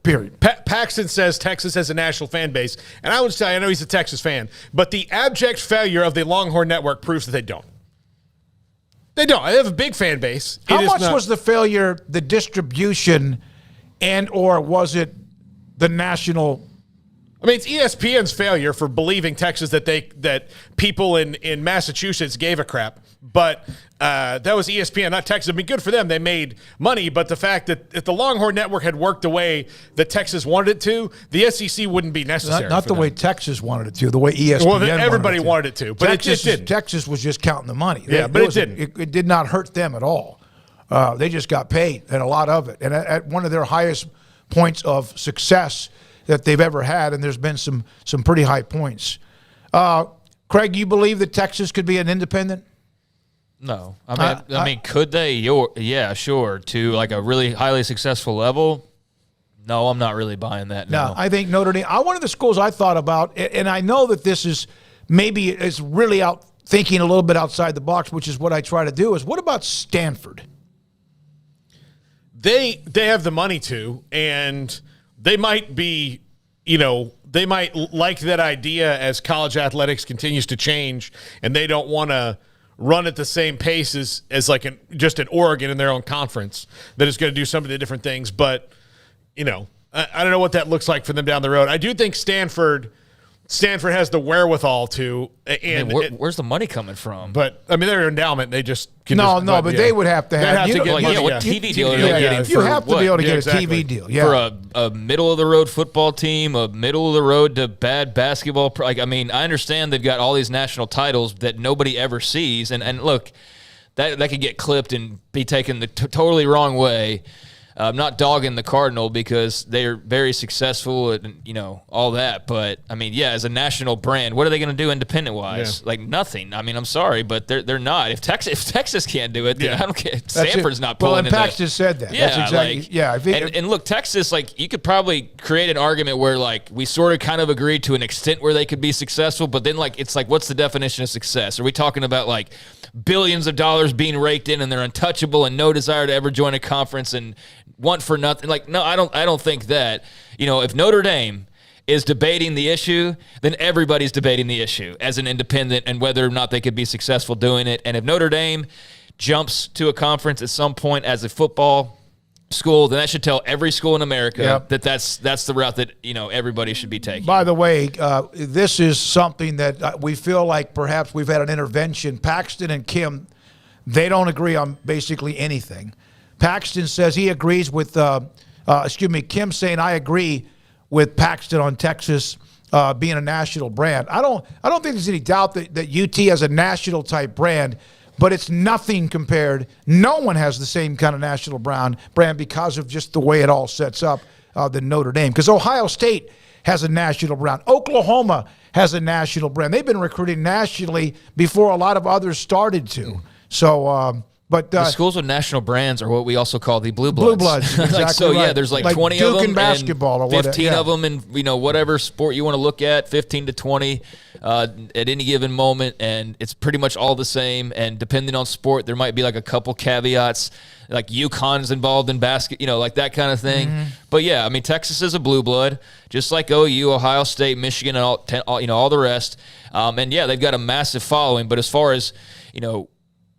Period. Paxton says Texas has a national fan base. And I would say, I know he's a Texas fan, but the abject failure of the Longhorn Network proves that they don't. They don't. They have a big fan base. How much was the failure, the distribution, and or was it the national I mean, it's ESPN's failure for believing Texas that people in Massachusetts gave a crap. But that was ESPN, not Texas. I mean, good for them. They made money. But the fact that if the Longhorn Network had worked the way that Texas wanted it to, the SEC wouldn't be necessary. Not the way Texas wanted it to, the way ESPN wanted it to. Everybody wanted it to. But Texas, it didn't. Texas was just counting the money. Yeah, but it didn't. It did not hurt them at all. They just got paid, and a lot of it. And at one of their highest points of success that they've ever had, and there's been some pretty high points. Craig, you believe that Texas could be an independent? No. I mean, could they? Yeah, sure. To like a really highly successful level? No, I'm not really buying that. No, I think Notre Dame. One of the schools I thought about, and I know that this is maybe is really out thinking a little bit outside the box, which is what I try to do, is what about Stanford? They have the money to, and they might be, they might like that idea as college athletics continues to change, and they don't want to run at the same pace as like just an Oregon in their own conference that is going to do some of the different things. But, I don't know what that looks like for them down the road. I do think Stanford has the wherewithal to. And where's the money coming from? But, I mean, they're an endowment. They just can but they would have to have. What TV deal are they getting? You have to be able to get a TV deal. Yeah. For a middle-of-the-road football team, a middle-of-the-road to bad basketball. I understand they've got all these national titles that nobody ever sees. And look, that could get clipped and be taken the totally wrong way. I'm not dogging the Cardinal because they're very successful and, all that. But, as a national brand, what are they going to do independent-wise? Yeah. Like, nothing. I'm sorry, but they're not. If Texas can't do it, then I don't care. Stanford's not pulling it. Well, and Pax just said that. Yeah, that's exactly, and look, Texas, you could probably create an argument where, we sort of kind of agree to an extent where they could be successful, but then, it's what's the definition of success? Are we talking about, billions of dollars being raked in and they're untouchable and no desire to ever join a conference and want for nothing? No, I don't think that. If Notre Dame is debating the issue, then everybody's debating the issue as an independent and whether or not they could be successful doing it. And if Notre Dame jumps to a conference at some point as a football school, then that should tell every school in America that's the route that everybody should be taking. By the way, this is something that we feel like perhaps we've had an intervention. Paxton and Kim, they don't agree on basically anything. Paxton says he agrees with Kim saying I agree with Paxton on Texas being a national brand. I don't think there's any doubt that UT has a national type brand, but it's nothing compared. No one has the same kind of national brand because of just the way it all sets up than Notre Dame. Because Ohio State has a national brand. Oklahoma has a national brand. They've been recruiting nationally before a lot of others started to. So, but the schools with national brands are what we also call the blue bloods. Blue bloods, exactly right. There's 20 Duke of them, in basketball, and 15 of them in whatever sport you want to look at, 15 to 20 at any given moment, and it's pretty much all the same. And depending on sport, there might be a couple caveats, like UConn's involved in basket, that kind of thing. Mm-hmm. But Texas is a blue blood, just like OU, Ohio State, Michigan, and all the rest. And they've got a massive following. But as far as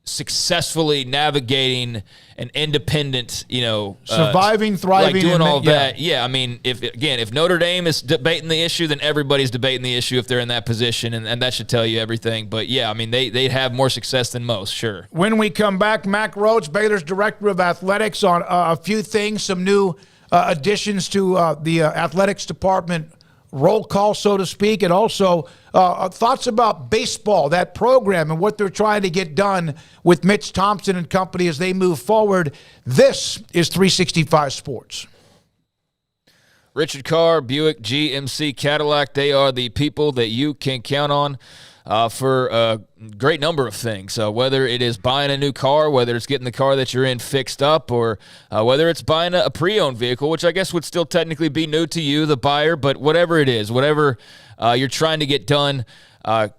successfully navigating an independent, surviving, thriving, doing all that. Yeah, if Notre Dame is debating the issue, then everybody's debating the issue if they're in that position, and that should tell you everything. But they have more success than most, sure. When we come back, Mack Rhoades, Baylor's Director of Athletics, on a few things, some new additions to the athletics department roll call, so to speak, and also thoughts about baseball, that program, and what they're trying to get done with Mitch Thompson and company as they move forward. This is 365 Sports. Richard Carr, Buick, GMC, Cadillac, they are the people that you can count on for a great number of things, whether it is buying a new car, whether it's getting the car that you're in fixed up, or whether it's buying a pre-owned vehicle, which I guess would still technically be new to you, the buyer, but whatever it is, whatever you're trying to get done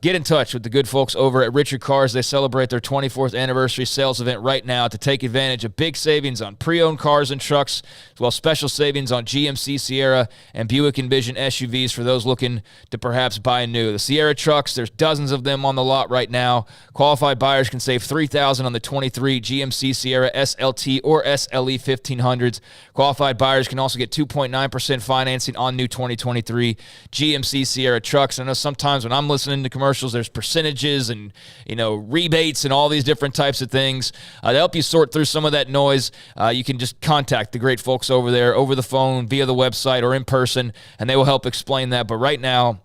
get in touch with the good folks over at Richard Cars. They celebrate their 24th anniversary sales event right now to take advantage of big savings on pre-owned cars and trucks, as well as special savings on GMC Sierra and Buick Envision SUVs for those looking to perhaps buy new. The Sierra trucks, there's dozens of them on the lot right now. Qualified buyers can save $3,000 on the 23 GMC Sierra SLT or SLE 1500s. Qualified buyers can also get 2.9% financing on new 2023 GMC Sierra trucks. I know sometimes when I'm listening to commercials, there's percentages and, rebates and all these different types of things. To help you sort through some of that noise, you can just contact the great folks over there over the phone, via the website, or in person, and they will help explain that. But right now,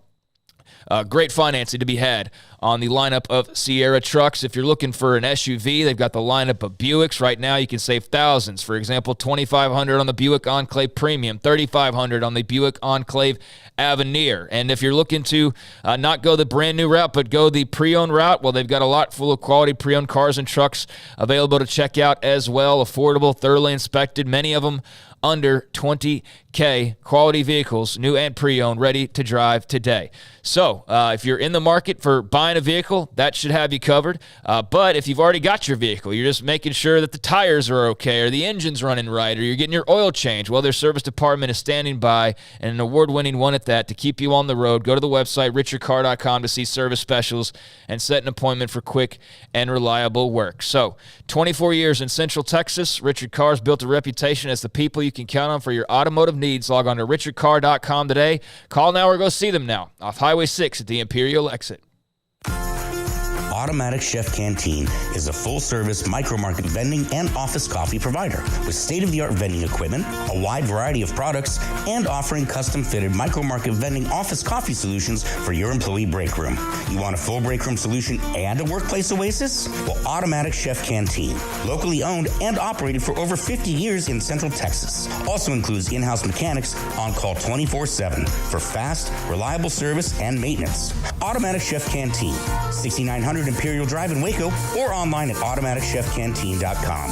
great financing to be had on the lineup of Sierra trucks. If you're looking for an SUV, they've got the lineup of Buicks. Right now, you can save thousands. For example, $2,500 on the Buick Enclave Premium, $3,500 on the Buick Enclave Avenir. And if you're looking to not go the brand new route, but go the pre-owned route, well, they've got a lot full of quality pre-owned cars and trucks available to check out as well. Affordable, thoroughly inspected, many of them under $20K, quality vehicles, new and pre-owned, ready to drive today. So if you're in the market for buying a vehicle, that should have you covered. But if you've already got your vehicle, you're just making sure that the tires are okay, or the engine's running right, or you're getting your oil changed, well, their service department is standing by, and an award-winning one at that, to keep you on the road. Go to the website, richardcar.com, to see service specials and set an appointment for quick and reliable work. So 24 years in Central Texas, Richard Car's built a reputation as the people you can count on for your automotive needs. Log on to richardcar.com today. Call now or go see them now off Highway 6 at the Imperial exit. Automatic Chef Canteen is a full-service micro-market vending and office coffee provider with state-of-the-art vending equipment, a wide variety of products, and offering custom-fitted micro-market vending office coffee solutions for your employee break room. You want a full break room solution and a workplace oasis? Well, Automatic Chef Canteen, locally owned and operated for over 50 years in Central Texas, also includes in-house mechanics on call 24/7 for fast, reliable service and maintenance. Automatic Chef Canteen, 6900 Imperial Drive in Waco, or online at automaticchefcanteen.com.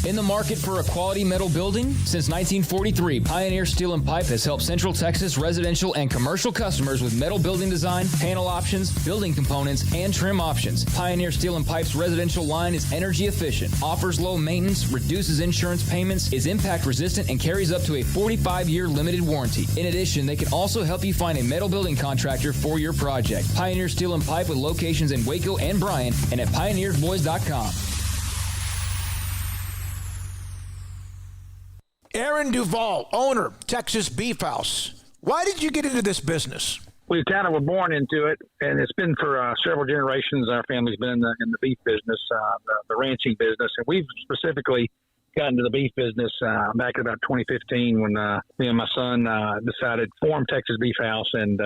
In the market for a quality metal building? Since 1943, Pioneer Steel and Pipe has helped Central Texas residential and commercial customers with metal building design, panel options, building components, and trim options. Pioneer Steel and Pipe's residential line is energy efficient, offers low maintenance, reduces insurance payments, is impact resistant, and carries up to a 45-year limited warranty. In addition, they can also help you find a metal building contractor for your project. Pioneer Steel and Pipe with locations in Waco and Bryan and at pioneersboys.com. Aaron Duvall, owner, Texas Beef House. Why did you get into this business? We kind of were born into it, and it's been for several generations. Our family's been in the beef business, the ranching business, and we've specifically got into the beef business back in about 2015 when me and my son decided to form Texas Beef House and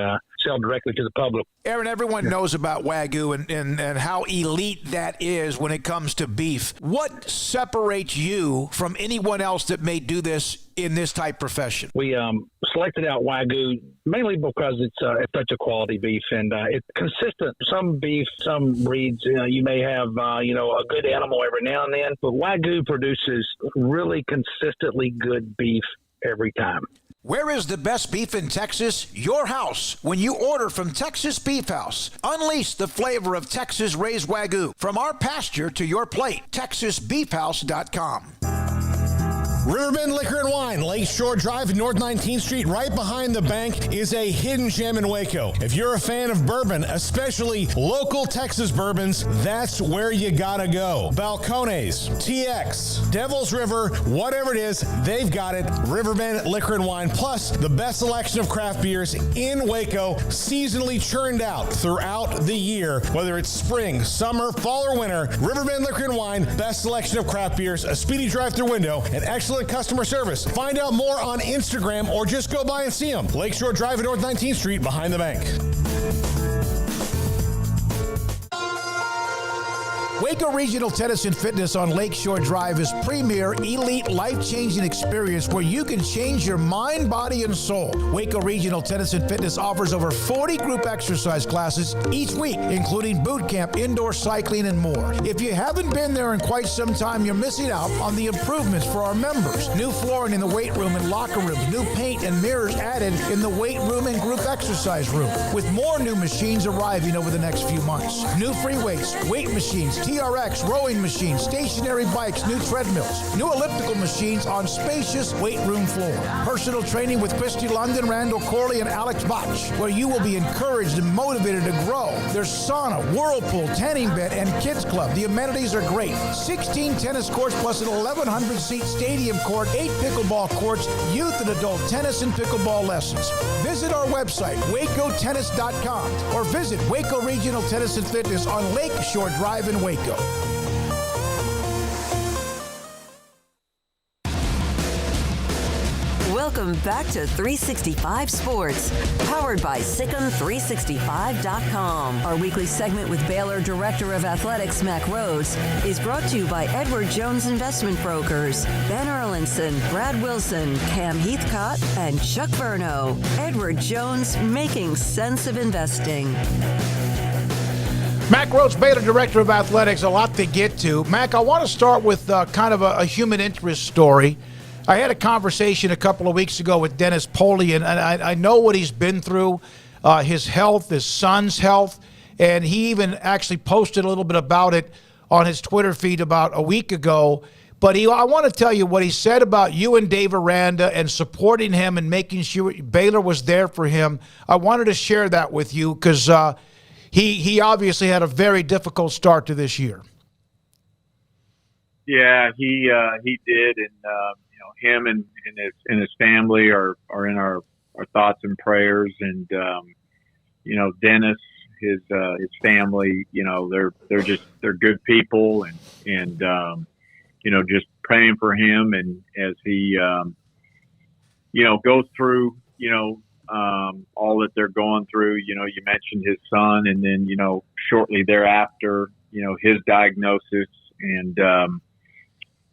sell directly to the public. Aaron, everyone knows about Wagyu and how elite that is when it comes to beef. What separates you from anyone else that may do this in this type profession? We selected out Wagyu mainly because it's such a quality beef, and it's consistent. Some beef, some breeds, you may have a good animal every now and then, but Wagyu produces really consistently good beef every time. Where is the best beef in Texas? Your house. When you order from Texas Beef House, unleash the flavor of Texas raised Wagyu. From our pasture to your plate, TexasBeefHouse.com. Riverbend Liquor and Wine, Lakeshore Drive, North 19th Street, right behind the bank, is a hidden gem in Waco. If you're a fan of bourbon, especially local Texas bourbons, that's where you gotta go. Balcones, TX, Devil's River, whatever it is, they've got it. Riverbend Liquor and Wine, plus the best selection of craft beers in Waco, seasonally churned out throughout the year. Whether it's spring, summer, fall, or winter, Riverbend Liquor and Wine, best selection of craft beers, a speedy drive-through window, and excellent customer service. Find out more on Instagram or just go by and see them. Lakeshore Drive at North 19th Street behind the bank. Waco Regional Tennis and Fitness on Lakeshore Drive is premier, elite, life-changing experience where you can change your mind, body, and soul. Waco Regional Tennis and Fitness offers over 40 group exercise classes each week, including boot camp, indoor cycling, and more. If you haven't been there in quite some time, you're missing out on the improvements for our members. New flooring in the weight room and locker rooms, new paint and mirrors added in the weight room and group exercise room, with more new machines arriving over the next few months. New free weights, weight machines, TRX, rowing machines, stationary bikes, new treadmills, new elliptical machines on spacious weight room floor. Personal training with Christy London, Randall Corley, and Alex Botch, where you will be encouraged and motivated to grow. There's sauna, whirlpool, tanning bed, and kids club. The amenities are great. 16 tennis courts plus an 1,100-seat stadium court, 8 pickleball courts, youth and adult tennis and pickleball lessons. Visit our website, wacotennis.com, or visit Waco Regional Tennis and Fitness on Lakeshore Drive in Waco. Welcome back to 365 Sports, powered by Sikkim365.com. Our weekly segment with Baylor Director of Athletics, Mack Rhoades, is brought to you by Edward Jones Investment Brokers, Ben Erlinson, Brad Wilson, Cam Heathcott, and Chuck Verno. Edward Jones, making sense of investing. Mack Rhoades, Baylor Director of Athletics, a lot to get to. Mack, I want to start with kind of a human interest story. I had a conversation a couple of weeks ago with Dennis Polian, and I know what he's been through, his health, his son's health, and he even actually posted a little bit about it on his Twitter feed about a week ago. But I want to tell you what he said about you and Dave Aranda and supporting him and making sure Baylor was there for him. I wanted to share that with you because he obviously had a very difficult start to this year. Yeah, he did, and him and his family are in our thoughts and prayers, and Dennis, his family, they're good people, and just praying for him, and as he goes through all that they're going through. You mentioned his son, and then shortly thereafter his diagnosis, and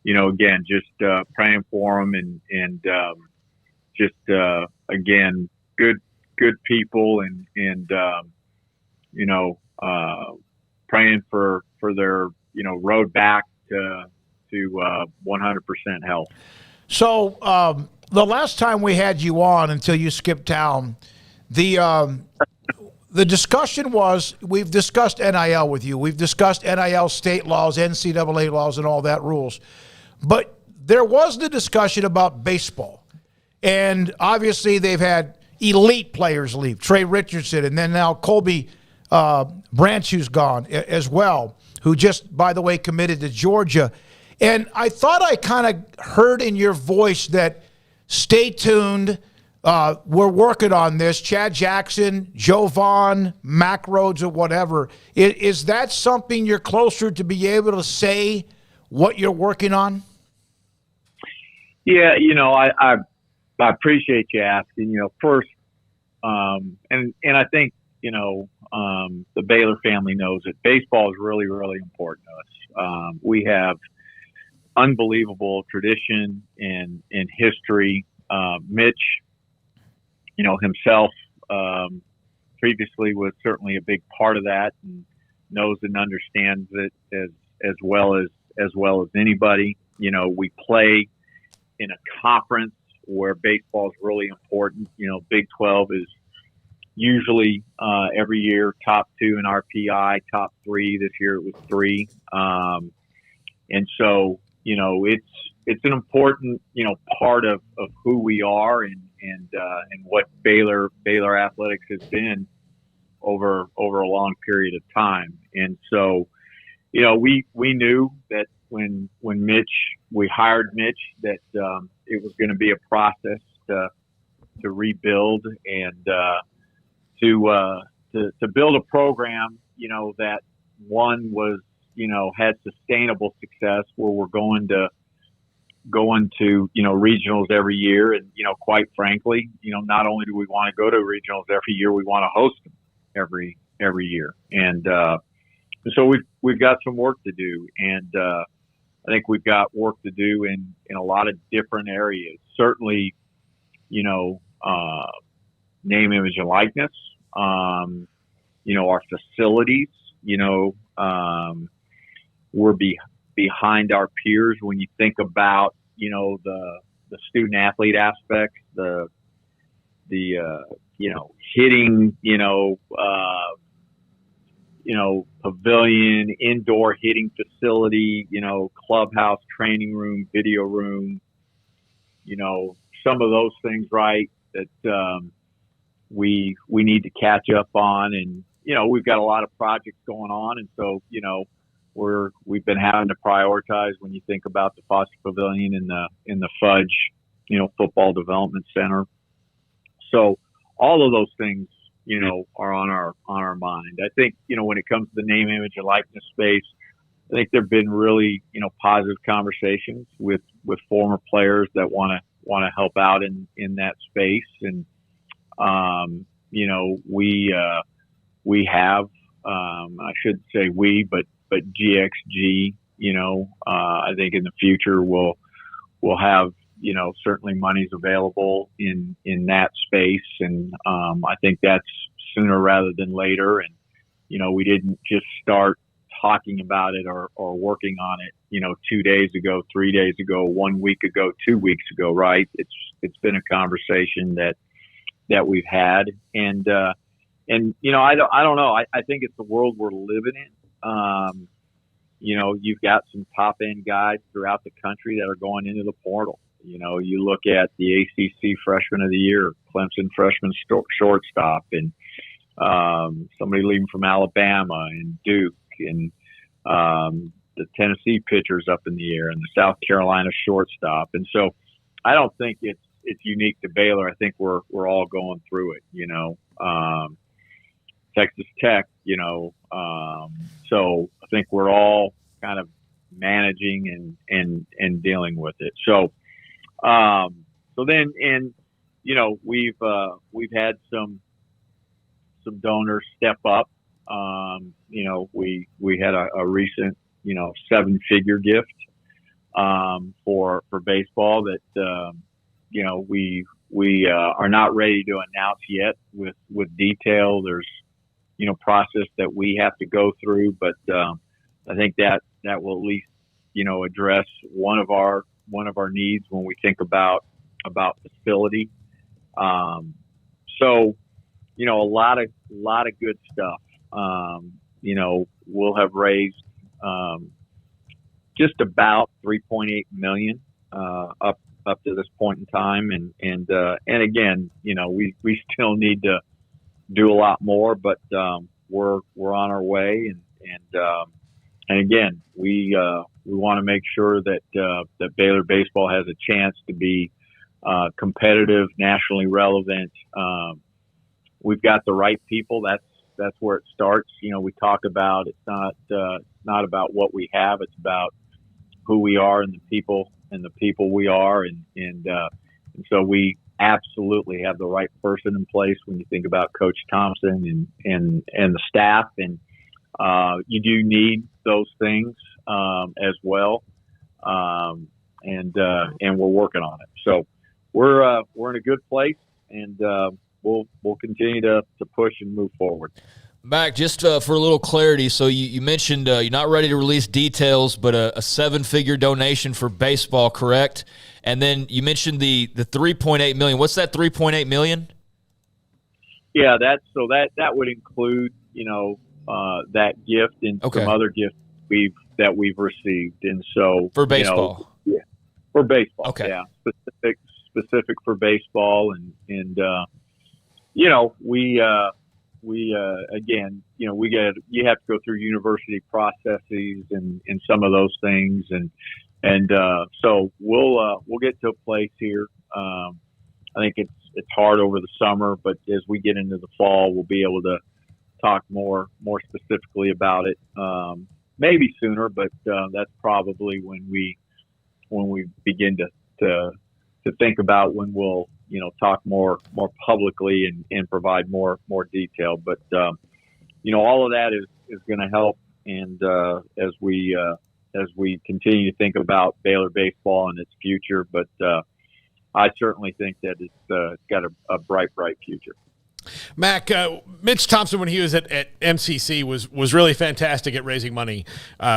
again, just praying for him, and again, good people, and praying for their road back to 100% health. So the last time we had you on, until you skipped town, the discussion was, we've discussed NIL with you. We've discussed NIL state laws, NCAA laws, and all that rules. But there was the discussion about baseball. And obviously they've had elite players leave, Trey Richardson, and then now Colby Branch, who's gone as well, who just, by the way, committed to Georgia. And I thought I kind of heard in your voice that stay tuned, we're working on this. Chad Jackson, Joe Vaughn, Mack Rhoades, or whatever. Is that something you're closer to be able to say what you're working on? Yeah, I appreciate you asking. First, and I think the Baylor family knows that baseball is really, really important to us. We have unbelievable tradition and history. Mitch, himself previously was certainly a big part of that, and knows and understands it as well as anybody. We play in a conference where baseball is really important. Big 12 is usually every year top 2 in RPI, top 3. This year it was 3, and so it's an important part of who we are and what Baylor athletics has been over a long period of time. And so we knew that when we hired Mitch, that it was going to be a process to rebuild and to build a program that one was had sustainable success, where we're going to regionals every year, and quite frankly, not only do we want to go to regionals every year, we want to host them every year. And so we've got some work to do, and I think we've got work to do in a lot of different areas. Certainly, name, image, and likeness. Our facilities. We're behind our peers when you think about the student athlete aspect, the hitting, pavilion, indoor hitting facility, clubhouse, training room, video room, some of those things, right, that we need to catch up on. And, we've got a lot of projects going on. And so, we've been having to prioritize when you think about the Foster Pavilion in the Fudge, football development center. So all of those things, are on our mind. I think, when it comes to the name, image, and likeness space, I think there've been really, positive conversations with former players that want to help out in that space. And, we have, I shouldn't say we, but GXG, I think in the future we'll have, certainly monies available in that space. And, I think that's sooner rather than later. And, we didn't just start talking about it or working on it, 2 days ago, 3 days ago, 1 week ago, 2 weeks ago, right? It's been a conversation that we've had. And I don't know. I think it's the world we're living in. You've got some top end guys throughout the country that are going into the portal. You look at the ACC Freshman of the Year, Clemson freshman shortstop, and somebody leaving from Alabama and Duke, and the Tennessee pitchers up in the air, and the South Carolina shortstop. And so I don't think it's unique to Baylor. I think we're all going through it. Texas Tech, so I think we're all kind of managing and dealing with it. So then, and we've had some donors step up. We had a recent 7-figure gift for baseball that we are not ready to announce yet with detail. There's process that we have to go through, but I think that will at least address one of our needs when we think about facility. So a lot of good stuff. We'll have raised just about $3.8 million up to this point in time, and again, we still need to do a lot more, but we're on our way, and again, we want to make sure that Baylor baseball has a chance to be competitive, nationally relevant. We've got the right people. That's where it starts. We talk about it's not about what we have. It's about who we are and the people we are, and so we absolutely have the right person in place when you think about Coach Thompson and the staff, and you do need those things as well, and we're working on it. So we're in a good place, and we'll continue to push and move forward. Mack, just for a little clarity, so you mentioned you're not ready to release details, but a 7-figure donation for baseball, correct? And then you mentioned the $3.8 million. What's that $3.8 million? Yeah, that would include that gift and some other gifts that we've received, and so for baseball. For baseball. Okay. Yeah, specific for baseball, and we again, you have to go through university processes and some of those things, and so we'll get to a place here. I think it's hard over the summer, but as we get into the fall, we'll be able to talk more specifically about it. Maybe sooner, but that's probably when we begin to think about when we'll talk more publicly and provide more detail. But all of that is going to help and as we continue to think about Baylor baseball and its future. But I certainly think that it's got a bright future. Mack, Mitch Thompson, when he was at MCC, was really fantastic at raising money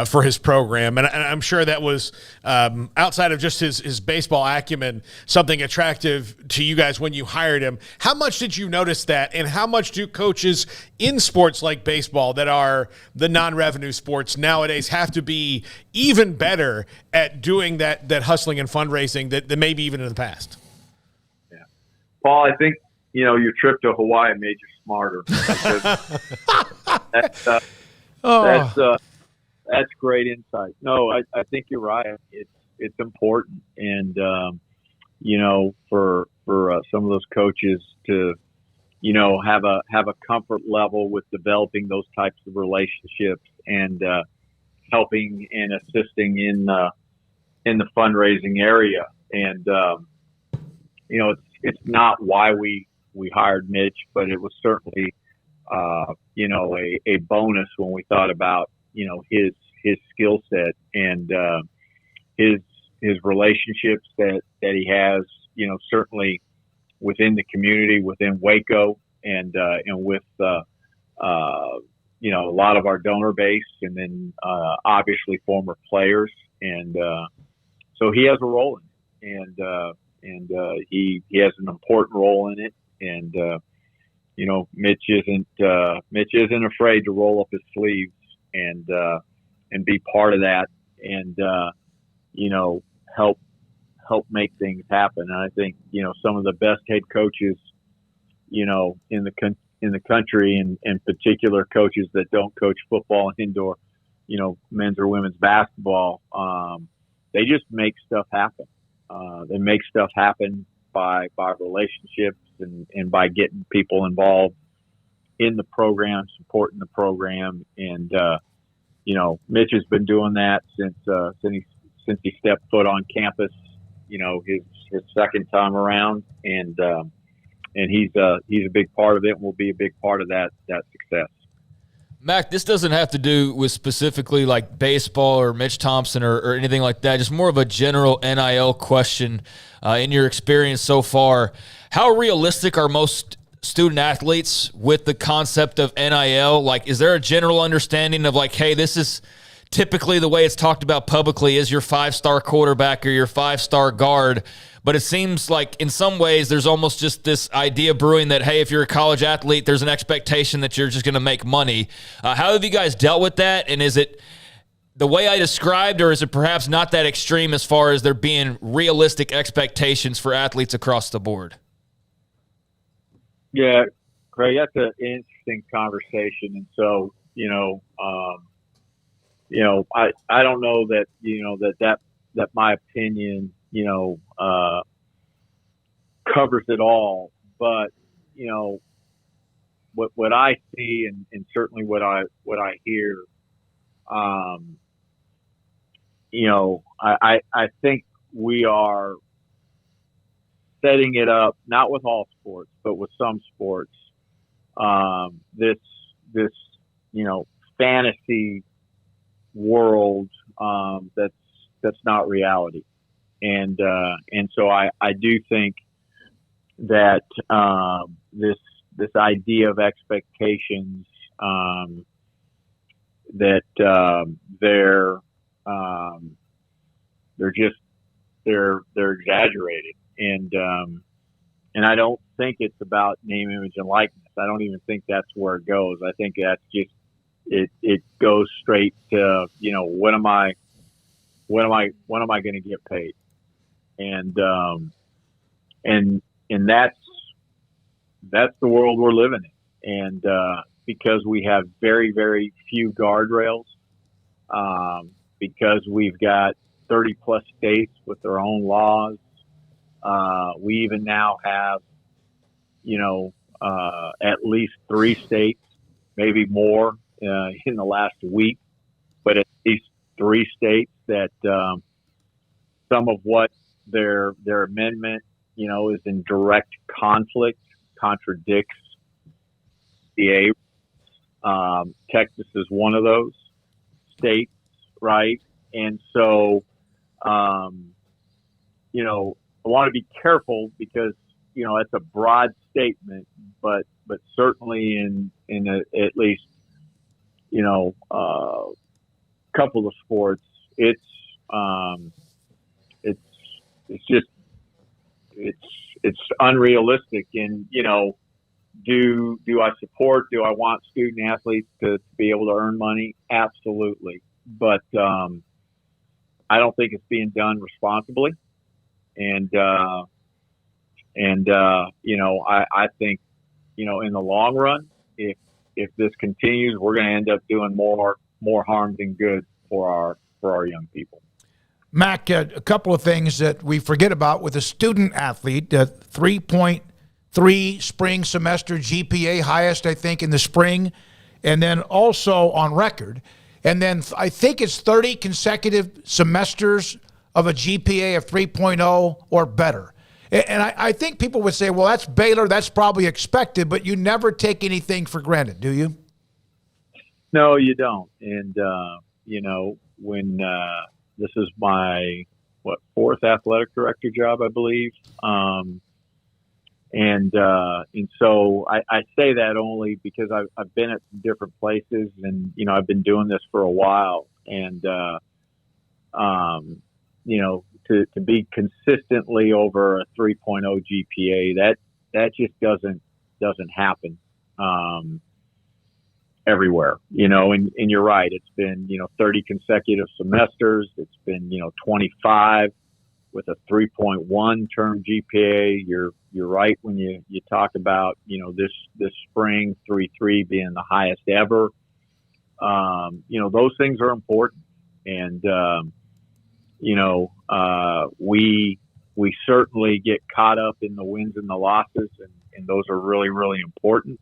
for his program. And I'm sure that was, outside of just his baseball acumen, something attractive to you guys when you hired him. How much did you notice that? And how much do coaches in sports like baseball that are the non-revenue sports nowadays have to be even better at doing that hustling and fundraising that maybe even in the past? Yeah. Paul, I think, your trip to Hawaii made you smarter. That's great insight. No, I think you're right. It's important, and for some of those coaches to have a comfort level with developing those types of relationships and helping and assisting in the fundraising area. And it's not why we hired Mitch, but it was certainly, a bonus when we thought about, his skill set and his relationships that he has, certainly within the community, within Waco, and with a lot of our donor base, and then obviously former players, and so he has a role in it, and he has an important role in it. And Mitch isn't afraid to roll up his sleeves and be part of that, and help make things happen. And I think some of the best head coaches in the country, and in particular coaches that don't coach football and indoor men's or women's basketball, they just make stuff happen. They make stuff happen by relationships and by getting people involved in the program, supporting the program. And, Mitch has been doing that since he stepped foot on campus, his second time around. And he's a big part of it and will be a big part of that success. Mack, this doesn't have to do with specifically like baseball or Mitch Thompson or anything like that. Just more of a general NIL question. In your experience so far, how realistic are most student athletes with the concept of NIL? Like, is there a general understanding of like, hey, this is typically the way it's talked about publicly is your 5-star quarterback or your 5-star guard? But it seems like in some ways there's almost just this idea brewing that, hey, if you're a college athlete, there's an expectation that you're just going to make money. How have you guys dealt with that? And is it the way I described, or is it perhaps not that extreme as far as there being realistic expectations for athletes across the board? Yeah, Craig, that's an interesting conversation. And so, I don't know that, that my opinion, covers it all, but, what I see and certainly what I hear, I think we are setting it up, not with all sports, but with some sports, this fantasy world, that's not reality. And so I do think that, this idea of expectations, that, they're exaggerated. And I don't think it's about name, image, and likeness. I don't even think that's where it goes. I think that's just, it goes straight to, what am I going to get paid? And that's the world we're living in. And, because we have very, very few guardrails, because we've got 30 plus states with their own laws. We even now have, at least 3 states, maybe more, in the last week, but at least 3 states that, some of what their amendment, is in direct conflict, contradicts the Texas is one of those. states, right? And so, I want to be careful because, it's a broad statement, but certainly in at least, couple of sports, it's unrealistic. And, do I support, do I want student athletes to be able to earn money? Absolutely. But, I don't think it's being done responsibly. And I think, in the long run, if this continues, we're going to end up doing more harm than good for our young people. Mack, a couple of things that we forget about with a student athlete, 3.3 spring semester GPA, highest, I think, in the spring, and then also on record. And then I think it's 30 consecutive semesters of a GPA of 3.0 or better. And I think people would say, well, that's Baylor, that's probably expected, but you never take anything for granted, do you? No, you don't. And, when this is my, fourth athletic director job, I believe. And so I say that only because I've been at some different places and, I've been doing this for a while. And, to be consistently over a 3.0 GPA, that just doesn't happen everywhere, and you're right. It's been, 30 consecutive semesters. It's been, 25 with a 3.1 term GPA. You're right when you talk about, this spring 3.3 being the highest ever. Those things are important. And, we certainly get caught up in the wins and the losses, and those are really, really important.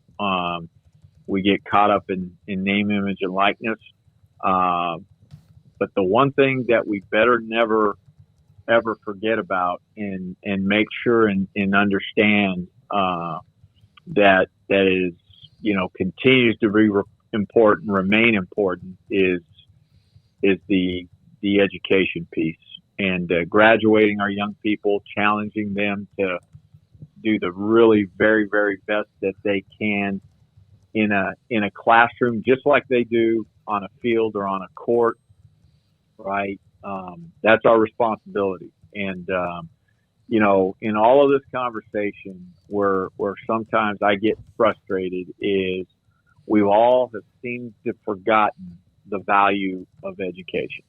We get caught up in name, image, and likeness. But the one thing that we better never, ever forget about and make sure and understand that is, continues to be important, remain important is the education piece, and graduating our young people, challenging them to do the really very, very best that they can in a classroom, just like they do on a field or on a court, right? That's our responsibility. And, in all of this conversation where sometimes I get frustrated is we all have seemed to have forgotten the value of education.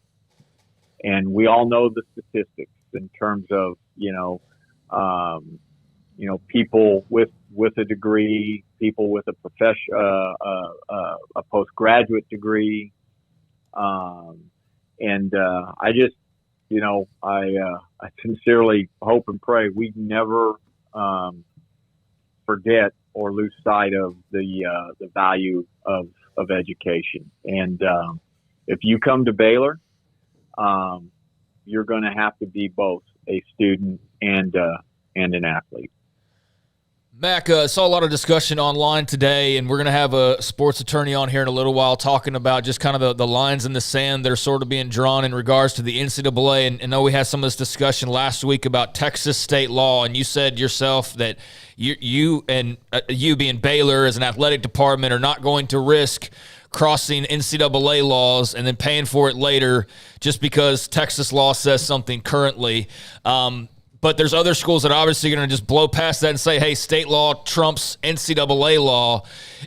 And we all know the statistics in terms of, people with a degree, people with a postgraduate degree. I just, I sincerely hope and pray we never forget or lose sight of the value of education. And if you come to Baylor, you're going to have to be both a student and an athlete. Mack, saw a lot of discussion online today, and we're going to have a sports attorney on here in a little while talking about just kind of the lines in the sand that are sort of being drawn in regards to the NCAA. And I know we had some of this discussion last week about Texas state law, and you said yourself that you being Baylor as an athletic department are not going to risk crossing NCAA laws and then paying for it later just because Texas law says something currently. But there's other schools that obviously are going to just blow past that and say, hey, state law trumps NCAA law.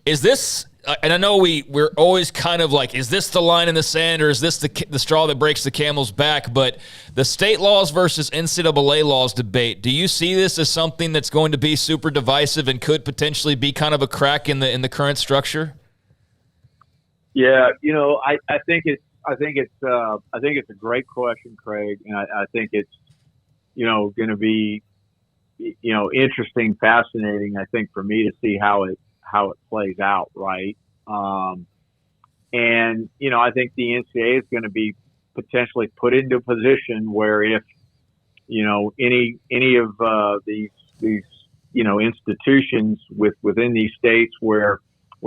Is this, and I know we're always kind of like, is this the line in the sand or is this the straw that breaks the camel's back? But the state laws versus NCAA laws debate, do you see this as something that's going to be super divisive and could potentially be kind of a crack in the current structure? Yeah, I think it's a great question, Craig, and I think it's going to be interesting, fascinating. I think for me to see how it plays out, right? And I think the NCAA is going to be potentially put into a position where if any of these institutions within these states where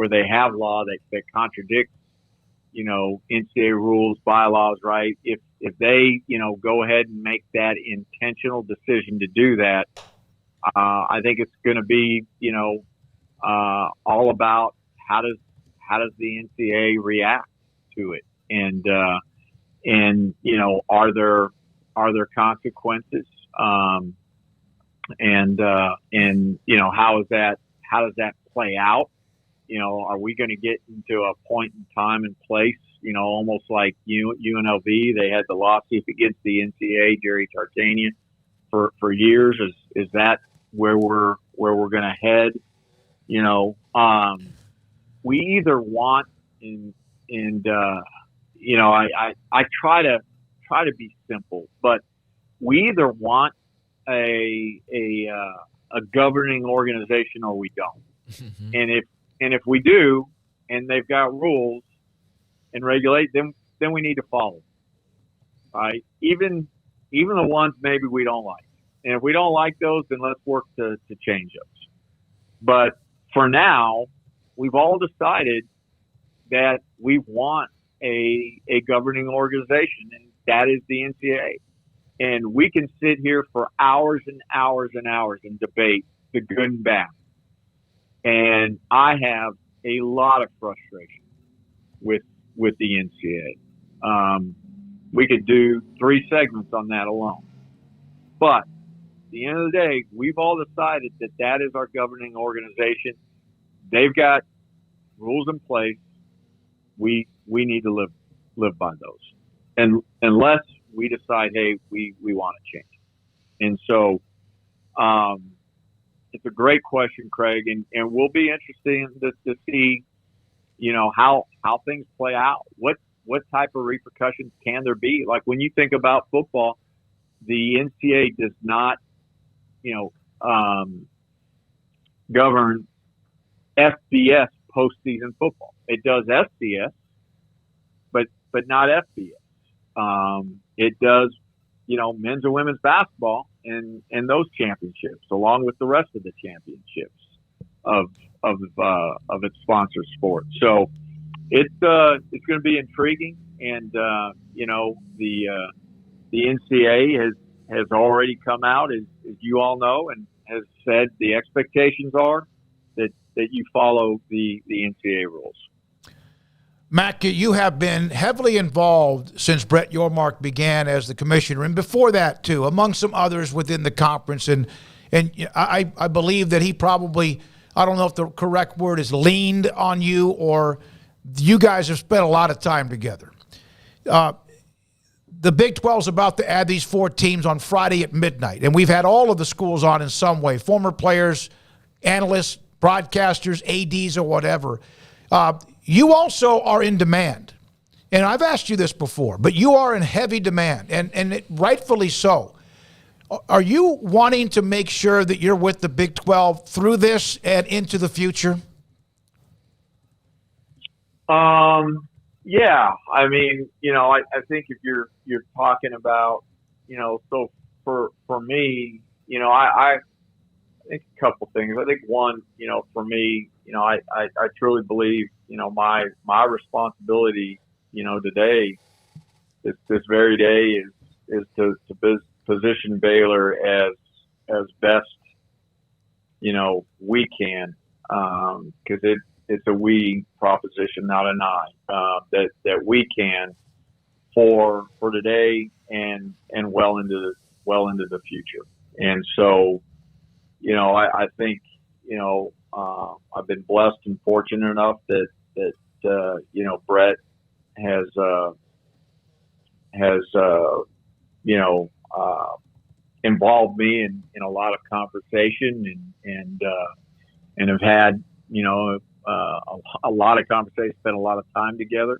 they have law that contradicts NCAA rules, bylaws, right? If they, go ahead and make that intentional decision to do that, I think it's going to be, all about how does the NCAA react to it, and are there consequences, and how does that play out? Are we going to get into a point in time and place, almost like UNLV? They had the lawsuit against the NCAA, Jerry Tartania, for years. Is that where we're going to head? We either want, I try to be simple, but we either want a governing organization or we don't. Mm-hmm. And if we do, and they've got rules and regulate them, then we need to follow them, right? Even the ones maybe we don't like. And if we don't like those, then let's work to change those. But for now, we've all decided that we want a governing organization, and that is the NCAA. And we can sit here for hours and hours and hours and debate the good and bad. And I have a lot of frustration with the NCAA. We could do 3 segments on that alone. But at the end of the day, we've all decided that is our governing organization. They've got rules in place. We need to live by those. And unless we decide, hey, we want to change. And so it's a great question, Craig, and will be interesting to see, how things play out. What type of repercussions can there be? Like when you think about football, the NCAA does not, govern FBS postseason football. It does FCS, but not FBS. It does, men's and women's basketball and those championships, along with the rest of the championships of its sponsored sports. So it's going to be intriguing, and the NCAA has already come out, as you all know, and has said the expectations are that you follow the NCAA rules. Mack, you have been heavily involved since Brett Yormark began as the commissioner, and before that too, among some others within the conference. And I believe that he probably, I don't know if the correct word is leaned on you, or you guys have spent a lot of time together. The Big 12 is about to add these 4 teams on Friday at midnight, and we've had all of the schools on in some way, former players, analysts, broadcasters, ADs, or whatever. You also are in demand, and I've asked you this before, but you are in heavy demand, and rightfully so. Are you wanting to make sure that you're with the Big 12 through this and into the future? Yeah, I mean, I think if you're talking about, so for me, I think a couple things. I think one, for me, I truly believe, my responsibility, today, this very day is to position Baylor as best, we can, because it's a we proposition, not an I, that we can for today and well into the future. And so, I think, I've been blessed and fortunate enough that Brett has involved me in a lot of conversation and have had, a lot of conversations, spent a lot of time together.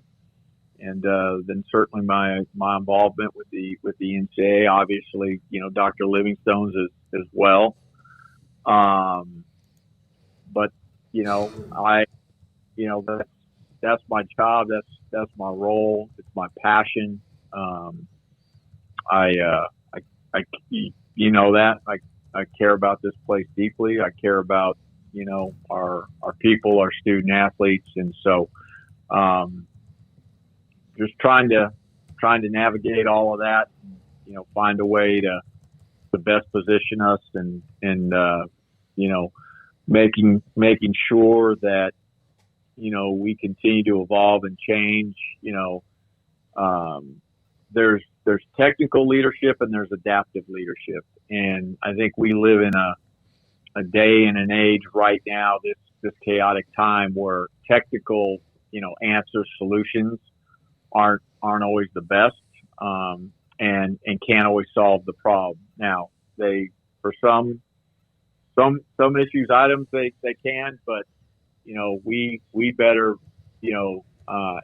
And then certainly my involvement with the NCAA, obviously, Dr. Livingstone's as well. But that's my job. That's my role. It's my passion. I care about this place deeply. I care about, our people, our student athletes. And so, just trying to navigate all of that, you know, find a way to best position us and you know, making sure that, you know, we continue to evolve and change. You know, there's technical leadership and there's adaptive leadership, and I think we live in a day and an age right now, this chaotic time where technical, you know, answers, solutions aren't always the best, and can't always solve the problem. Now, for some issues, items they can, but, you know, we better, you know,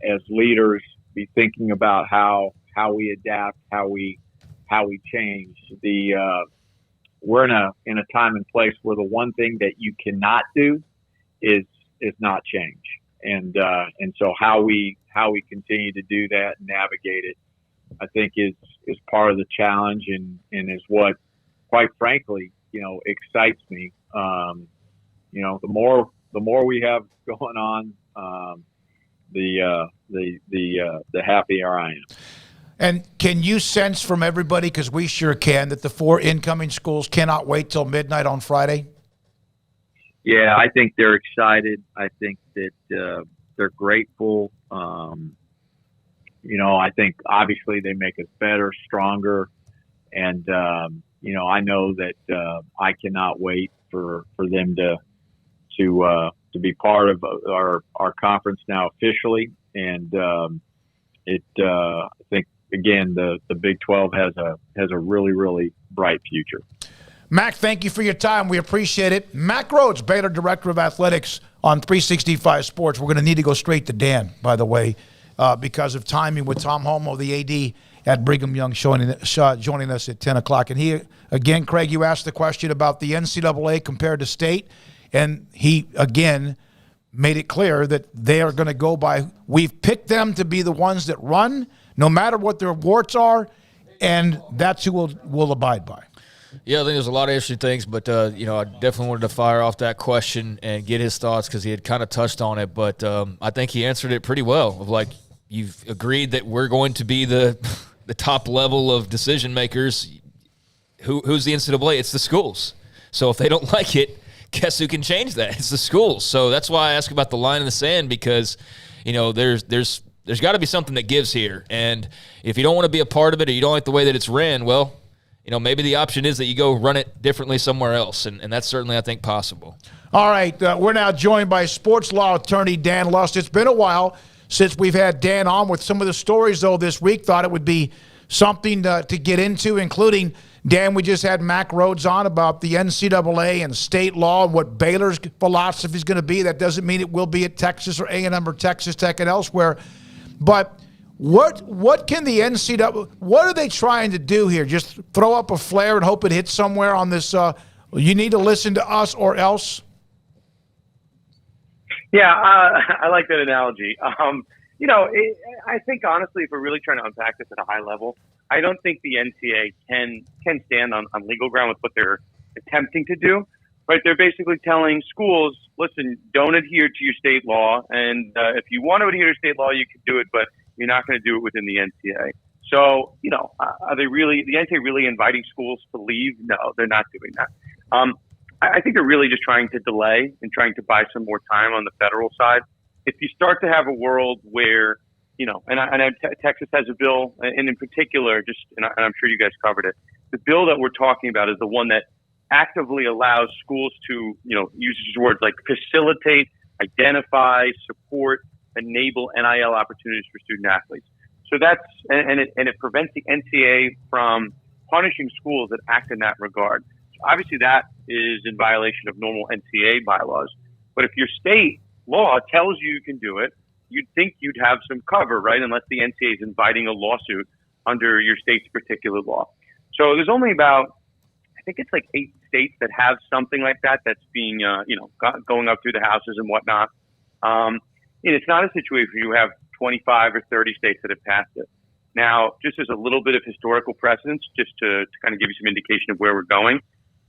as leaders be thinking about how we adapt, how we change. We're in a time and place where the one thing that you cannot do is not change. And so how we continue to do that and navigate it, I think is part of the challenge and is what, quite frankly, you know, excites me. You know, the more we have going on, the happier I am. And can you sense from everybody, because we sure can, that the 4 incoming schools cannot wait till midnight on Friday? Yeah, I think they're excited. I think that they're grateful. You know, I think obviously they make us better, stronger, and you know, I know that I cannot wait for them to be part of our conference now officially, and I think again the Big 12 has a really, really bright future. Mack, thank you for your time. We appreciate it. Mack Rhoades, Baylor Director of Athletics on 365 Sports. We're going to need to go straight to Dan, by the way, because of timing with Tom Holmoe, the AD at Brigham Young, joining us at 10 o'clock. And he, again, Craig, you asked the question about the NCAA compared to state, and he, again, made it clear that they are going to go by, we've picked them to be the ones that run, no matter what their warts are, and that's who we'll abide by. Yeah, I think there's a lot of interesting things, but, you know, I definitely wanted to fire off that question and get his thoughts because he had kind of touched on it, but I think he answered it pretty well. Of like, you've agreed that we're going to be the top level of decision makers. Who's the NCAA? It's the schools. So if they don't like it, guess who can change that? It's the schools. So that's why I ask about the line in the sand, because, you know, there's got to be something that gives here. And if you don't want to be a part of it or you don't like the way that it's ran, well, you know, maybe the option is that you go run it differently somewhere else, and that's certainly, I think, possible. All right, we're now joined by sports law attorney Dan Lust. It's been a while since we've had Dan on with some of the stories, though, this week. Thought it would be something to get into, including, Dan, we just had Mack Rhoades on about the NCAA and state law and what Baylor's philosophy is going to be. That doesn't mean it will be at Texas or A&M or Texas Tech and elsewhere. But what can the NCAA, what are they trying to do here? Just throw up a flare and hope it hits somewhere on this, you need to listen to us or else? Yeah, I like that analogy. You know, I think, honestly, if we're really trying to unpack this at a high level, I don't think the NCAA can stand on legal ground with what they're attempting to do. Right? They're basically telling schools, listen, don't adhere to your state law, and if you want to adhere to state law, you can do it, but you're not going to do it within the NCAA. So, you know, are they really, the NCAA really inviting schools to leave? No, they're not doing that. I think they're really just trying to delay and trying to buy some more time on the federal side. If you start to have a world where, you know, and Texas has a bill, and in particular, and I'm sure you guys covered it, the bill that we're talking about is the one that actively allows schools to, you know, use words like facilitate, identify, support, enable NIL opportunities for student athletes. So that's, and it prevents the NCAA from punishing schools that act in that regard. So obviously that is in violation of normal NCAA bylaws. But if your state law tells you can do it, you'd think you'd have some cover, right? Unless the NCAA is inviting a lawsuit under your state's particular law. So there's only about, I think it's like 8 states that have something like that that's being, you know, going up through the houses and whatnot. And it's not a situation where you have 25 or 30 states that have passed it. Now, just as a little bit of historical precedence, just to kind of give you some indication of where we're going,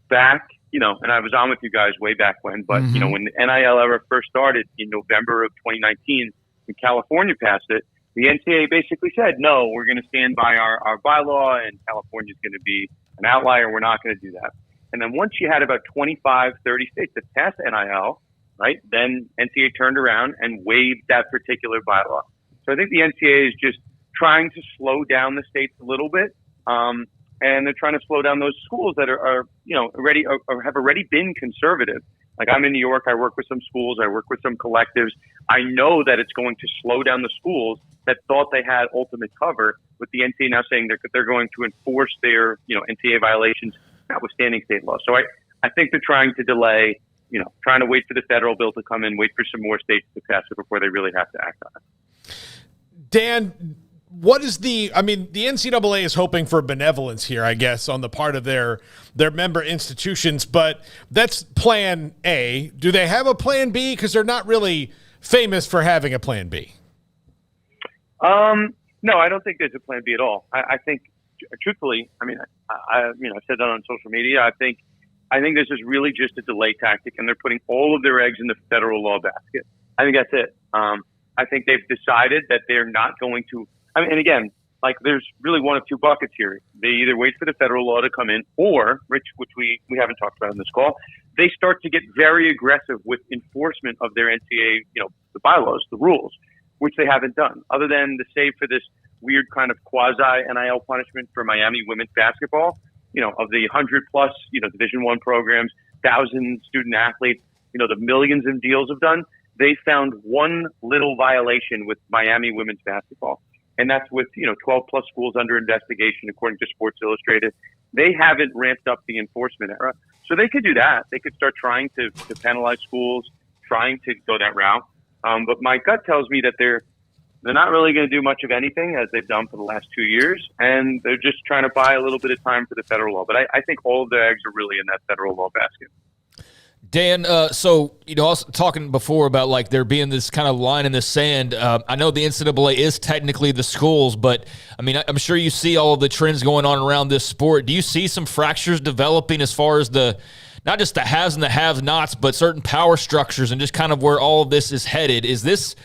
back, you know, and I was on with you guys way back when, but, you know, when the NIL era first started in November of 2019, when California passed it, the NCAA basically said, no, we're going to stand by our bylaw, and California is going to be an outlier. We're not going to do that. And then once you had about 25, 30 states that passed NIL, right, then NCAA turned around and waived that particular bylaw. So I think the NCAA is just trying to slow down the states a little bit, and they're trying to slow down those schools that are already or have already been conservative. Like I'm in New York, I work with some schools, I work with some collectives. I know that it's going to slow down the schools that thought they had ultimate cover, with the NCAA now saying they're going to enforce their NCAA violations, notwithstanding state law. So I think they're trying to delay, trying to wait for the federal bill to come in, wait for some more states to pass it before they really have to act on it. Dan, what is the NCAA is hoping for benevolence here, I guess, on the part of their member institutions, but that's plan A. Do they have a plan B? Because they're not really famous for having a plan B. No, I don't think there's a plan B at all. I think, truthfully, I said that on social media. I think this is really just a delay tactic, and they're putting all of their eggs in the federal law basket. I think that's it. I think they've decided that they're not going to. And again, there's really one of two buckets here. They either wait for the federal law to come in, or, which we haven't talked about in this call, they start to get very aggressive with enforcement of their NCAA, the bylaws, the rules, which they haven't done, other than the save for this weird kind of quasi-NIL punishment for Miami women's basketball, of the 100+ Division I programs, 1,000 student athletes, the millions in deals have done. They found one little violation with Miami women's basketball, and that's with 12+ schools under investigation, according to Sports Illustrated. They haven't ramped up the enforcement era, so they could do that. They could start trying to penalize schools, trying to go that route. But my gut tells me that they're not really going to do much of anything, as they've done for the last 2 years, and they're just trying to buy a little bit of time for the federal law. But I think all of their eggs are really in that federal law basket. Dan, so, I was talking before about there being this kind of line in the sand. I know the NCAA is technically the schools, but I'm sure you see all of the trends going on around this sport. Do you see some fractures developing as far as not just the haves and the have-nots, but certain power structures and just kind of where all of this is headed? Is this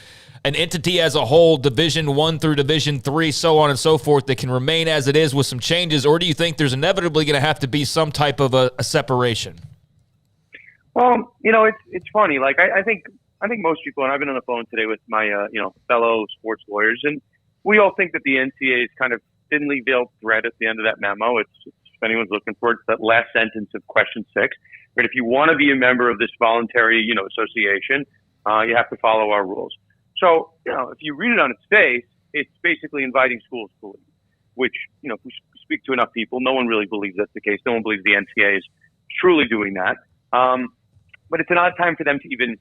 an entity as a whole, Division I through Division III, so on and so forth, that can remain as it is with some changes, or do you think there's inevitably going to have to be some type of a separation? Well, it's funny. I think most people, and I've been on the phone today with my fellow sports lawyers, and we all think that the NCAA is kind of thinly veiled thread at the end of that memo. It's if anyone's looking for it, it's that last sentence of question 6. But if you want to be a member of this voluntary, association, you have to follow our rules. So, if you read it on its face, it's basically inviting schools to leave, which, if we speak to enough people, no one really believes that's the case. No one believes the NCAA is truly doing that. But it's an odd time for them to even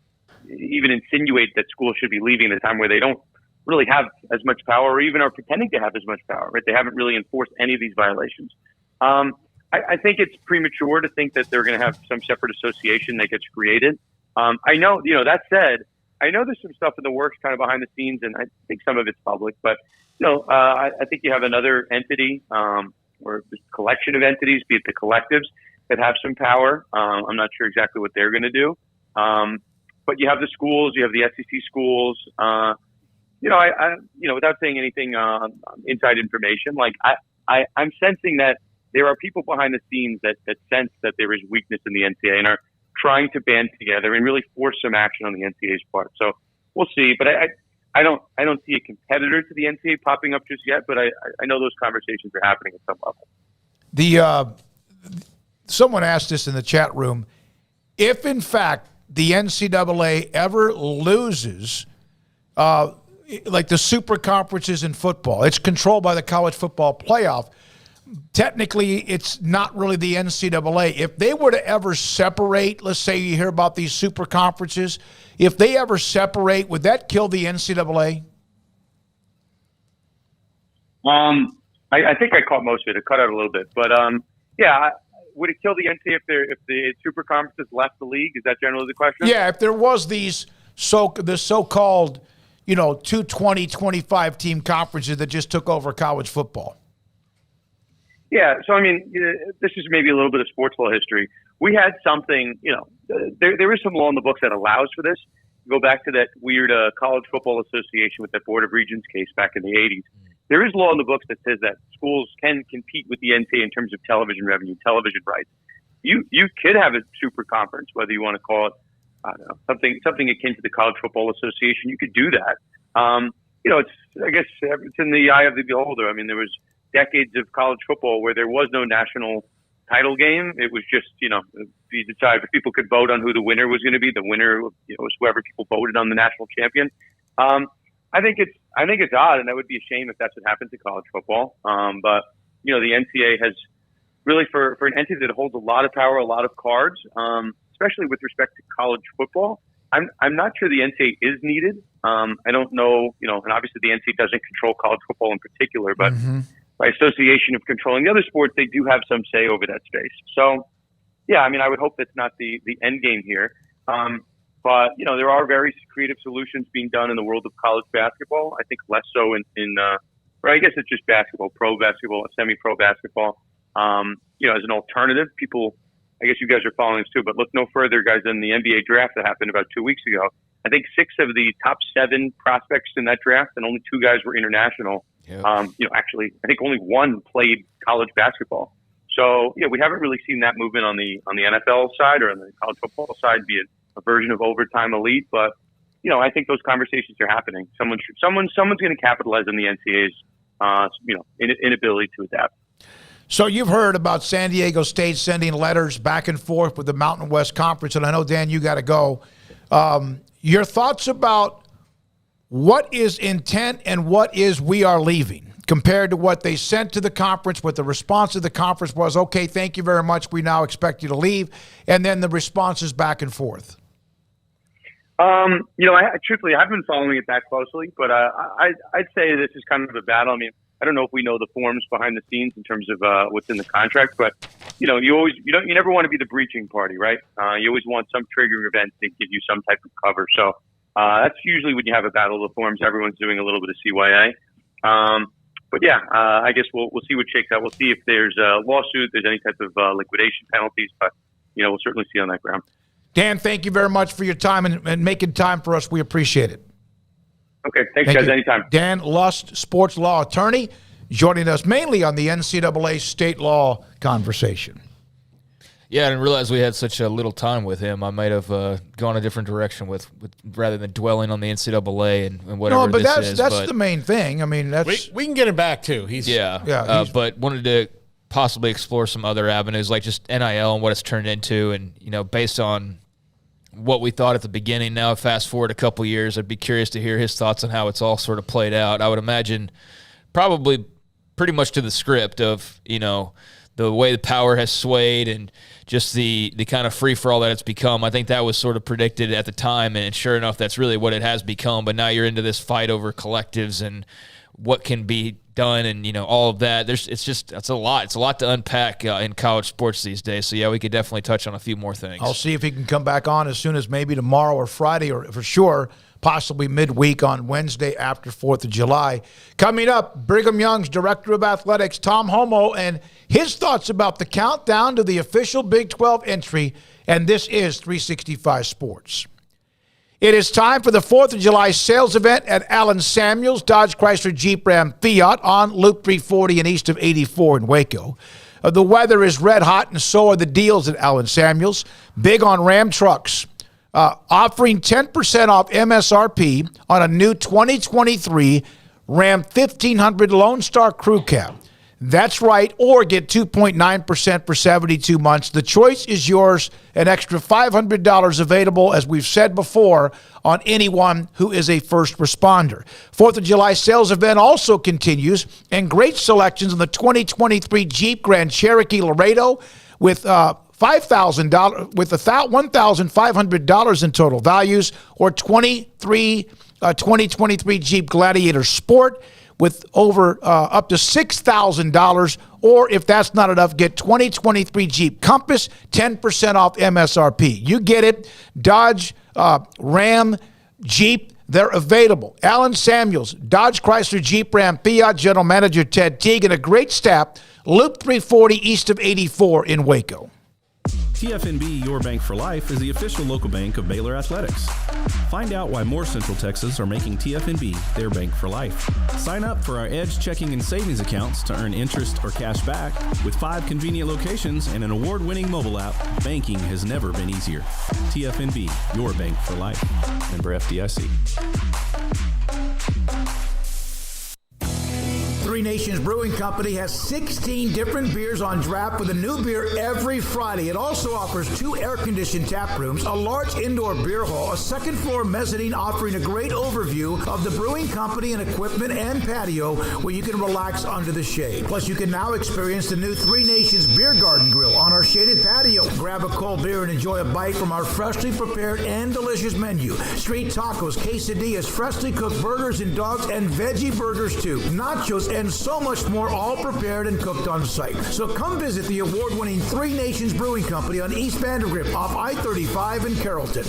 insinuate that schools should be leaving at a time where they don't really have as much power, or even are pretending to have as much power, right? They haven't really enforced any of these violations. I think it's premature to think that they're going to have some separate association that gets created. I know, that said, I know there's some stuff in the works kind of behind the scenes, and I think some of it's public, but, I think you have another entity, or a collection of entities, be it the collectives, that have some power. I'm not sure exactly what they're going to do. But you have the schools, you have the SEC schools. Without saying anything inside information, I'm sensing that there are people behind the scenes that sense that there is weakness in the NCAA and are trying to band together and really force some action on the NCAA's part. So we'll see. But I don't see a competitor to the NCAA popping up just yet. But I know those conversations are happening at some level. Someone asked this in the chat room. If, in fact, the NCAA ever loses, like the super conferences in football, it's controlled by the college football playoff. Technically, it's not really the NCAA. If they were to ever separate, let's say you hear about these super conferences, if they ever separate, would that kill the NCAA? I think I caught most of it. It cut out a little bit. But, would it kill the NCAA if the super conferences left the league? Is that generally the question? Yeah, if there was the so-called, 220, 25 team conferences that just took over college football. Yeah, so this is maybe a little bit of sports law history. We had something, there is some law in the books that allows for this. go back to that weird College Football Association with that Board of Regents case back in the 80s. There is law in the books that says that schools can compete with the NCAA in terms of television revenue, television rights. You could have a super conference, whether you want to call it, I don't know, something akin to the College Football Association. You could do that. I guess it's in the eye of the beholder. I mean, there was decades of college football where there was no national title game. It was just, you decide if people could vote on who the winner was going to be. The winner, was whoever people voted on the national champion. I think it's odd, and that would be a shame if that's what happened to college football. But the NCAA has really, for an entity that holds a lot of power, a lot of cards, especially with respect to college football, I'm not sure the NCAA is needed. I don't know, and obviously the NCAA doesn't control college football in particular, but by association of controlling the other sports, they do have some say over that space. So, yeah, I mean, I would hope that's not the end game here. But, there are very creative solutions being done in the world of college basketball. I think less so or I guess it's just basketball, pro basketball, semi-pro basketball. As an alternative, people, I guess you guys are following this too, but look no further, guys, than the NBA draft that happened about 2 weeks ago. I think 6 of the top 7 prospects in that draft, and only 2 guys were international. Yeah. Actually, I think only 1 played college basketball. So, we haven't really seen that movement on the NFL side or on the college football side, be it a version of overtime elite. But, I think those conversations are happening. Someone's going to capitalize on the NCAA's, inability to adapt. So you've heard about San Diego State sending letters back and forth with the Mountain West Conference, and I know, Dan, you got to go. Your thoughts about what is intent and what is we are leaving compared to what they sent to the conference, what the response of the conference was, okay, thank you very much, we now expect you to leave, and then the responses back and forth? Truthfully, I haven't been following it that closely, but I'd say this is kind of a battle. I mean, I don't know if we know the forms behind the scenes in terms of what's in the contract, but you never want to be the breaching party, right? You always want some triggering event to give you some type of cover. So that's usually when you have a battle of the forms. Everyone's doing a little bit of CYA. But yeah, I guess we'll see what shakes out. We'll see if there's a lawsuit, there's any type of liquidation penalties, but we'll certainly see on that ground. Dan, thank you very much for your time and making time for us. We appreciate it. Okay, thanks, guys. Anytime. Dan Lust, sports law attorney, joining us mainly on the NCAA state law conversation. Yeah, I didn't realize we had such a little time with him. I might have gone a different direction with rather than dwelling on the NCAA and whatever. No, but this is. That's the main thing. I mean, that's we can get him back too. But wanted to possibly explore some other avenues like just NIL and what it's turned into, and based on what we thought at the beginning. Now, fast forward a couple years, I'd be curious to hear his thoughts on how it's all sort of played out. I would imagine probably pretty much to the script of, the way the power has swayed and just the kind of free-for-all that it's become. I think that was sort of predicted at the time, and sure enough, that's really what it has become. But now you're into this fight over collectives and what can be done and, all of that. It's a lot. It's a lot to unpack in college sports these days. So, yeah, we could definitely touch on a few more things. I'll see if he can come back on as soon as maybe tomorrow or Friday, or for sure, possibly midweek on Wednesday after 4th of July. Coming up, Brigham Young's Director of Athletics, Tom Holmoe, and his thoughts about the countdown to the official Big 12 entry, and this is 365 Sports. It is time for the 4th of July sales event at Allen Samuels, Dodge Chrysler Jeep Ram Fiat on Loop 340 and east of 84 in Waco. The weather is red hot, and so are the deals at Allen Samuels. Big on Ram trucks. Offering 10% off MSRP on a new 2023 Ram 1500 Lone Star Crew Cab. That's right, or get 2.9% for 72 months. The choice is yours. An extra $500 available, as we've said before, on anyone who is a first responder. 4th of July sales event also continues, and great selections on the 2023 Jeep Grand Cherokee Laredo with $5,000 with $1,500 in total values, or 2023 Jeep Gladiator Sport with over up to $6,000, or if that's not enough, get 2023 Jeep Compass, 10% off MSRP. You get it. Dodge, Ram, Jeep, they're available. Allen Samuels, Dodge Chrysler Jeep Ram Fiat, General Manager Ted Teague, and a great staff, Loop 340 east of 84 in Waco. TFNB Your Bank for Life is the official local bank of Baylor Athletics. Find out why more Central Texas are making TFNB their bank for life. Sign up for our Edge checking and savings accounts to earn interest or cash back. With 5 convenient locations and an award-winning mobile app, banking has never been easier. TFNB Your Bank for Life. Member FDIC. Three Nations Brewing Company has 16 different beers on draft with a new beer every Friday. It also offers 2 air-conditioned tap rooms, a large indoor beer hall, a second-floor mezzanine offering a great overview of the brewing company and equipment and patio where you can relax under the shade. Plus, you can now experience the new Three Nations Beer Garden Grill on our shaded patio. Grab a cold beer and enjoy a bite from our freshly prepared and delicious menu. Street tacos, quesadillas, freshly cooked burgers and dogs, and veggie burgers too. Nachos and so much more, all prepared and cooked on site. So come visit the award-winning Three Nations Brewing Company on East Vandergrift off I-35 in Carrollton.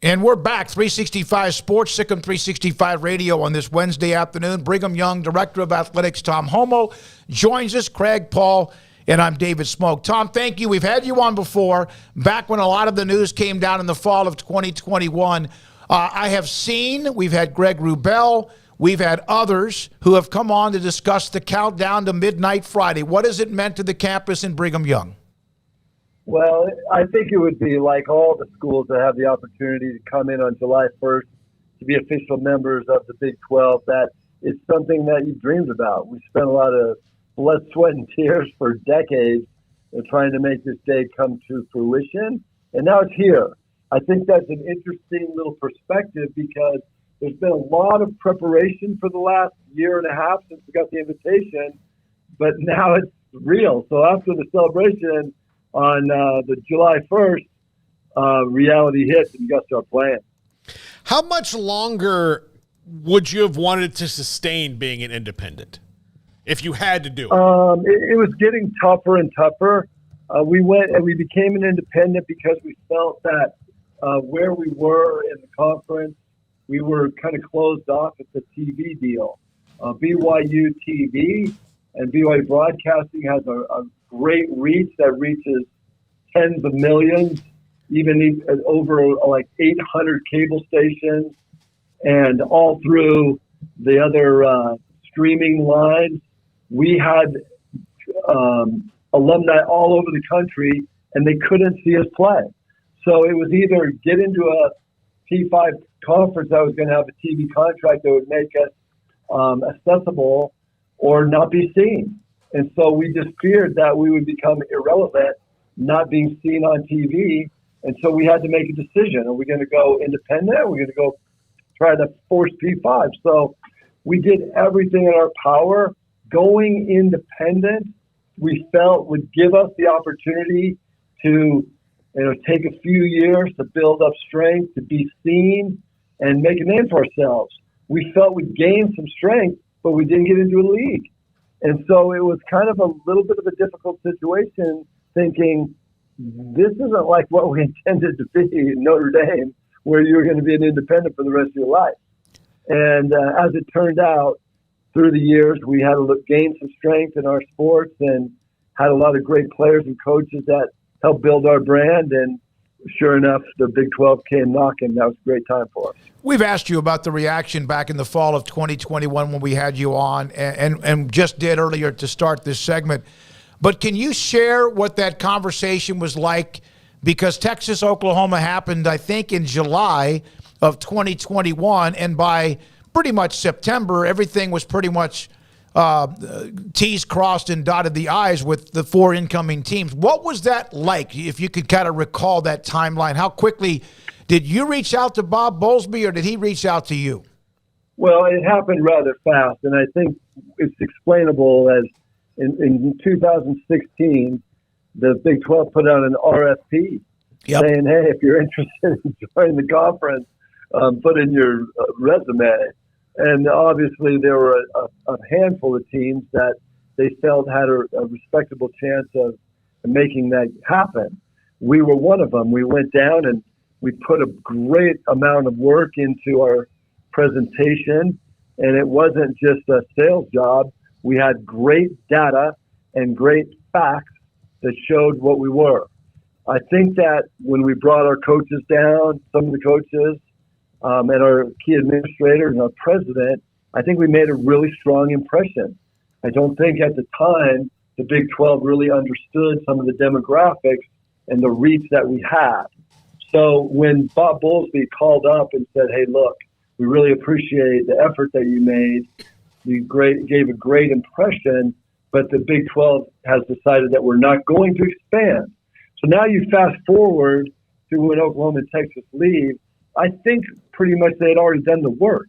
And we're back. 365 Sports, Sikkim 365 Radio on this Wednesday afternoon. Brigham Young, Director of Athletics, Tom Holmoe, joins us. Craig Paul, and I'm David Smoak. Tom, thank you. We've had you on before, back when a lot of the news came down in the fall of 2021. I have seen, we've had Greg Wrubell, we've had others who have come on to discuss the countdown to Midnight Friday. What has it meant to the campus in Brigham Young? Well, I think it would be like all the schools that have the opportunity to come in on July 1st to be official members of the Big 12, that it's something that you dreamed about. We spent a lot of blood, sweat, and tears for decades trying to make this day come to fruition, and now it's here. I think that's an interesting little perspective because there's been a lot of preparation for the last year and a half since we got the invitation, but now it's real. So after the celebration on the July 1st, reality hits and you got to start playing. How much longer would you have wanted to sustain being an independent if you had to do it? It was getting tougher and tougher. We went and we became an independent because we felt that where we were in the conference, we were kind of closed off at the TV deal. BYU TV and BYU Broadcasting has a great reach that reaches tens of millions, even over like 800 cable stations, and all through the other streaming lines. We had alumni all over the country, and they couldn't see us play. So it was either get into a P5 conference that was going to have a TV contract that would make us accessible or not be seen. And so we just feared that we would become irrelevant, not being seen on TV. And so we had to make a decision. Are we going to go independent? Or are we going to go try to force P5? So we did everything in our power. Going independent, we felt would give us the opportunity to take a few years to build up strength, to be seen, and make a name for ourselves. We felt we'd gained some strength, but we didn't get into a league. And so it was kind of a little bit of a difficult situation, thinking this isn't like what we intended to be in Notre Dame, where you're going to be an independent for the rest of your life. And as it turned out, through the years, we had to gain some strength in our sports and had a lot of great players and coaches that helped build our brand. And sure enough, the Big 12 came knocking. That was a great time for us. We've asked you about the reaction back in the fall of 2021 when we had you on and just did earlier to start this segment. But can you share what that conversation was like? Because Texas, Oklahoma happened, I think, in July of 2021. And by pretty much September, everything was pretty much T's crossed and dotted the I's with the 4 incoming teams. What was that like, if you could kind of recall that timeline? How quickly did you reach out to Bob Bowlesby, or did he reach out to you? Well, it happened rather fast, and I think it's explainable as in 2016, the Big 12 put out an RFP saying, hey, if you're interested in joining the conference, put in your resume. And obviously there were a handful of teams that they felt had a respectable chance of making that happen. We were one of them. We went down and we put a great amount of work into our presentation, and it wasn't just a sales job. We had great data and great facts that showed what we were. I think that when we brought our coaches down, some of the coaches, and our key administrator and our president, I think we made a really strong impression. I don't think at the time the Big 12 really understood some of the demographics and the reach that we had. So when Bob Bowlesby called up and said, hey, look, we really appreciate the effort that you made. You gave a great impression, but the Big 12 has decided that we're not going to expand. So now you fast forward to when Oklahoma and Texas leave. I think pretty much they had already done the work.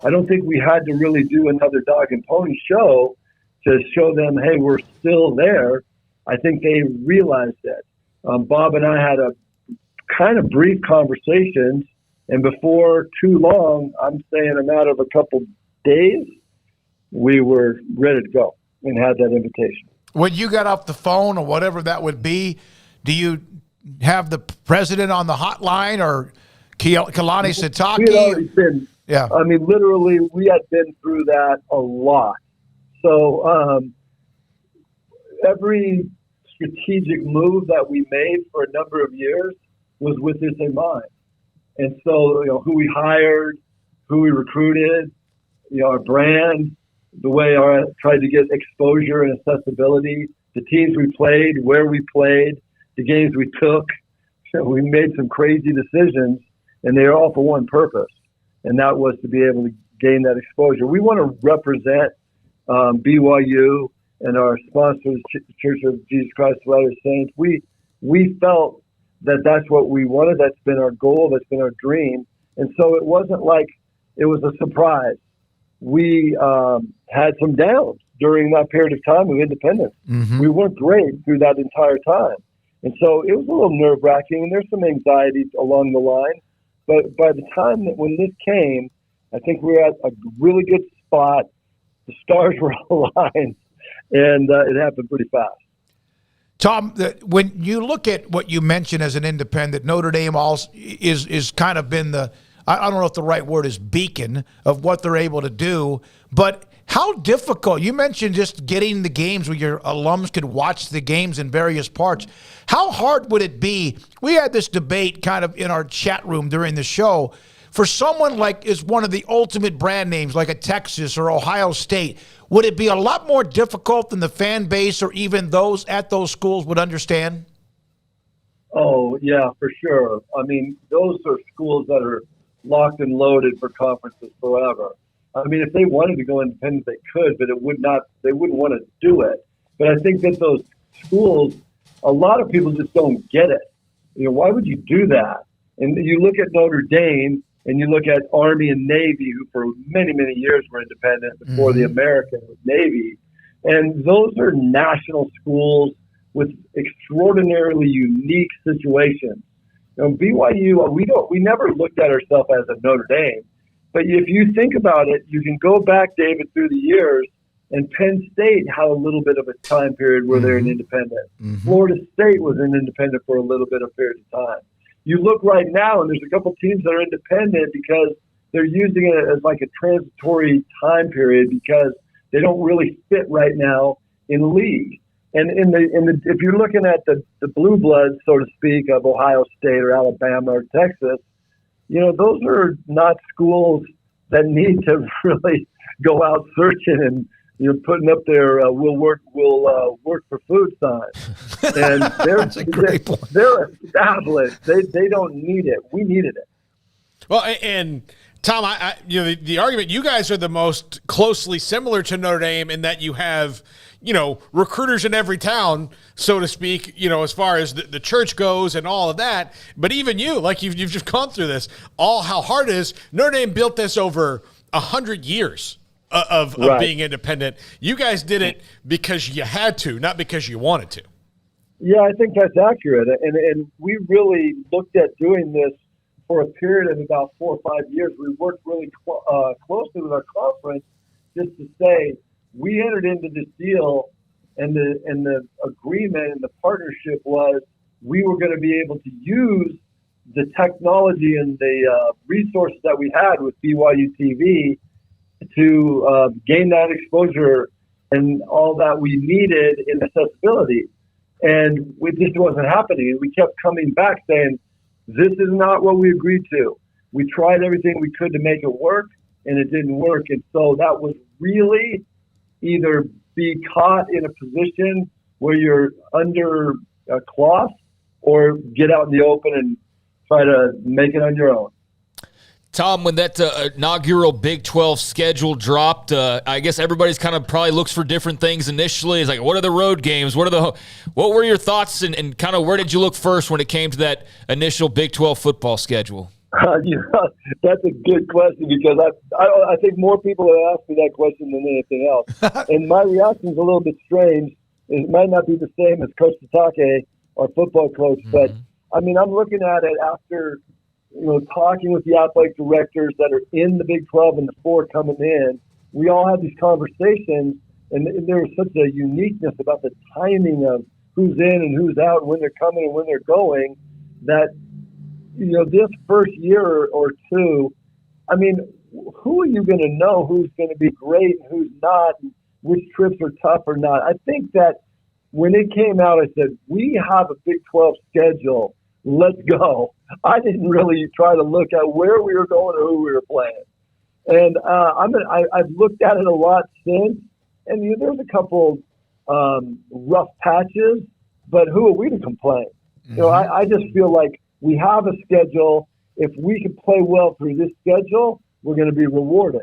I don't think we had to really do another dog and pony show to show them, hey, we're still there. I think they realized it. Bob and I had a kind of brief conversations, and before too long, I'm saying a matter of a couple days, we were ready to go and had that invitation. When you got off the phone or whatever that would be, do you have the president on the hotline or Kalani Sitake? We had already been, yeah. I mean, literally, we had been through that a lot. So every strategic move that we made for a number of years was with this in mind. And so, who we hired, who we recruited, our brand, the way I tried to get exposure and accessibility, the teams we played, where we played, the games we took. So we made some crazy decisions, and they are all for one purpose, and that was to be able to gain that exposure. We want to represent BYU and our sponsors, Church of Jesus Christ of Latter-day Saints. We felt that that's what we wanted. That's been our goal. That's been our dream. And so it wasn't like it was a surprise. We had some downs during that period of time of independence. Mm-hmm. We weren't great through that entire time. And so it was a little nerve-wracking, and there's some anxiety along the line. But by the time that when this came, I think we were at a really good spot. The stars were aligned, and it happened pretty fast. Tom, when you look at what you mentioned as an independent, Notre Dame also is kind of been the, I don't know if the right word is beacon of what they're able to do, but how difficult, you mentioned just getting the games where your alums could watch the games in various parts. How hard would it be? We had this debate kind of in our chat room during the show. For someone like is one of the ultimate brand names like a Texas or Ohio State, would it be a lot more difficult than the fan base or even those at those schools would understand? Oh, yeah, for sure. I mean, those are schools that are locked and loaded for conferences forever. I mean, if they wanted to go independent, they could, but they wouldn't want to do it. But I think that those schools, a lot of people just don't get it. Why would you do that? And you look at Notre Dame, and you look at Army and Navy, who for many, many years were independent before the American Navy. And those are national schools with extraordinarily unique situations. BYU, we never looked at ourselves as a Notre Dame. But if you think about it, you can go back, David, through the years, and Penn State had a little bit of a time period where they're an independent. Florida State was an independent for a little bit of period of time. You look right now, and there's a couple teams that are independent because they're using it as like a transitory time period because they don't really fit right now in the league. And if you're looking at the blue bloods, so to speak, of Ohio State or Alabama or Texas, those are not schools that need to really go out searching and putting up their "we'll work for food" signs. And they're established. They don't need it. We needed it. Well, and Tom, the argument, you guys are the most closely similar to Notre Dame in that you have, recruiters in every town, so to speak, as far as the church goes and all of that. But even you, like you've just gone through this, how hard it is. Notre Dame built this over 100 years of being independent. You guys did it because you had to, not because you wanted to. Yeah, I think that's accurate. And we really looked at doing this for a period of about 4 or 5 years. We worked really closely with our conference just to say we entered into this deal, and the agreement and the partnership was we were going to be able to use the technology and the resources that we had with BYU TV to gain that exposure and all that we needed in accessibility. And it just wasn't happening. And we kept coming back saying, this is not what we agreed to. We tried everything we could to make it work, and it didn't work. And so that was really either be caught in a position where you're under a cloth or get out in the open and try to make it on your own. Tom, when that inaugural Big 12 schedule dropped, I guess everybody's kind of probably looks for different things initially. It's like, what are the road games? What were your thoughts and kind of where did you look first when it came to that initial Big 12 football schedule? That's a good question because I think more people have asked me that question than anything else. And my reaction is a little bit strange. It might not be the same as Coach Tatake, our football coach, but I mean, I'm looking at it after talking with the athletic directors that are in the Big 12 and the 4 coming in. We all had these conversations, and there was such a uniqueness about the timing of who's in and who's out, and when they're coming and when they're going, that this first year or two, I mean, who are you going to know who's going to be great and who's not, and which trips are tough or not? I think that when it came out, I said, we have a Big 12 schedule. Let's go. I didn't really try to look at where we were going or who we were playing. And I've looked at it a lot since, and there's a couple rough patches, but who are we to complain? I just feel like we have a schedule. If we can play well through this schedule, we're going to be rewarded.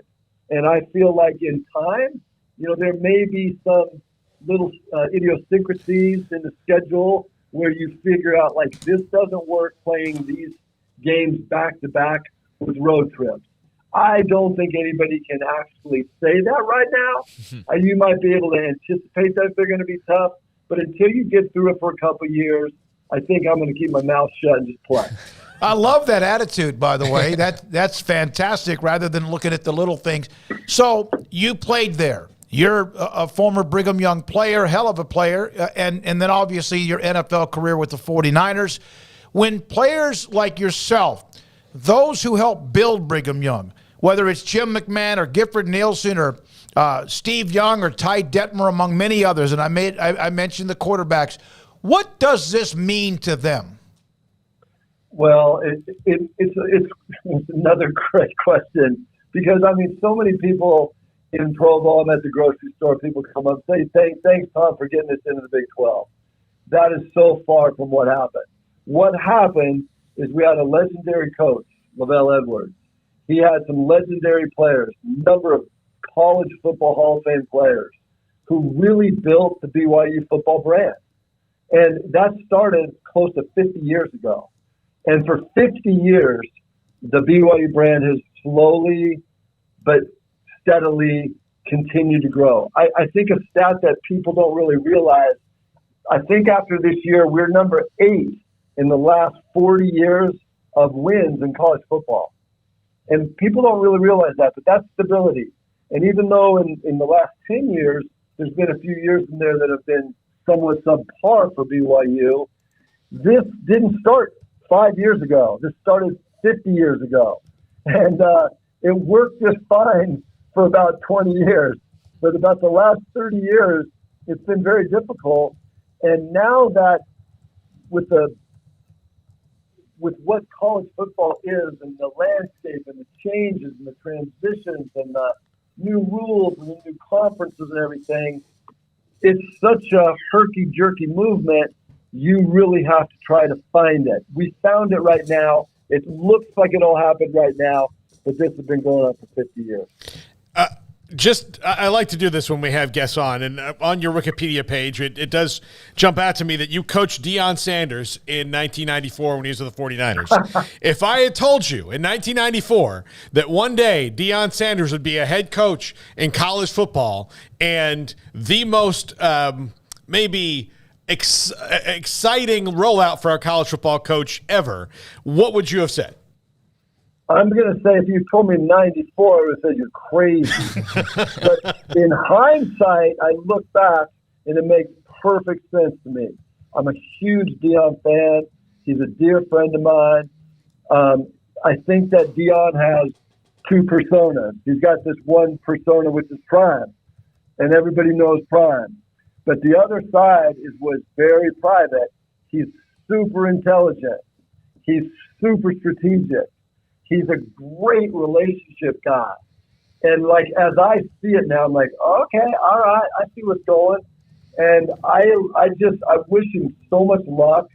And I feel like in time, there may be some little idiosyncrasies in the schedule where you figure out, like, this doesn't work playing these games back-to-back with road trips. I don't think anybody can actually say that right now. You might be able to anticipate that they're going to be tough, but until you get through it for a couple of years, I think I'm going to keep my mouth shut and just play. I love that attitude, by the way. That's fantastic, rather than looking at the little things. So you played there. You're a former Brigham Young player, hell of a player, and then obviously your NFL career with the 49ers. When players like yourself, those who helped build Brigham Young, whether it's Jim McMahon or Gifford Nielsen or Steve Young or Ty Detmer, among many others, and I mentioned the quarterbacks, what does this mean to them? Well, it's another great question because, I mean, so many people in pro ball, I'm at the grocery store, people come up and say, thanks, Tom, for getting us into the Big 12. That is so far from what happened. What happened is we had a legendary coach, Lavelle Edwards. He had some legendary players, a number of college football Hall of Fame players who really built the BYU football brand. And that started close to 50 years ago. And for 50 years, the BYU brand has slowly but steadily continue to grow. I think a stat that people don't really realize, I think after this year, we're number 8 in the last 40 years of wins in college football. And people don't really realize that, but that's stability. And even though in the last 10 years, there's been a few years in there that have been somewhat subpar for BYU, this didn't start 5 years ago. This started 50 years ago. And it worked just fine for about 20 years. But about the last 30 years, it's been very difficult. And now that with what college football is and the landscape and the changes and the transitions and the new rules and the new conferences and everything, it's such a herky-jerky movement, you really have to try to find it. We found it right now. It looks like it all happened right now, but this has been going on for 50 years. I like to do this when we have guests on, and on your Wikipedia page, it does jump out to me that you coached Deion Sanders in 1994 when he was with the 49ers. If I had told you in 1994 that one day Deion Sanders would be a head coach in college football and the most maybe exciting rollout for a college football coach ever, what would you have said? I'm going to say if you told me in 94, I would have said you're crazy. But in hindsight, I look back, and it makes perfect sense to me. I'm a huge Deion fan. He's a dear friend of mine. I think that Deion has two personas. He's got this one persona, which is Prime. and everybody knows Prime. But the other side was very private. He's super intelligent. He's super strategic. He's a great relationship guy. And like, as I see it now, I'm like, okay, all right, I see what's going. And I wish him so much luck.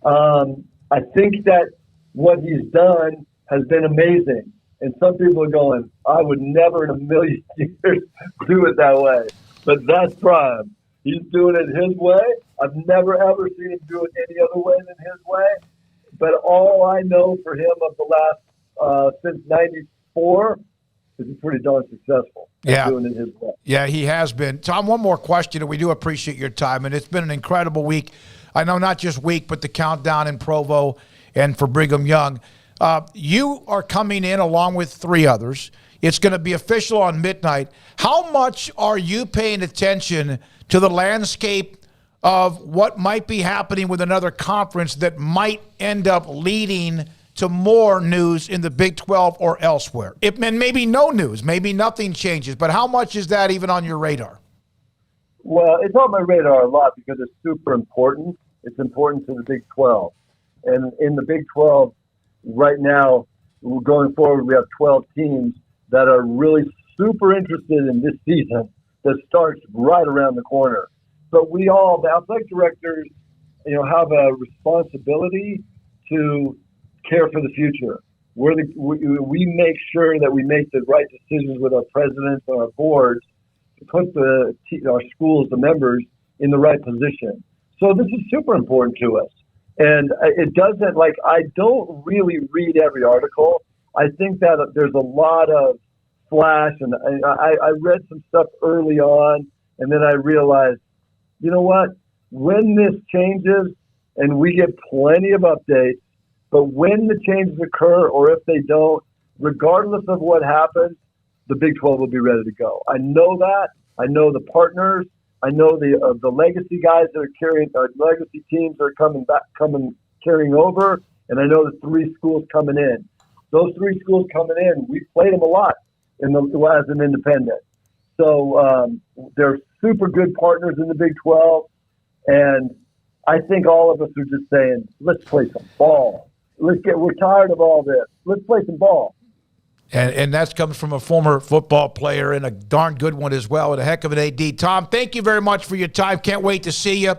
I think that what he's done has been amazing. And some people are going, I would never in a million years do it that way. But that's Prime. He's doing it his way. I've never, ever seen him do it any other way than his way. But all I know for him of the last, since 94, is he's pretty darn successful at doing it his way. Yeah, he has been. Tom, one more question, and we do appreciate your time. And it's been an incredible week. I know not just week, but the countdown in Provo and for Brigham Young. You are coming in along with 3 others. It's going to be official on midnight. How much are you paying attention to the landscape of what might be happening with another conference that might end up leading to more news in the Big 12 or elsewhere? And maybe no news, maybe nothing changes, but how much is that even on your radar? Well, it's on my radar a lot because it's super important. It's important to the Big 12. And in the Big 12, right now, going forward, we have 12 teams that are really super interested in this season that starts right around the corner. But we all, the athletic directors, have a responsibility to care for the future. We make sure that we make the right decisions with our presidents and our boards to put our schools, the members, in the right position. So this is super important to us. And it doesn't, I don't really read every article. I think that there's a lot of flash, and I read some stuff early on, and then I realized, you know what? When this changes, and we get plenty of updates, but when the changes occur, or if they don't, regardless of what happens, the Big 12 will be ready to go. I know that. I know the partners. I know the legacy guys that are carrying, legacy teams that are carrying over, and I know the 3 schools coming in. Those 3 schools coming in, we played them a lot as an independent. So they're super good partners in the Big 12, and I think all of us are just saying, let's play some ball. We're tired of all this. Let's play some ball. And that comes from a former football player and a darn good one as well, and a heck of an AD. Tom, thank you very much for your time. Can't wait to see you.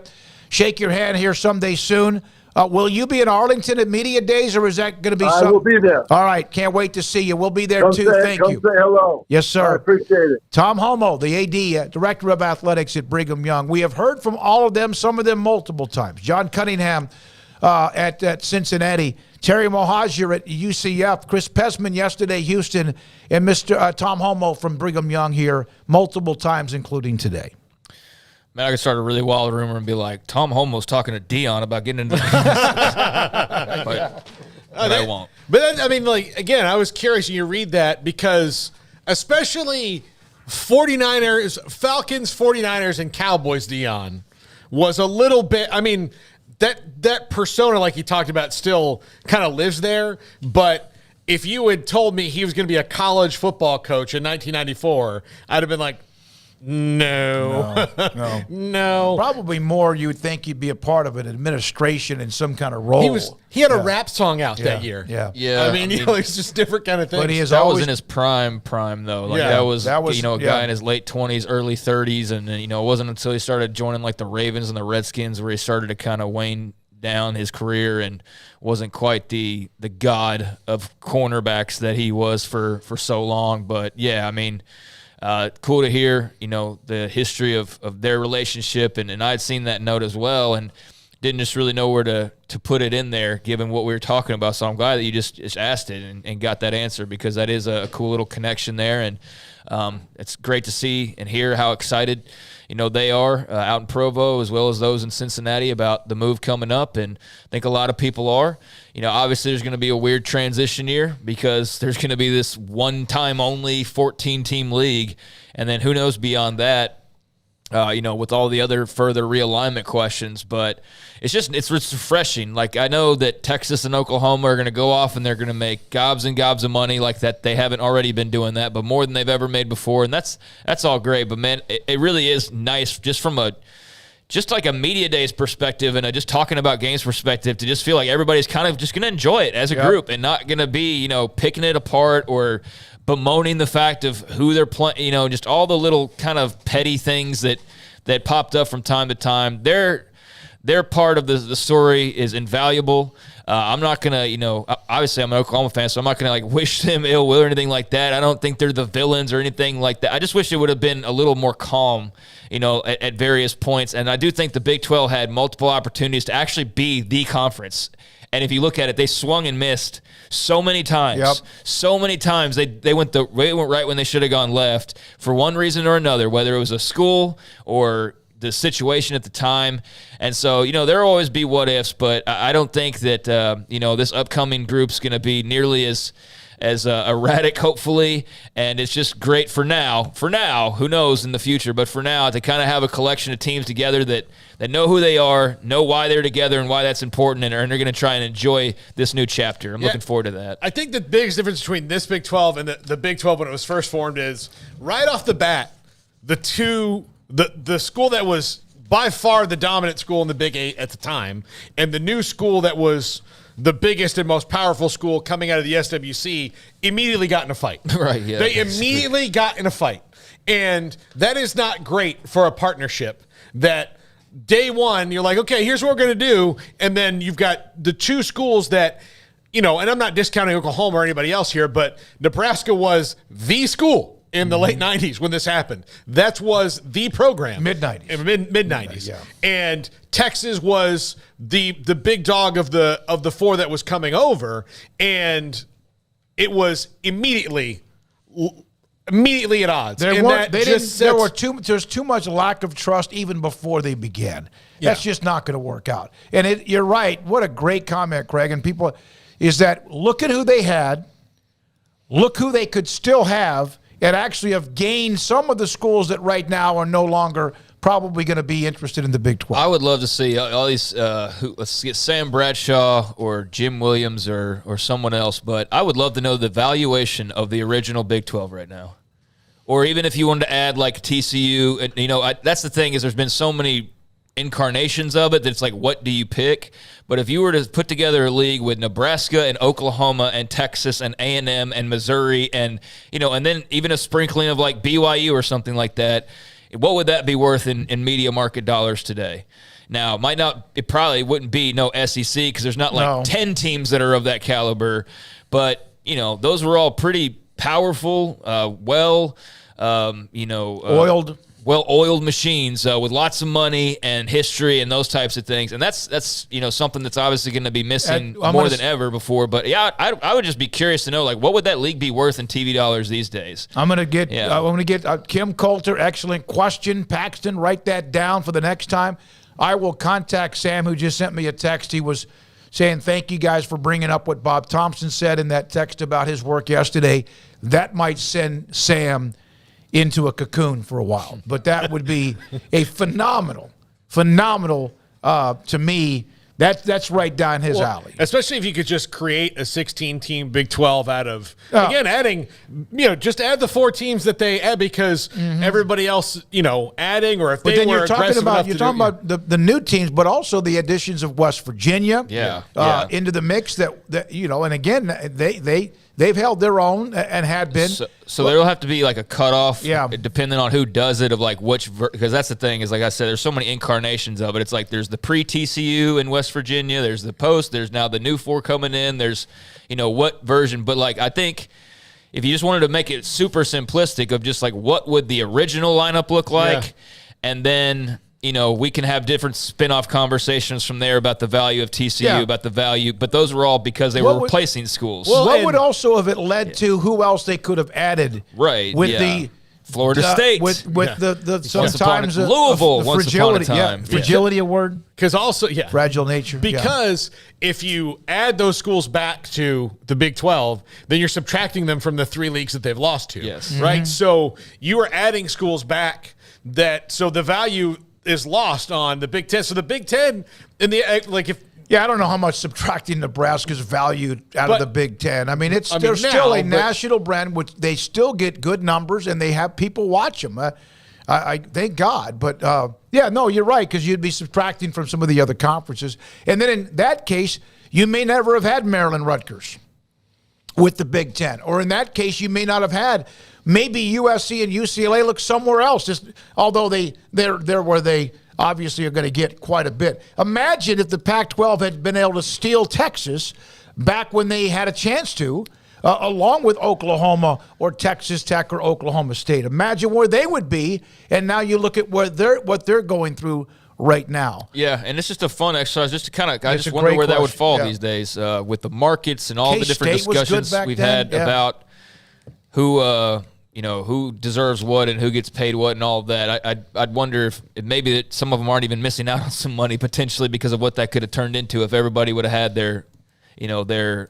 Shake your hand here someday soon. Will you be in Arlington at Media Days, or is that going to be something? I will be there. All right. Can't wait to see you. We'll be there, too. Thank you. Come say hello. Yes, sir. I appreciate it. Tom Holmoe, the AD, Director of Athletics at Brigham Young. We have heard from all of them, some of them multiple times. John Cunningham at Cincinnati, Terry Mohajir at UCF, Chris Pesman yesterday, Houston, and Mr. Tom Holmoe from Brigham Young here multiple times, including today. Man, I could start a really wild rumor and be like, Tom Holmoe's talking to Deion about getting into but I won't. But then, again, I was curious when you read that because especially Falcons, 49ers, and Cowboys Deion was a little bit, that persona, like he talked about, still kind of lives there. But if you had told me he was going to be a college football coach in 1994, I'd have been like, No. Probably more you would think he'd be a part of an administration in some kind of role. He had a rap song out that year. Yeah. It's just different kind of thing. But he that was in his prime though. That was a guy in his late 20s, early 30s, and it wasn't until he started joining the Ravens and the Redskins where he started to kind of wane down his career and wasn't quite the god of cornerbacks that he was for so long. But cool to hear, the history of their relationship, and I'd seen that note as well, and didn't just really know where to put it in there, given what we were talking about. So I'm glad that you just asked it and got that answer, because that is a cool little connection there, and it's great to see and hear how excited they are out in Provo, as well as those in Cincinnati, about the move coming up, and I think a lot of people are. Obviously there's going to be a weird transition year because there's going to be this one-time only 14-team league, and then who knows beyond that. with all the other further realignment questions. But it's refreshing. Like, I know that Texas and Oklahoma are going to go off and they're going to make gobs and gobs of money like that. They haven't already been doing that, but more than they've ever made before. And that's all great. But, man, it really is nice just from like a media days perspective and just talking about games perspective to just feel like everybody's kind of just going to enjoy it as a group and not going to be, picking it apart or bemoaning the fact of who they're playing, just all the little kind of petty things that popped up from time to time. Their part of the story is invaluable. I'm not going to, obviously I'm an Oklahoma fan, so I'm not going to wish them ill will or anything like that. I don't think they're the villains or anything like that. I just wish it would have been a little more calm, at various points. And I do think the Big 12 had multiple opportunities to actually be the conference. And if you look at it, they swung and missed so many times. Yep. So many times they went right when they should have gone left for one reason or another, whether it was a school or the situation at the time. And so, there will always be what ifs, but I don't think that, this upcoming group's going to be nearly as erratic, hopefully. And it's just great for now. For now, who knows in the future, but for now, to kind of have a collection of teams together that know who they are, know why they're together and why that's important, and they're going to try and enjoy this new chapter. I'm looking forward to that. I think the biggest difference between this Big 12 and the Big 12 when it was first formed is right off the bat, the school that was by far the dominant school in the Big 8 at the time, and the new school that was the biggest and most powerful school coming out of the SWC immediately got in a fight. Right, yeah. They immediately got in a fight. And that is not great for a partnership that day one, you're like, okay, here's what we're going to do. And then you've got the two schools that, and I'm not discounting Oklahoma or anybody else here, but Nebraska was the school in the late 90s when this happened. That was the program. Mid-90s. Mid-90s. Yeah. And Texas was the big dog of the four that was coming over, and it was immediately at odds. There's too much lack of trust even before they began. That's just not going to work out. And you're right. What a great comment, Craig. And people, is that look at who they had, look who they could still have, and actually have gained some of the schools that right now are no longer probably going to be interested in the Big 12. I would love to see all these, let's get Sam Bradshaw or Jim Williams or someone else, but I would love to know the valuation of the original Big 12 right now. Or even if you wanted to add like TCU, and that's the thing is there's been so many incarnations of it that it's like, what do you pick? But if you were to put together a league with Nebraska and Oklahoma and Texas and A&M and Missouri and and then even a sprinkling of like BYU or something like that, what would that be worth in media market dollars today? Now, it probably wouldn't be no SEC because there's not 10 teams that are of that caliber, but those were all pretty powerful, well-oiled machines with lots of money and history and those types of things. And that's something that's obviously going to be missing more than ever before. But, yeah, I would just be curious to know, what would that league be worth in TV dollars these days? I'm going to get Kim Coulter, excellent question. Paxton, write that down for the next time. I will contact Sam, who just sent me a text. He was saying, thank you guys for bringing up what Bob Thompson said in that text about his work yesterday. That might send Sam into a cocoon for a while. But that would be a phenomenal, to me, that's right down his alley. Especially if you could just create a 16-team Big 12 out of, again, adding, just add the 4 teams that they add because everybody else, adding, or if they were aggressive enough to do it. You're talking about the new teams, but also the additions of West Virginia into the mix that and again, they've held their own and had been. So there'll have to be like a cutoff, depending on who does it, of like because that's the thing is, like I said, there's so many incarnations of it. It's like there's the pre-TCU in West Virginia, there's the post, there's now the new 4 coming in, there's what version. But like I think if you just wanted to make it super simplistic of just like what would the original lineup look like, and then we can have different spin-off conversations from there about the value of TCU, about the value, but those were all because they were replacing schools. Well, what would also have it led to who else they could have added with Florida State. With the sometimes Louisville, the fragility, fragility award. Because also, fragile nature. Because if you add those schools back to the Big 12, then you're subtracting them from the 3 leagues that they've lost to. Yes. Right? So you are adding schools back so the value is lost on the Big 10. So the Big 10, I don't know how much subtracting Nebraska's valued out of the Big 10. I mean, they're still a national brand, which they still get good numbers and they have people watch them. I thank God. But, you're right, because you'd be subtracting from some of the other conferences. And then in that case, you may never have had Maryland Rutgers with the Big 10. Or in that case, you may not have had maybe USC and UCLA look somewhere else, although they're where they obviously are going to get quite a bit. Imagine if the Pac-12 had been able to steal Texas back when they had a chance to, along with Oklahoma or Texas Tech or Oklahoma State. Imagine where they would be, and now you look at what they're going through right now. Yeah, and it's just a fun exercise just to I just wonder where that would fall these days with the markets and all the different discussions we've had about who deserves what and who gets paid what and all of that. I'd wonder if maybe that some of them aren't even missing out on some money potentially because of what that could have turned into if everybody would have had their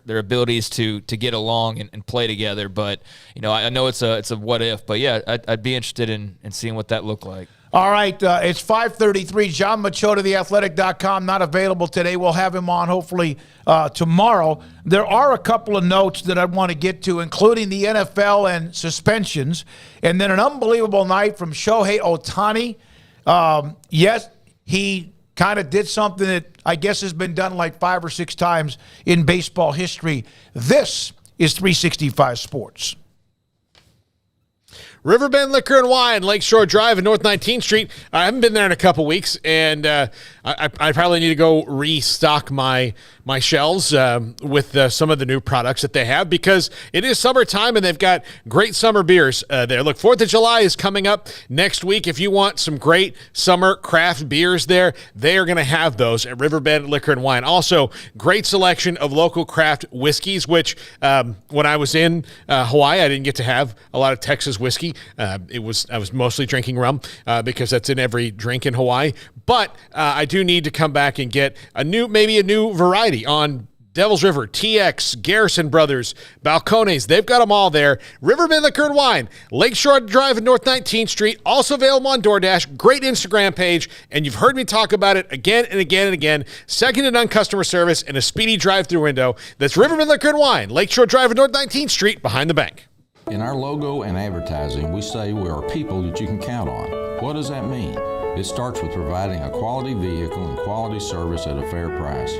abilities to get along and play together. But I know it's a what if, but I'd be interested in seeing what that looked like. All right, it's 5:33. John Machota, theathletic.com, not available today. We'll have him on hopefully tomorrow. There are a couple of notes that I want to get to, including the NFL and suspensions, and then an unbelievable night from Shohei Ohtani. Yes, he kind of did something that I guess has been done like 5 or 6 times in baseball history. This is 365 Sports. Riverbend Liquor and Wine, Lakeshore Drive and North 19th Street. I haven't been there in a couple weeks, and I probably need to go restock my shelves with some of the new products that they have because it is summertime and they've got great summer beers there. Look, 4th of July is coming up next week. If you want some great summer craft beers there, they are going to have those at Riverbend Liquor and Wine. Also, great selection of local craft whiskeys, which when I was in Hawaii, I didn't get to have a lot of Texas whiskey. I was mostly drinking rum because that's in every drink in Hawaii. But I do need to come back and get maybe a new variety on Devil's River, TX, Garrison Brothers, Balcones. They've got them all there. Riverbend Liquor and Wine, Lakeshore Drive and North 19th Street, also available on DoorDash. Great Instagram page, and you've heard me talk about it again and again and again. Second to none customer service and a speedy drive-through window. That's Riverbend Liquor and Wine, Lakeshore Drive and North 19th Street, behind the bank. In our logo and advertising, we say we are people that you can count on. What does that mean? It starts with providing a quality vehicle and quality service at a fair price.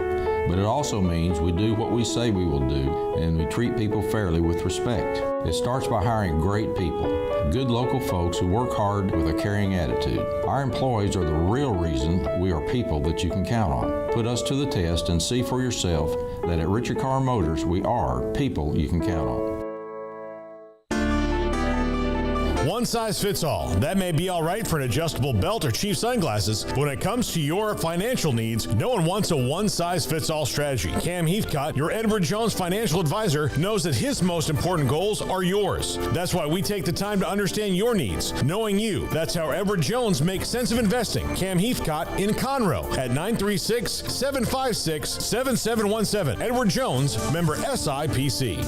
But it also means we do what we say we will do, and we treat people fairly with respect. It starts by hiring great people, good local folks who work hard with a caring attitude. Our employees are the real reason we are people that you can count on. Put us to the test and see for yourself that at Richard Carr Motors, we are people you can count on. One size fits all. That may be all right for an adjustable belt or cheap sunglasses. When it comes to your financial needs, no one wants a one-size-fits-all strategy. Cam Heathcott, your Edward Jones financial advisor, knows that his most important goals are yours. That's why we take the time to understand your needs, knowing you. That's how Edward Jones makes sense of investing. Cam Heathcott in Conroe at 936-756-7717. Edward Jones, member SIPC.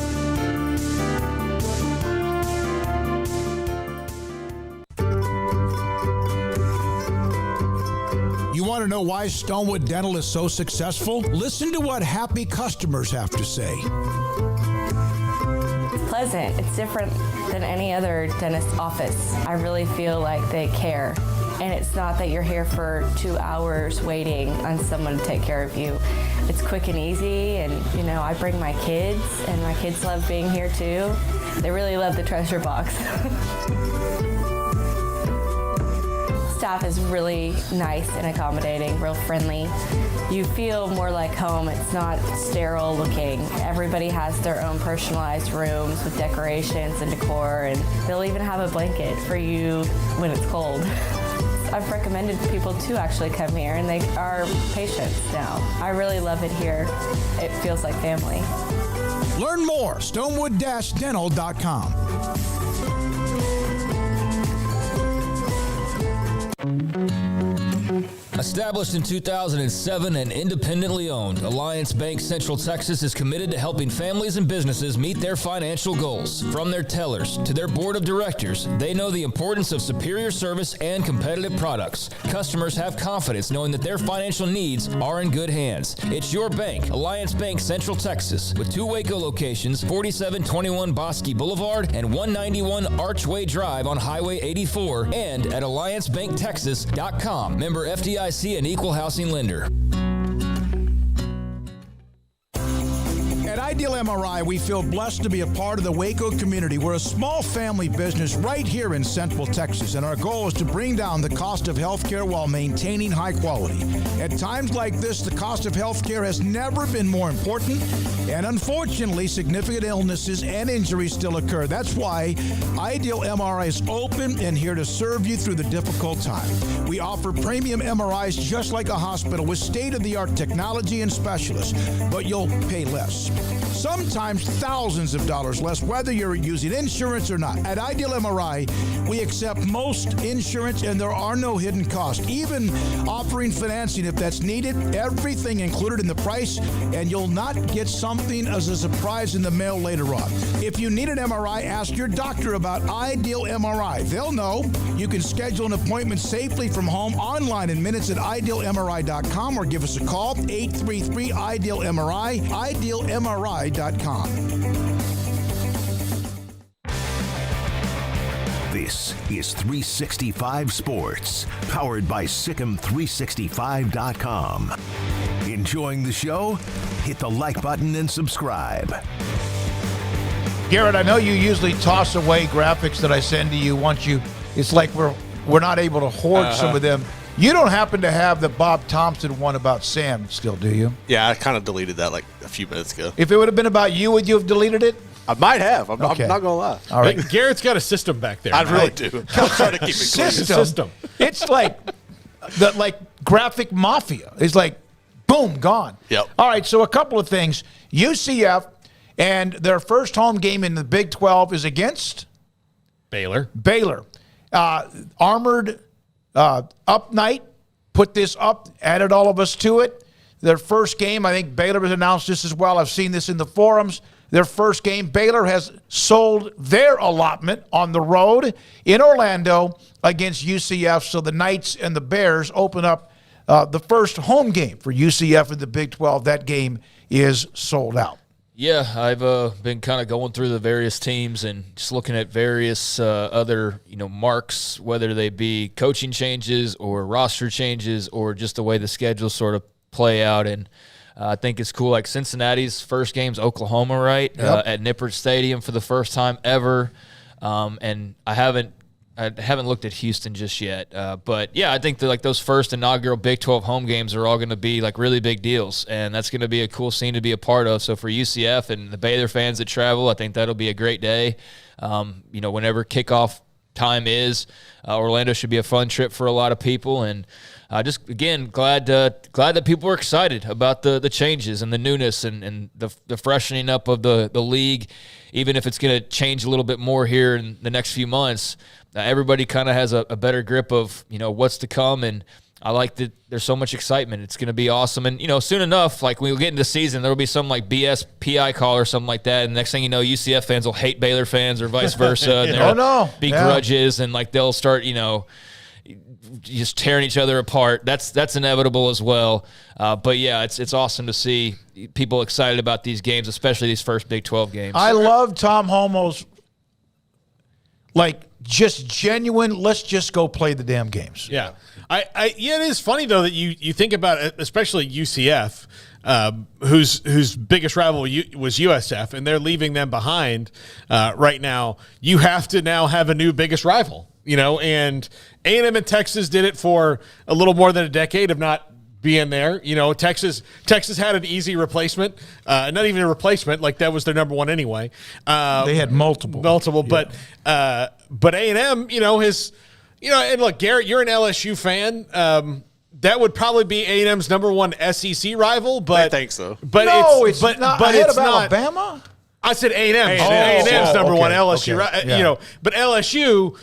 You want to know why Stonewood Dental is so successful? Listen to what happy customers have to say. It's pleasant. It's different than any other dentist office. I really feel like they care. And it's not that you're here for 2 hours waiting on someone to take care of you. It's quick and easy, and I bring my kids, and my kids love being here too. They really love the treasure box. Staff is really nice and accommodating, real friendly. You feel more like home. It's not sterile looking. Everybody has their own personalized rooms with decorations and decor, and they'll even have a blanket for you when it's cold. I've recommended people to actually come here, and they are patients now. I really love it here. It feels like family. Learn more, stonewood-dental.com. Established in 2007 and independently owned, Alliance Bank Central Texas is committed to helping families and businesses meet their financial goals. From their tellers to their board of directors, they know the importance of superior service and competitive products. Customers have confidence knowing that their financial needs are in good hands. It's your bank, Alliance Bank Central Texas, with 2 Waco locations, 4721 Bosque Boulevard and 191 Archway Drive on Highway 84, and at AllianceBankTexas.com. Member FDIC and equal housing lender. At Ideal MRI, we feel blessed to be a part of the Waco community. We're a small family business right here in Central Texas, and our goal is to bring down the cost of healthcare while maintaining high quality. At times like this, the cost of healthcare has never been more important, and unfortunately, significant illnesses and injuries still occur. That's why Ideal MRI is open and here to serve you through the difficult time. We offer premium MRIs just like a hospital with state-of-the-art technology and specialists, but you'll pay less. Sometimes thousands of dollars less, whether you're using insurance or not. At Ideal MRI, we accept most insurance and there are no hidden costs, even offering financing if that's needed. Everything included in the price, and you'll not get something as a surprise in the mail later on. If you need an MRI, ask your doctor about Ideal MRI. They'll know. You can schedule an appointment safely from home online in minutes at idealmri.com or give us a call, 833-IDEAL-MRI, idealmri.com. This is 365 Sports, powered by Sikkim365.com. Enjoying the show? Hit the like button and subscribe. Garrett, I know you usually toss away graphics that I send to you once you. It's like we're not able to hoard some of them. You don't happen to have the Bob Thompson one about Sam still, do you? Yeah, I kind of deleted that like a few minutes ago. If it would have been about you, would you have deleted it? I might have. I'm Okay. not going to lie. All right. Garrett's got a system back there. I really do. I'm trying to keep it clean. System. It's like graphic mafia. It's like, boom, gone. Yep. All right, so a couple of things. UCF and their first home game in the Big 12 is against? Baylor. Armored up night, put this up, added all of us to it. Their first game, I think Baylor has announced this as well. I've seen this in the forums. Their first game, Baylor has sold their allotment on the road in Orlando against UCF. So the Knights and the Bears open up the first home game for UCF in the Big 12. That game is sold out. Yeah, I've been kind of going through the various teams and just looking at various other marks, whether they be coaching changes or roster changes or just the way the schedules sort of play out. And I think it's cool. Like Cincinnati's first game's Oklahoma, right? Yep. At Nippert Stadium for the first time ever. And I haven't looked at Houston just yet. But yeah, I think that those first inaugural Big 12 home games are all going to be really big deals. And that's going to be a cool scene to be a part of. So for UCF and the Baylor fans that travel, I think that'll be a great day. Whenever kickoff time is, Orlando should be a fun trip for a lot of people. And just, again, glad that people are excited about the changes and the newness and the freshening up of the league, even if it's going to change a little bit more here in the next few months. Everybody kind of has a better grip of, what's to come, and I like that there's so much excitement. It's going to be awesome. And, soon enough, when we get into the season, there will be some BS PI call or something like that, and next thing you know, UCF fans will hate Baylor fans or vice versa, and there'll be grudges, and they'll start, just tearing each other apart. That's inevitable as well. But yeah, it's awesome to see people excited about these games, especially these first Big 12 games. I love Tom Holmoe's just genuine, let's just go play the damn games. Yeah. It is funny though that you think about it, especially UCF, whose biggest rival was USF, and they're leaving them behind right now. You have to now have a new biggest rival, and A&M and Texas did it for a little more than a decade of not being there. Texas had an easy replacement, not even a replacement, that was their number one anyway. They had multiple, yeah. But A&M, and look, Garrett, you're an LSU fan. That would probably be A&M's number one SEC rival, but I think so. But it's not. But it's not Alabama. I said A&M. A&M. A&M's number one. Okay, LSU, okay, right? yeah. But LSU,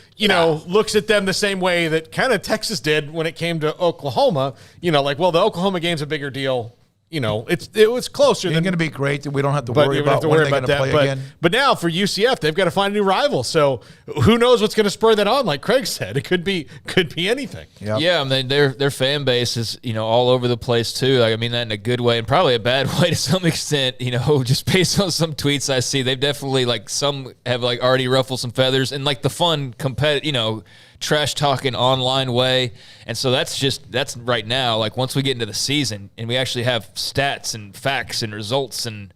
looks at them the same way that kind of Texas did when it came to Oklahoma. The Oklahoma game's a bigger deal. It was closer. It's going to be great that we don't have to but worry you don't have about to when worry they're about going to that. play again. But now for UCF, they've got to find a new rival. So who knows what's going to spur that on? Like Craig said, it could be anything. Yep. Yeah, I mean their fan base is all over the place too. Like, I mean that in a good way and probably a bad way to some extent. Just based on some tweets I see, they've definitely some have already ruffled some feathers and the fun competitive trash talking online way. And so that's right now. Once we get into the season and we actually have stats and facts and results and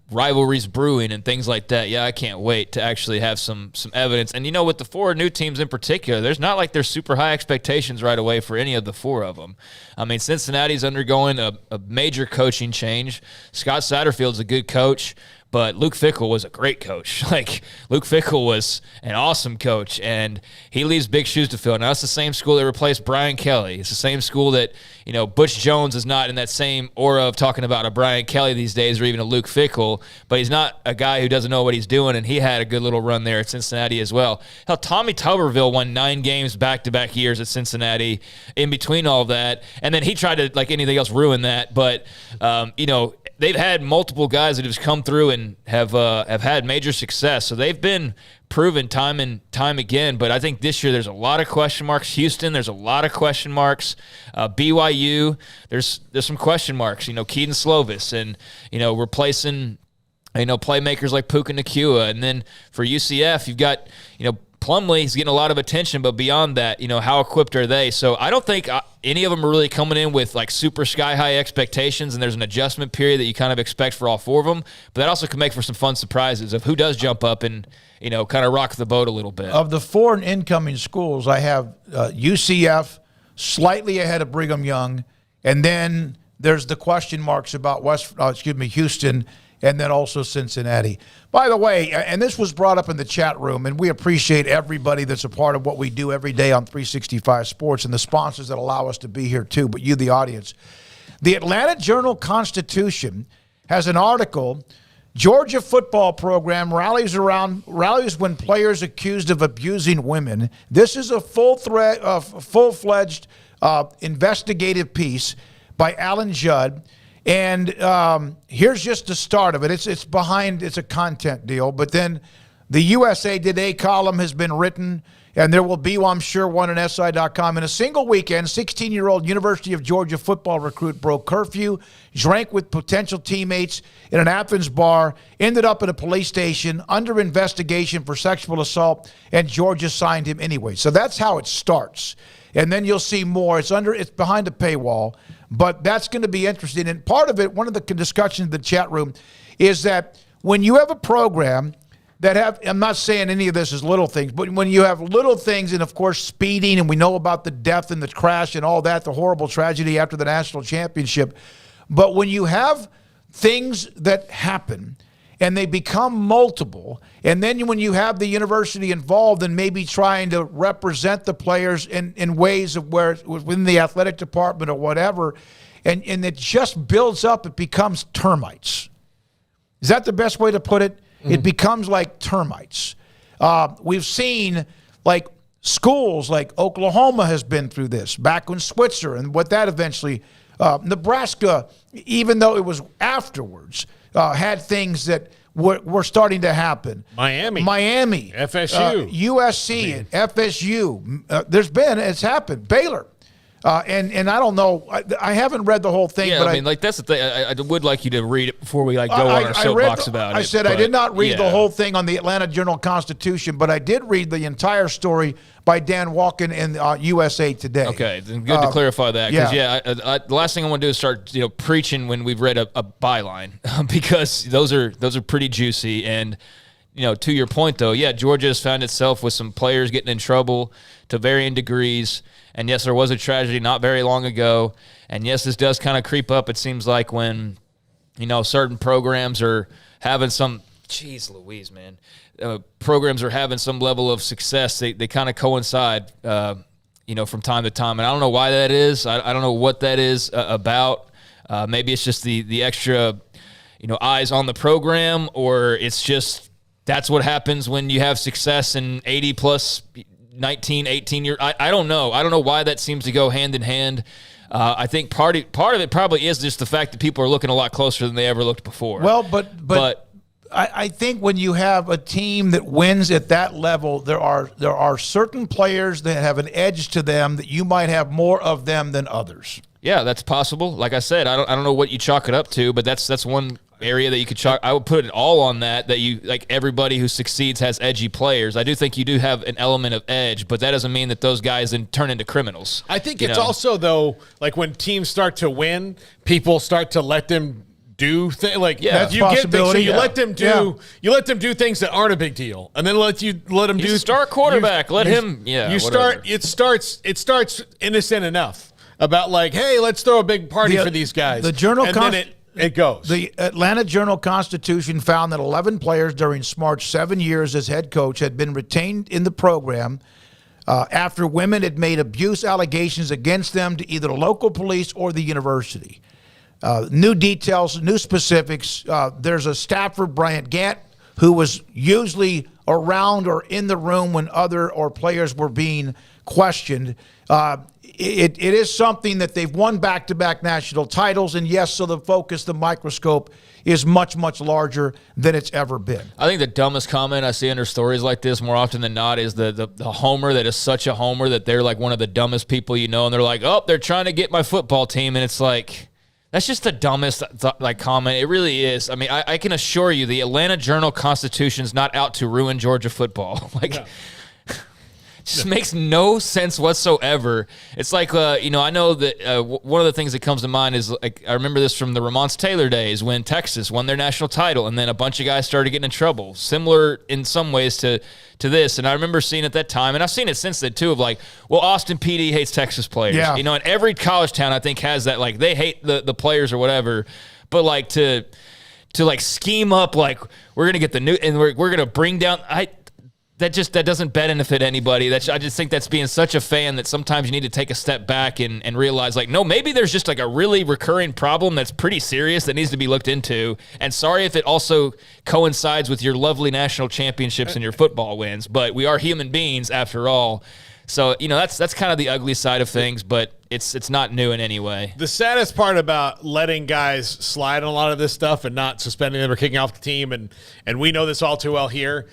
rivalries brewing and things like that. Yeah, I can't wait to actually have some evidence. And with the 4 new teams in particular, there's not there's super high expectations right away for any of the 4 of them. I mean, Cincinnati's undergoing a major coaching change. Scott Satterfield's a good coach. But Luke Fickell was a great coach. Luke Fickell was an awesome coach, and he leaves big shoes to fill. Now, it's the same school that replaced Brian Kelly. It's the same school that, Butch Jones is not in that same aura of talking about a Brian Kelly these days or even a Luke Fickell, but he's not a guy who doesn't know what he's doing, and he had a good little run there at Cincinnati as well. Hell, Tommy Tuberville won 9 games back-to-back years at Cincinnati in between all of that, and then he tried to, like anything else, ruin that. But, they've had multiple guys that have come through and have had major success. So they've been proven time and time again. But I think this year there's a lot of question marks. Houston, there's a lot of question marks. BYU, there's some question marks. Keaton Slovis and replacing playmakers like Puka Nacua. And then for UCF, you've got Plumlee is getting a lot of attention, but beyond that, how equipped are they? So I don't think any of them are really coming in with super sky-high expectations, and there's an adjustment period that you kind of expect for all 4 of them. But that also can make for some fun surprises of who does jump up and, kind of rock the boat a little bit. Of the 4 incoming schools, I have UCF slightly ahead of Brigham Young, and then there's the question marks about Houston, and then also Cincinnati. By the way, and this was brought up in the chat room, and we appreciate everybody that's a part of what we do every day on 365 Sports and the sponsors that allow us to be here too, but you, the audience. The Atlanta Journal-Constitution has an article, Georgia football program rallies when players accused of abusing women. This is a full-fledged investigative piece by Alan Judd. And here's just the start of it. It's a content deal. But then the USA Today column has been written, and there will be, I'm sure, one on SI.com. In a single weekend, 16-year-old University of Georgia football recruit broke curfew, drank with potential teammates in an Athens bar, ended up at a police station under investigation for sexual assault, and Georgia signed him anyway. So that's how it starts. And then you'll see more. It's behind a paywall. But that's going to be interesting. And part of it, one of the discussions in the chat room, is that when you have a program that I'm not saying any of this is little things, but when you have little things and, of course, speeding, and we know about the death and the crash and all that, the horrible tragedy after the national championship. But when you have things that happen and they become multiple, and then when you have the university involved and maybe trying to represent the players in ways of where within the athletic department or whatever, and it just builds up, it becomes termites. Is that the best way to put it? Mm-hmm. It becomes like termites. We've seen schools like Oklahoma has been through this back when Switzer and what that eventually, Nebraska, even though it was afterwards, had things that were starting to happen. Miami, FSU, USC, FSU. It's happened. Baylor. And I don't know. I haven't read the whole thing. Yeah, but I mean, that's the thing. I would like you to read it before we go on our soapbox about it. I said I did not read the whole thing on the Atlanta Journal-Constitution, but I did read the entire story by Dan Walken in USA Today. Okay, then good to clarify that. Because, the last thing I want to do is start preaching when we've read a byline because those are pretty juicy. And, to your point, though, Georgia has found itself with some players getting in trouble to varying degrees. And, yes, there was a tragedy not very long ago. And, yes, this does kind of creep up, it seems like, when, certain programs are having some – jeez Louise, man. Programs are having some level of success. They kind of coincide, from time to time. And I don't know why that is. I don't know what that is about. Maybe it's just the extra – eyes on the program, or it's just that's what happens when you have success in 80 plus 19, 18 years. I don't know. I don't know why that seems to go hand in hand. I think part of it probably is just the fact that people are looking a lot closer than they ever looked before. Well, but I think when you have a team that wins at that level, there are certain players that have an edge to them that you might have more of them than others. Yeah, that's possible. Like I said, I don't know what you chalk it up to, but that's one area that you could chalk. I would put it all on that you like everybody who succeeds has edgy players. I do think you do have an element of edge, but that doesn't mean that those guys then turn into criminals. I think it's also, though, like when teams start to win, people start to let them do things. Like that's you get things, so you let them do you let them do things that aren't a big deal, and then let them do star quarterback. Let him. You start. It starts innocent enough about like, hey, let's throw a big party for these guys. The Journal it goes. The Atlanta Journal-Constitution found that 11 players during Smart's 7 years as head coach had been retained in the program after women had made abuse allegations against them to either the local police or the university. New details, new specifics. There's a staffer, Bryant Gant, who was usually around or in the room when players were being questioned. It is something that they've won back-to-back national titles, and yes, so the focus, the microscope, is much, much larger than it's ever been. I think the dumbest comment I see under stories like this more often than not is the homer that is such a homer that they're like one of the dumbest people you know, and they're like, oh, they're trying to get my football team, and it's like, that's just the dumbest comment. It really is. I mean, I can assure you the Atlanta Journal-Constitution's not out to ruin Georgia football. Just makes no sense whatsoever. It's like, I know that one of the things that comes to mind is, like, I remember this from the Ramonce Taylor days when Texas won their national title, and then a bunch of guys started getting in trouble. Similar in some ways to this, and I remember seeing at that time, and I've seen it since then too, of like, well, Austin PD hates Texas players. Yeah. And every college town I think has that, like, they hate the players or whatever, but like to like scheme up like we're gonna get the new and we're gonna bring down that doesn't benefit anybody. I just think that's being such a fan that sometimes you need to take a step back and realize, like, no, maybe there's just like a really recurring problem that's pretty serious that needs to be looked into. And sorry if it also coincides with your lovely national championships and your football wins, but we are human beings after all. So, that's kind of the ugly side of things, but it's not new in any way. The saddest part about letting guys slide on a lot of this stuff and not suspending them or kicking off the team, and we know this all too well here,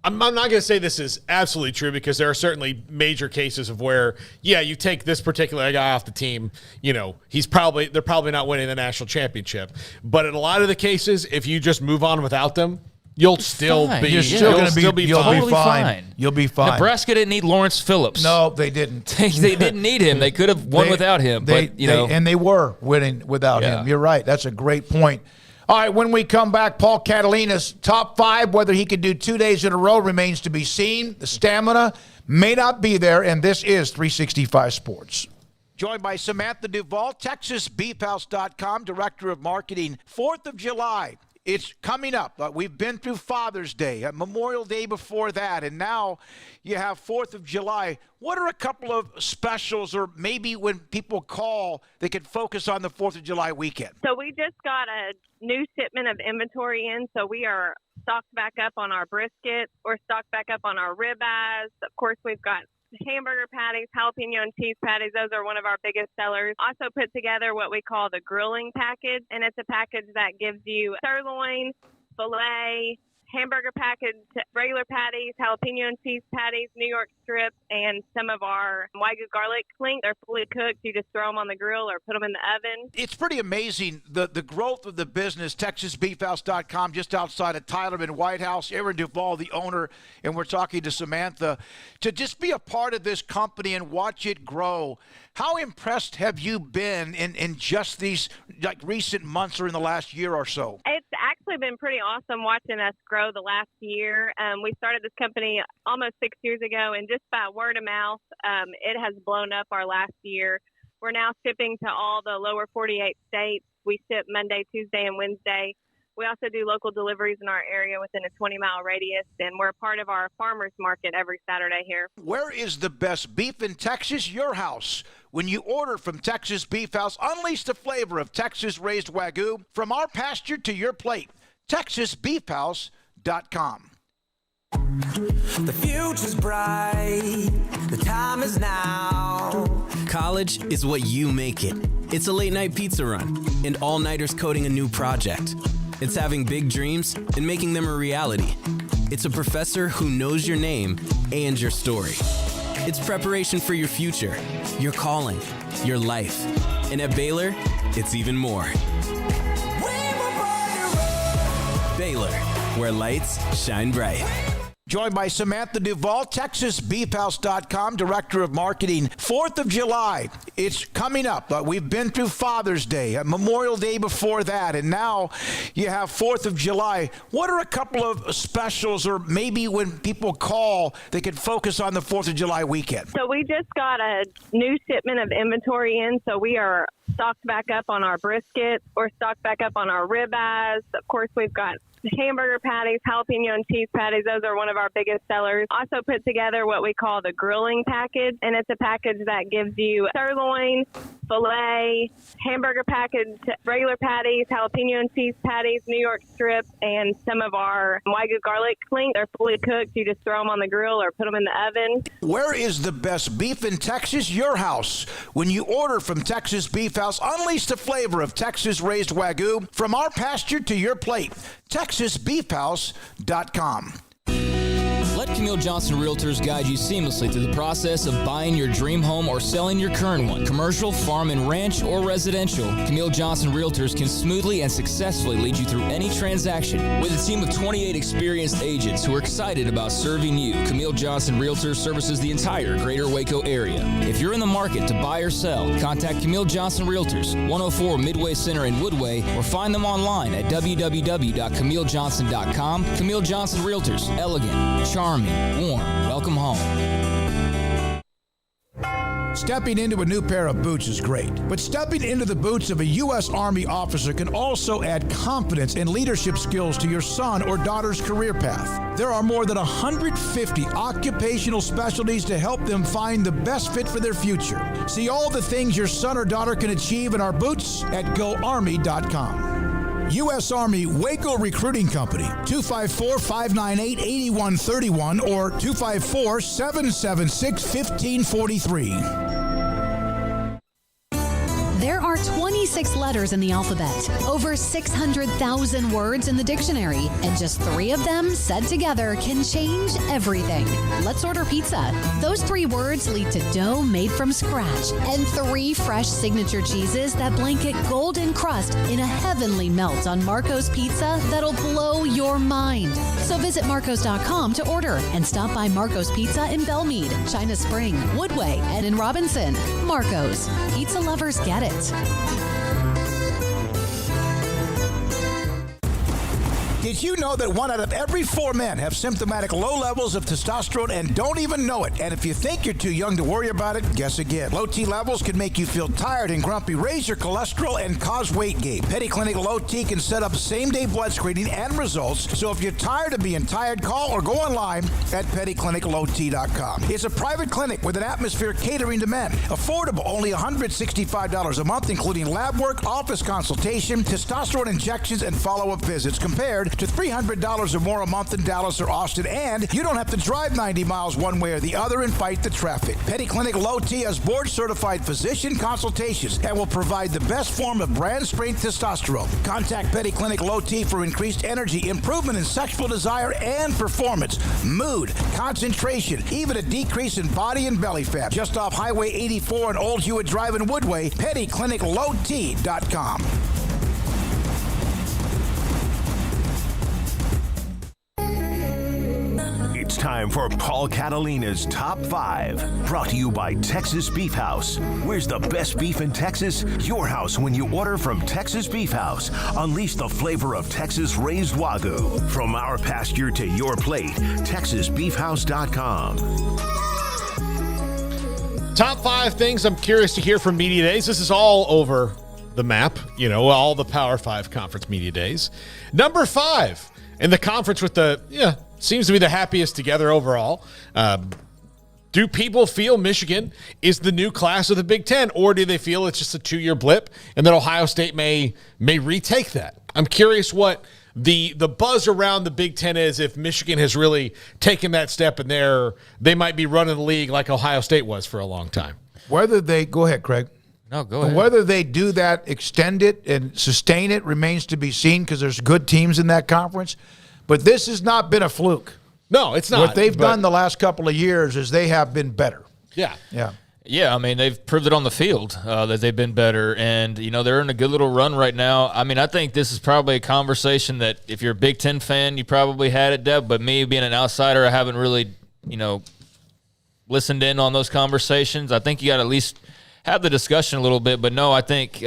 I'm not going to say this is absolutely true because there are certainly major cases of where, you take this particular guy off the team, they're probably not winning the national championship. But in a lot of the cases, if you just move on without them, you'll still be fine. You'll be fine. Nebraska didn't need Lawrence Phillips. No, they didn't. They didn't need him. They could have won without him. And they were winning without him. You're right. That's a great point. All right, when we come back, Paul Catalina's top 5, whether he can do 2 days in a row remains to be seen. The stamina may not be there, and this is 365 Sports. Joined by Samantha Duvall, TexasBeefHouse.com, Director of Marketing. 4th of July, it's coming up. We've been through Father's Day, Memorial Day before that, and now you have 4th of July. What are a couple of specials, or maybe when people call, they could focus on the 4th of July weekend? So we just got a new shipment of inventory in, so we are stocked back up on our briskets. We're stocked back up on our ribeyes. Of course, we've got hamburger patties, jalapeno and cheese patties. Those are one of our biggest sellers. Also put together what we call the grilling package, and it's a package that gives you sirloin, filet, hamburger package, regular patties, jalapeno and cheese patties, New York strip, and some of our Wagyu garlic links. They're fully cooked. You just throw them on the grill or put them in the oven. It's pretty amazing, the growth of the business. TexasBeefHouse.com, just outside of Tylerman White House. Aaron Duvall, the owner, and we're talking to Samantha. To just be a part of this company and watch it grow, how impressed have you been in just these recent months or in the last year or so? It's actually been pretty awesome watching us grow the last year. We started this company almost 6 years ago, and just by word of mouth, it has blown up our last year. We're now shipping to all the lower 48 states. We ship Monday, Tuesday, and Wednesday. We also do local deliveries in our area within a 20-mile radius, and we're part of our farmers market every Saturday here. Where is the best beef in Texas? Your house. When you order from Texas Beef House, unleash the flavor of Texas-raised Wagyu from our pasture to your plate. TexasBeefHouse.com. The future's bright. The time is now. College is what you make it. It's a late-night pizza run and all-nighters coding a new project. It's having big dreams and making them a reality. It's a professor who knows your name and your story. It's preparation for your future, your calling, your life. And at Baylor, it's even more. Baylor, where lights shine bright. Joined by Samantha Duvall, TexasBeefHouse.com, Director of Marketing. 4th of July, it's coming up. We've been through Father's Day, Memorial Day before that, and now you have 4th of July. What are a couple of specials, or maybe when people call, they can focus on the 4th of July weekend? So we just got a new shipment of inventory in, so we are stocked back up on our briskets. We're stocked back up on our ribeyes. Of course, we've got hamburger patties, jalapeno and cheese patties. Those are one of our biggest sellers. Also put together what we call the grilling package, and it's a package that gives you sirloin, filet, hamburger package, regular patties, jalapeno and cheese patties, New York strip, and some of our Wagyu garlic links. They're fully cooked. You just throw them on the grill or put them in the oven. Where is the best beef in Texas? Your house. When you order from Texas Beef House, unleash the flavor of Texas-raised Wagyu from our pasture to your plate. TexasBeefHouse.com. Let Camille Johnson Realtors guide you seamlessly through the process of buying your dream home or selling your current one. Commercial, farm and ranch, or residential, Camille Johnson Realtors can smoothly and successfully lead you through any transaction. With a team of 28 experienced agents who are excited about serving you, Camille Johnson Realtors services the entire greater Waco area. If you're in the market to buy or sell, contact Camille Johnson Realtors, 104 Midway Center in Woodway, or find them online at www.camillejohnson.com. Camille Johnson Realtors, elegant, charming, warm, welcome home. Stepping into a new pair of boots is great, but stepping into the boots of a U.S. Army officer can also add confidence and leadership skills to your son or daughter's career path. There are more than 150 occupational specialties to help them find the best fit for their future. See all the things your son or daughter can achieve in our boots at GoArmy.com. U.S. Army Waco Recruiting Company, 254-598-8131 or 254-776-1543. There are 26 letters in the alphabet, over 600,000 words in the dictionary, and just 3 of them said together can change everything. Let's order pizza. Those 3 words lead to dough made from scratch and 3 fresh signature cheeses that blanket golden crust in a heavenly melt on Marco's Pizza that'll blow your mind. So visit Marcos.com to order and stop by Marco's Pizza in Belmead, China Spring, Woodway, and in Robinson. Marco's. Pizza lovers get it. Did you know that 1 out of every 4 men have symptomatic low levels of testosterone and don't even know it? And if you think you're too young to worry about it, guess again. Low T levels can make you feel tired and grumpy, raise your cholesterol, and cause weight gain. Petty Clinic Low T can set up same-day blood screening and results. So if you're tired of being tired, call or go online at pettycliniclowt.com. It's a private clinic with an atmosphere catering to men. Affordable, only $165 a month, including lab work, office consultation, testosterone injections, and follow-up visits, compared to $300 or more a month in Dallas or Austin, and you don't have to drive 90 miles one way or the other and fight the traffic. Petty Clinic Low T has board-certified physician consultations and will provide the best form of brand-strength testosterone. Contact Petty Clinic Low T for increased energy, improvement in sexual desire and performance, mood, concentration, even a decrease in body and belly fat. Just off Highway 84 and Old Hewitt Drive in Woodway, pettycliniclowt.com. It's time for Paul Catalina's Top 5, brought to you by Texas Beef House. Where's the best beef in Texas? Your house when you order from Texas Beef House. Unleash the flavor of Texas-raised Wagyu. From our pasture to your plate, TexasBeefHouse.com. Top 5 things I'm curious to hear from Media Days. This is all over the map, all the Power 5 conference media days. Number 5 in the conference with seems to be the happiest together overall. Do people feel Michigan is the new class of the Big Ten, or do they feel it's just a 2-year blip and that Ohio State may retake that? I'm curious what the buzz around the Big Ten is if Michigan has really taken that step and they might be running the league like Ohio State was for a long time. Whether they – go ahead, Craig. No, go ahead. Whether they do that, extend it, and sustain it remains to be seen because there's good teams in that conference. But this has not been a fluke. No, it's not. What they've done the last couple of years is they have been better. Yeah. Yeah. Yeah, I mean, they've proved it on the field that they've been better, and, they're in a good little run right now. I mean, I think this is probably a conversation that if you're a Big Ten fan, you probably had it, Deb, but me being an outsider, I haven't really, listened in on those conversations. I think you got to at least have the discussion a little bit, but no, I think,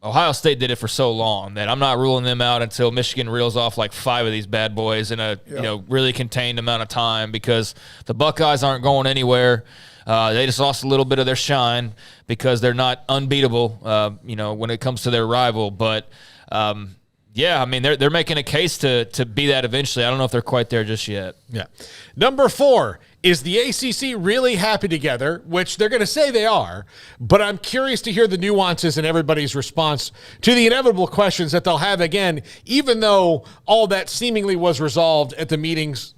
Ohio State did it for so long that I'm not ruling them out until Michigan reels off like 5 of these bad boys in a really contained amount of time because the Buckeyes aren't going anywhere. They just lost a little bit of their shine because they're not unbeatable, when it comes to their rival. But, I mean, they're making a case to be that eventually. I don't know if they're quite there just yet. Yeah. Number 4. Is the ACC really happy together, which they're going to say they are, but I'm curious to hear the nuances in everybody's response to the inevitable questions that they'll have again, even though all that seemingly was resolved at the meetings,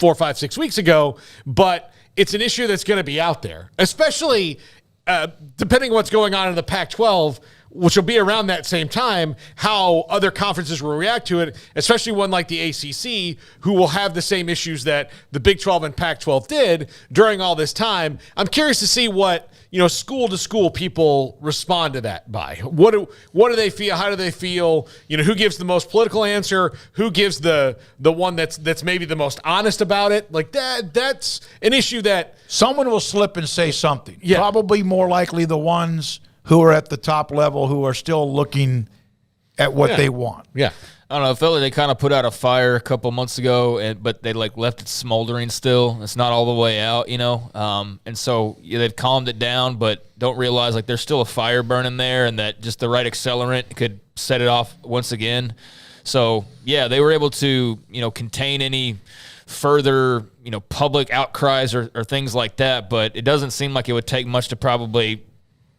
4, 5, 6 weeks ago, but it's an issue that's going to be out there, especially depending on what's going on in the Pac-12, which will be around that same time, how other conferences will react to it, especially one like the ACC, who will have the same issues that the Big 12 and Pac-12 did during all this time. I'm curious to see what, school-to-school people respond to that by. What do they feel? How do they feel? Who gives the most political answer? Who gives the one that's maybe the most honest about it? Like that's an issue that someone will slip and say something. Yeah. Probably more likely the ones who are at the top level who are still looking at what they want. Yeah. I don't know. I felt like they kind of put out a fire a couple months ago, but they left it smoldering still. It's not all the way out, and so they've calmed it down, but don't realize there's still a fire burning there, and that just the right accelerant could set it off once again. So they were able to contain any further public outcries or things like that, but it doesn't seem like it would take much to probably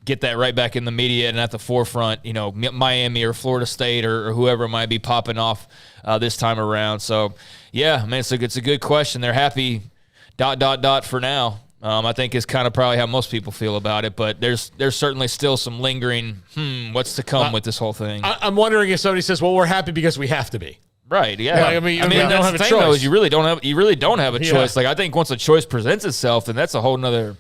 get that right back in the media and at the forefront, Miami or Florida State or whoever might be popping off this time around. So, I mean, it's a good question. They're happy, ... for now. I think is kind of probably how most people feel about it, but there's certainly still some lingering, what's to come with this whole thing. I'm wondering if somebody says, well, we're happy because we have to be. Right, yeah. I mean, that's don't have the a thing, choice. though, is you really don't have a choice. I think once a choice presents itself, then that's a whole nother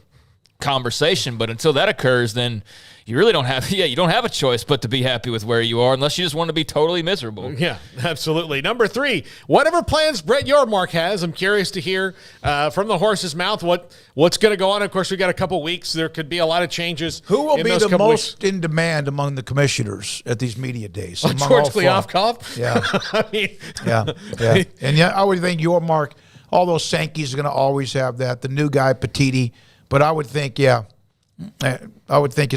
conversation, but until that occurs, then you really don't have you don't have a choice but to be happy with where you are unless you just want to be totally miserable. Yeah, absolutely. Number 3, whatever plans Brett Yormark has, I'm curious to hear from the horse's mouth what's going to go on. Of course, we got a couple weeks. There could be a lot of changes. Who will be the most weeks. in demand among the commissioners at these media days? George Kliavkoff? Yeah. I mean, yeah. And I would think Yormark, all those Sankeys are going to always have that. The new guy, Petiti. But I would think, it's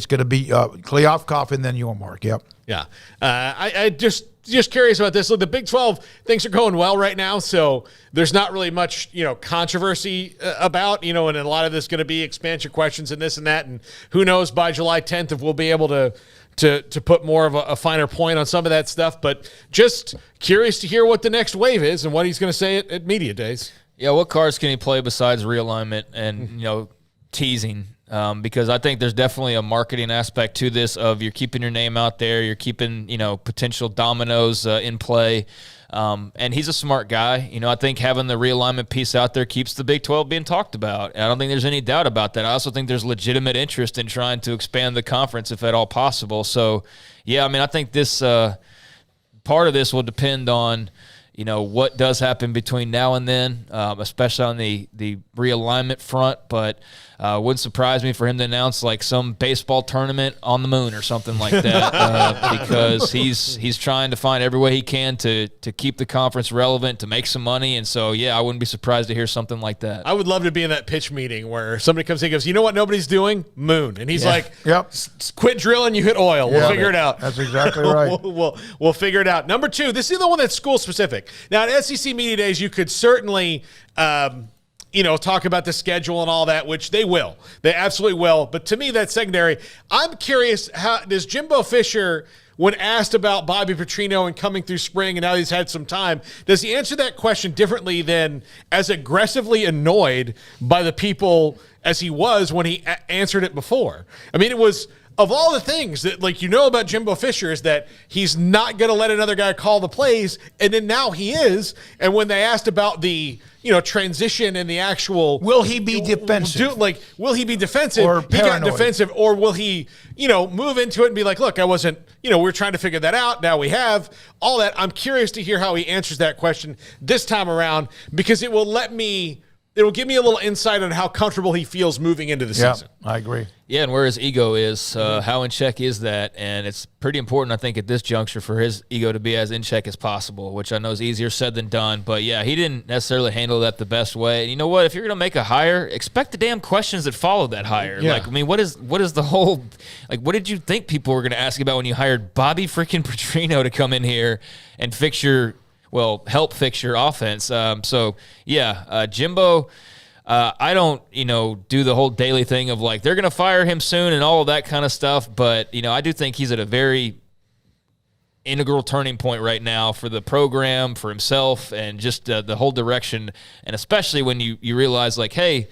going to be Kliavkoff and then Yormark. Yep. Yeah. I just curious about this. Look, the Big 12, things are going well right now, so there's not really much, controversy about, and a lot of this is going to be expansion questions and this and that, and who knows by July 10th if we'll be able to put more of a finer point on some of that stuff. But just curious to hear what the next wave is and what he's going to say at media days. Yeah, what cards can he play besides realignment and, teasing? Because I think there's definitely a marketing aspect to this of you're keeping your name out there, you're keeping, potential dominoes in play. And he's a smart guy. I think having the realignment piece out there keeps the Big 12 being talked about. And I don't think there's any doubt about that. I also think there's legitimate interest in trying to expand the conference if at all possible. So, I mean, I think this part of this will depend on, what does happen between now and then, especially on the realignment front. But wouldn't surprise me for him to announce like some baseball tournament on the moon or something like that, because he's trying to find every way he can to keep the conference relevant, to make some money. And so, I wouldn't be surprised to hear something like that. I would love to be in that pitch meeting where somebody comes in and goes, you know what nobody's doing? Moon. And he's like, quit drilling, you hit oil. We'll figure it out. That's exactly right. We'll figure it out. Number 2, this is the one that's school-specific. Now, at SEC Media Days, you could certainly talk about the schedule and all that, which they will. They absolutely will. But to me, that's secondary. I'm curious, how does Jimbo Fisher, when asked about Bobby Petrino and coming through spring and now he's had some time, does he answer that question differently than as aggressively annoyed by the people as he was when he answered it before? I mean, it was, of all the things that, about Jimbo Fisher is that he's not going to let another guy call the plays, and then now he is. And when they asked about the, transition and the actual... Will he be defensive? Will he be defensive? Or he got defensive. Or will he, move into it and be like, look, I wasn't, we're trying to figure that out. Now we have all that. I'm curious to hear how he answers that question this time around, because it will give me a little insight on how comfortable he feels moving into the season. I agree. Yeah, and where his ego is, how in check is that? And it's pretty important, I think, at this juncture for his ego to be as in check as possible, which I know is easier said than done. But, he didn't necessarily handle that the best way. And you know what? If you're going to make a hire, expect the damn questions that follow that hire. Yeah. What is the whole – what did you think people were going to ask about when you hired Bobby freaking Petrino to come in here and help fix your offense? Jimbo, I don't, do the whole daily thing of they're going to fire him soon and all of that kind of stuff. But, I do think he's at a very integral turning point right now for the program, for himself, and just the whole direction. And especially when you realize hey,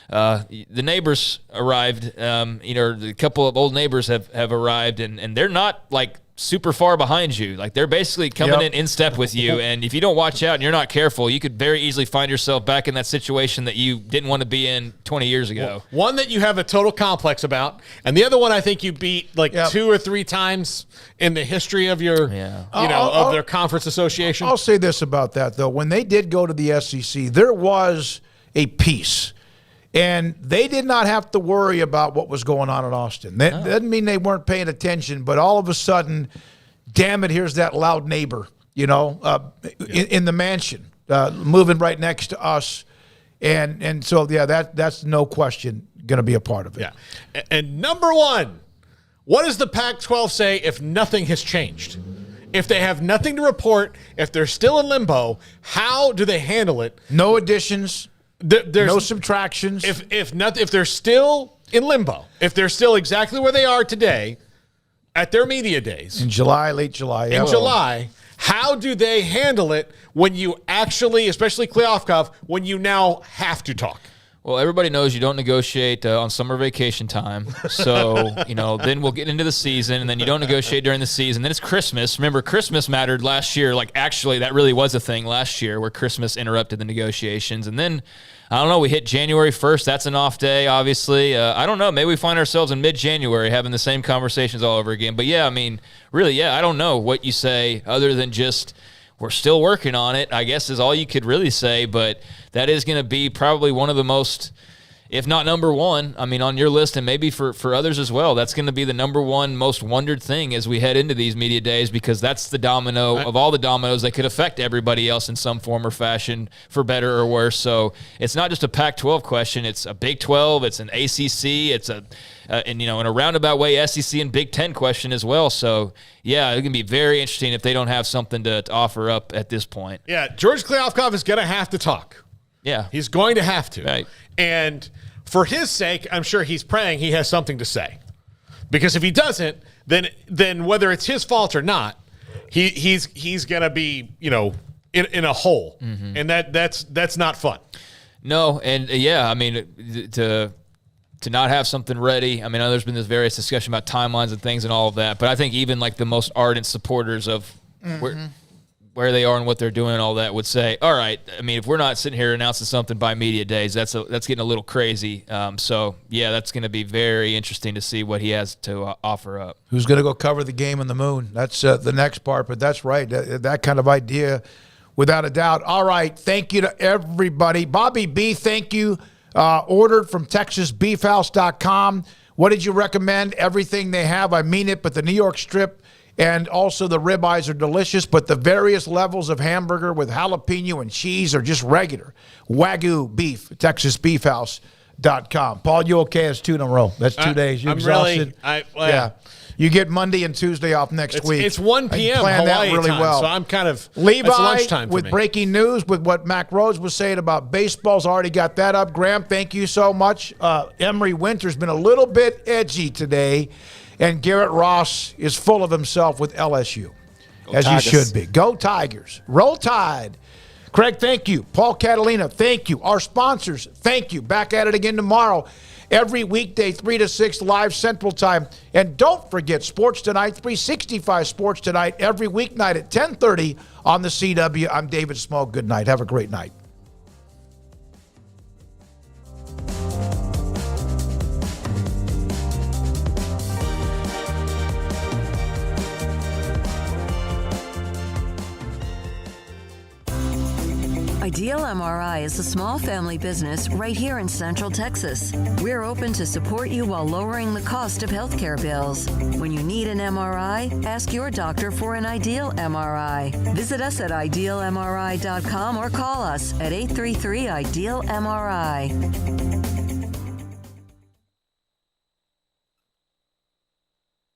the neighbors arrived, a couple of old neighbors have arrived, and they're not super far behind you. They're basically coming in step with you. And if you don't watch out and you're not careful, you could very easily find yourself back in that situation that you didn't want to be in 20 years ago. Well, one that you have a total complex about, and the other one I think you beat 2 or 3 times in the history of your, of their conference association. I'll say this about that, though. When they did go to the SEC, there was a peace. And they did not have to worry about what was going on in Austin. That doesn't mean they weren't paying attention, but all of a sudden, damn it, here's that loud neighbor, in the mansion, moving right next to us. And so, that's no question going to be a part of it. Yeah. And number 1, what does the Pac-12 say if nothing has changed? If they have nothing to report, if they're still in limbo, how do they handle it? No additions. There's no subtractions. If they're still in limbo, if they're still exactly where they are today at their media days in Late July, July, how do they handle it when you actually, especially Kleofkoff, when you now have to talk? Well, everybody knows you don't negotiate on summer vacation time. So, then we'll get into the season, and then you don't negotiate during the season. Then it's Christmas. Remember, Christmas mattered last year. Actually, that really was a thing last year where Christmas interrupted the negotiations. And then, I don't know, we hit January 1st. That's an off day, obviously. I don't know. Maybe we find ourselves in mid-January having the same conversations all over again. But, I don't know what you say other than just we're still working on it, I guess, is all you could really say. But that is going to be probably one of the most, if not number 1, on your list, and maybe for others as well, that's going to be the number 1 most wondered thing as we head into these media days, because that's the domino of all the dominoes that could affect everybody else in some form or fashion, for better or worse. So it's not just a Pac-12 question. It's a Big 12. It's an ACC. It's in a roundabout way, SEC and Big 10 question as well. So, it can be very interesting if they don't have something to offer up at this point. Yeah, George Kleofkoff is going to have to talk. Yeah. He's going to have to. Right. And for his sake, I'm sure he's praying he has something to say. Because if he doesn't, then whether it's his fault or not, he's going to be, in a hole. Mm-hmm. And that's not fun. No, and to not have something ready. I know there's been this various discussion about timelines and things and all of that, but I think even the most ardent supporters of where they are and what they're doing and all that would say, all right, if we're not sitting here announcing something by media days, that's getting a little crazy. That's going to be very interesting to see what he has to offer up. Who's going to go cover the game on the moon? That's the next part, but that's right. That kind of idea without a doubt. All right, thank you to everybody. Bobby B, thank you. Ordered from TexasBeefHouse.com. What did you recommend? Everything they have, I mean it, but the New York strip and also the ribeyes are delicious, but the various levels of hamburger with jalapeno and cheese are just regular. Wagyu beef, TexasBeefHouse.com. Paul, you okay? It's 2 in a row. That's 2 days. You exhausted? Yeah. You get Monday and Tuesday off next week. It's 1 p.m. Plan Hawaii that really time, well. so I'm kind of Levi it's lunchtime for with me. breaking news with what Mack Rhoades was saying about baseball's already got that up. Graham, thank you so much. Emery Winter's been a little bit edgy today, and Garrett Ross is full of himself with LSU, as Tigers. you should be. Go Tigers. Roll Tide. Craig, thank you. Paul Catalina, thank you. Our sponsors, thank you. Back at it again tomorrow. Every weekday, 3 to 6, live Central Time. And don't forget, Sports Tonight, 365 Sports Tonight, every weeknight at 10:30 on the CW. I'm David Smoak. Good night. Have a great night. Ideal MRI is a small family business right here in Central Texas. We're open to support you while lowering the cost of healthcare bills. When you need an MRI, ask your doctor for an Ideal MRI. Visit us at idealmri.com or call us at 833-IDEAL-MRI.